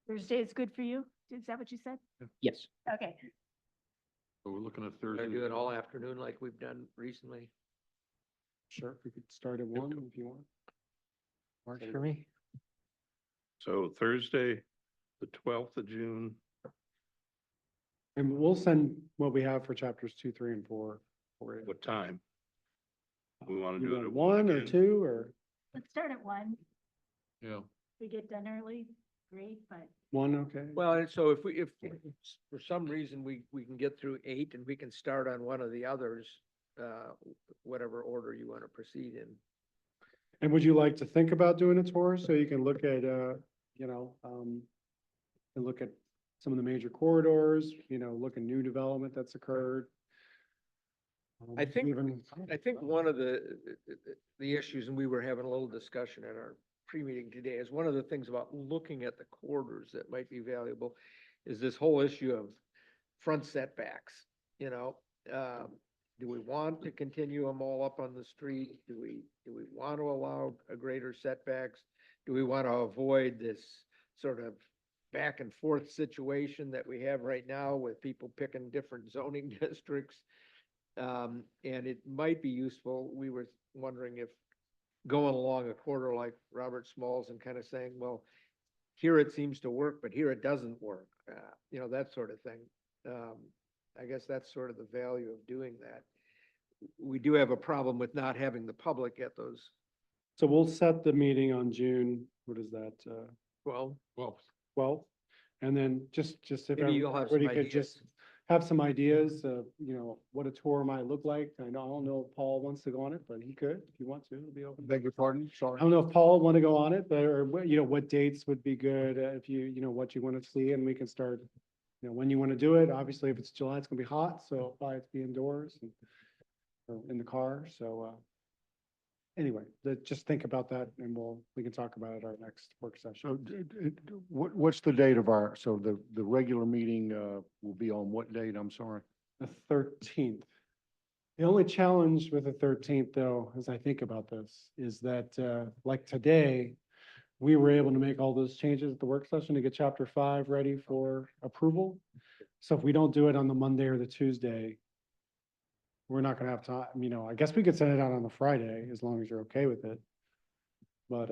Thursday is good for you? Is that what you said? Yes. Okay. So we're looking at We're Thursday. gonna do it all afternoon like we've done recently. Sure, we could start at 1 if you want. Works for me. So Thursday, the 12th of June, And we'll send what we have for chapters 2, 3, and 4 for you. what time? We want to You do it want at 1 or again? 2 or Let's start at 1. Yeah. We get done early, great, but 1, okay? Well, and so if for some reason we can get through 8 and we can start on one of the others, whatever order you want to proceed in. And would you like to think about doing a tour so you can look at, and look at some of the major corridors, look at new development that's occurred? I think- Even, I think one of the issues, and we were having a little discussion at our pre-meeting today, is one of the things about looking at the corridors that might be valuable is this whole issue of front setbacks, do we want to continue them all up on the street? Do we want to allow a greater setbacks? Do we want to avoid this sort of back and forth situation that we have right now with people picking different zoning districts? And it might be useful, we were wondering if going along a corridor like Robert Smalls and kind of saying, well, here it seems to work, but here it doesn't work, that sort of thing. I guess that's sort of the value of doing that. We do have a problem with not having the public at those. so we'll set the meeting on June, what is that, Well, 12th? And then just if maybe you'll have some everybody could just ideas. have some ideas of, what a tour might look like. I don't know if Paul wants to go on it, but he could, if you want to, it'll be open. Beg your pardon? I Sorry. don't know if Paul want to go on it, but, or, what dates would be good, if what you want to see, and we can start, you know, when you want to do it. Obviously, if it's July, it's gonna be hot, so probably have to be indoors and or in the car, so, anyway, just think about that and we can talk about it at our next work So session. what's the date of so the regular meeting, will be on what date? I'm sorry. The 13th. The only challenge with the 13th, though, as I think about this, is that, like today, we were able to make all those changes at the work session to get chapter 5 ready for approval. So if we don't do it on the Monday or the Tuesday, we're not gonna have time, you know, I guess we could send it out on the Friday, as long as you're okay with it. But,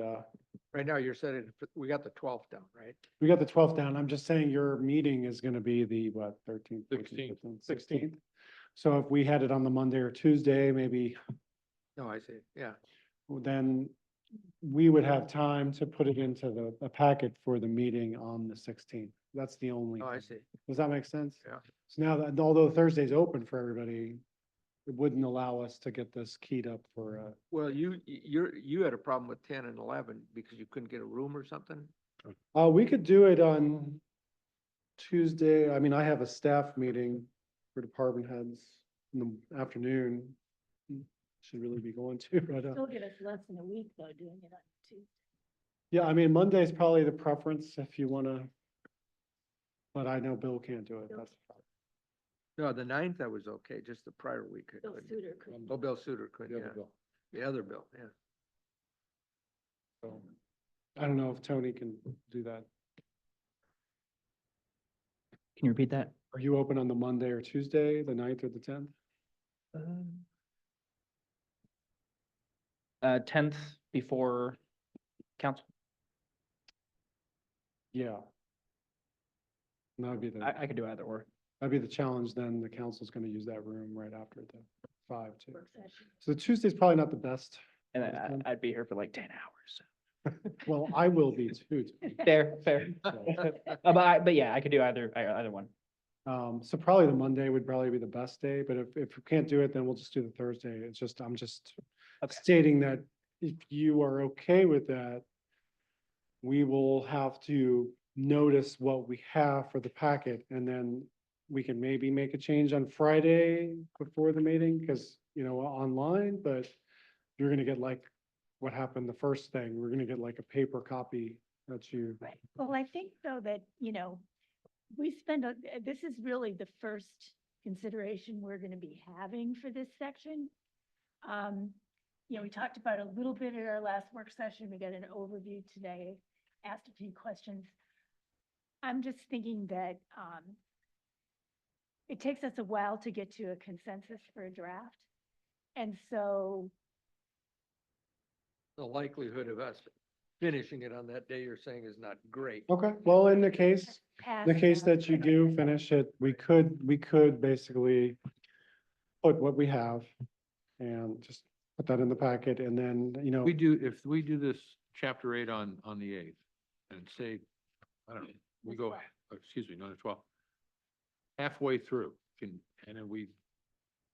Right now, you're setting, we got the 12th down, right? we got the 12th down. I'm just saying your meeting is gonna be the, what, 13th? 16th. 16th. So if we had it on the Monday or Tuesday, maybe No, I see, yeah. then we would have time to put it into the packet for the meeting on the 16th. That's the only. Oh, I thing. see. Does that make sense? Yeah. So now that, although Thursday's open for everybody, it wouldn't allow us to get this keyed up for, Well, you had a problem with 10 and 11 because you couldn't get a room or something? we could do it on Tuesday. I mean, I have a staff meeting for department heads in the afternoon. Should really be going to, but, Still give us less than a week though, doing it on Tuesday. yeah, I mean, Monday's probably the preference if you wanna, but I know Bill can't do it. Bill- That's the problem. No, the 9th I was okay, just the prior week. I Bill couldn't. Suter couldn't. Oh, Bill Suter could, The yeah. other bill. The other bill, yeah. So I don't know if Tony can do that. Can you repeat that? Are you open on the Monday or Tuesday, the 9th or the 10th? 10th before council. Yeah. And that'd be I could do either or. that'd be the challenge then. The council's gonna use that room right after the 5 too. Work session. So Tuesday's probably not the best. And That's fine. I'd be here for like 10 hours. Well, I will be too. Fair, fair. But yeah, I could do either one. So probably the Monday would probably be the best day, but if we can't do it, then we'll just do the Thursday. It's just, I'm just Okay. stating that if you are okay with that, we will have to notice what we have for the packet, and then we can maybe make a change on Friday before the meeting, because, you know, online, but you're gonna get like what happened the first thing. We're gonna get like a paper copy that you. Right. Well, I think though that, you know, we spend, this is really the first consideration we're gonna be having for this section. You know, we talked about it a little bit at our last work session. We got an overview today, asked a few questions. I'm just thinking that, it takes us a while to get to a consensus for a draft. And so, The likelihood of us finishing it on that day you're saying is not great. Okay, well, in the case pass. that you do finish it, we could basically put what we have and just put that in the packet, and then, you know, If we do this chapter 8 on the 8th and say, I don't know, we The go, 12th. excuse me, not the 12th. Halfway through, and then we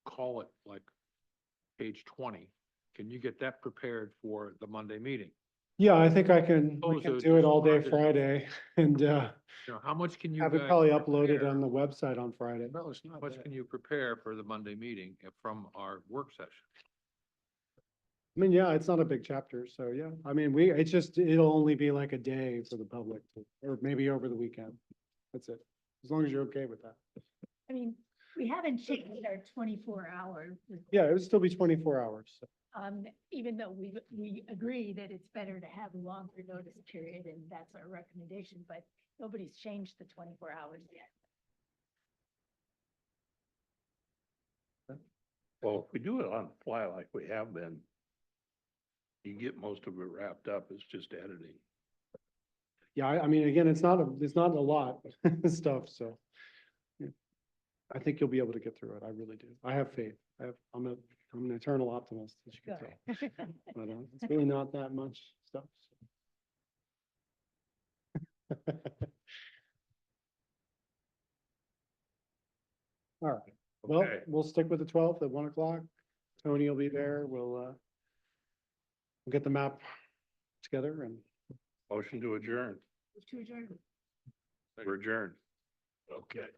call it like page 20, can you get that prepared for the Monday meeting? yeah, I think we Suppose can it do it was all day hard to- Friday and, You know, how much can you have it guys probably uploaded prepare? on the website on Friday. No, it's not. How much can you prepare for the Monday meeting from our work session? I mean, yeah, it's not a big chapter, so yeah, I mean, it'll only be like a day for the public, or maybe over the weekend. That's it, as long as you're okay with that. I mean, we haven't changed our 24-hour. Yeah, it would still be 24 hours. So. Even though we agree that it's better to have a longer notice period, and that's our recommendation, but nobody's changed the 24 hours yet. Well, if we do it on the fly like we have been, you get most of it wrapped up. It's just editing. Yeah, I mean, again, it's not a lot of stuff, so. Yeah. I think you'll be able to get through it. I really do. I have faith. I'm an eternal optimist, as you can tell. But it's really not that much stuff. So. All right, well, Okay. we'll stick with the 12th at 1 o'clock. Tony will be there. We'll get the map together and Motion to adjourn. To adjourn. We're adjourned. Okay.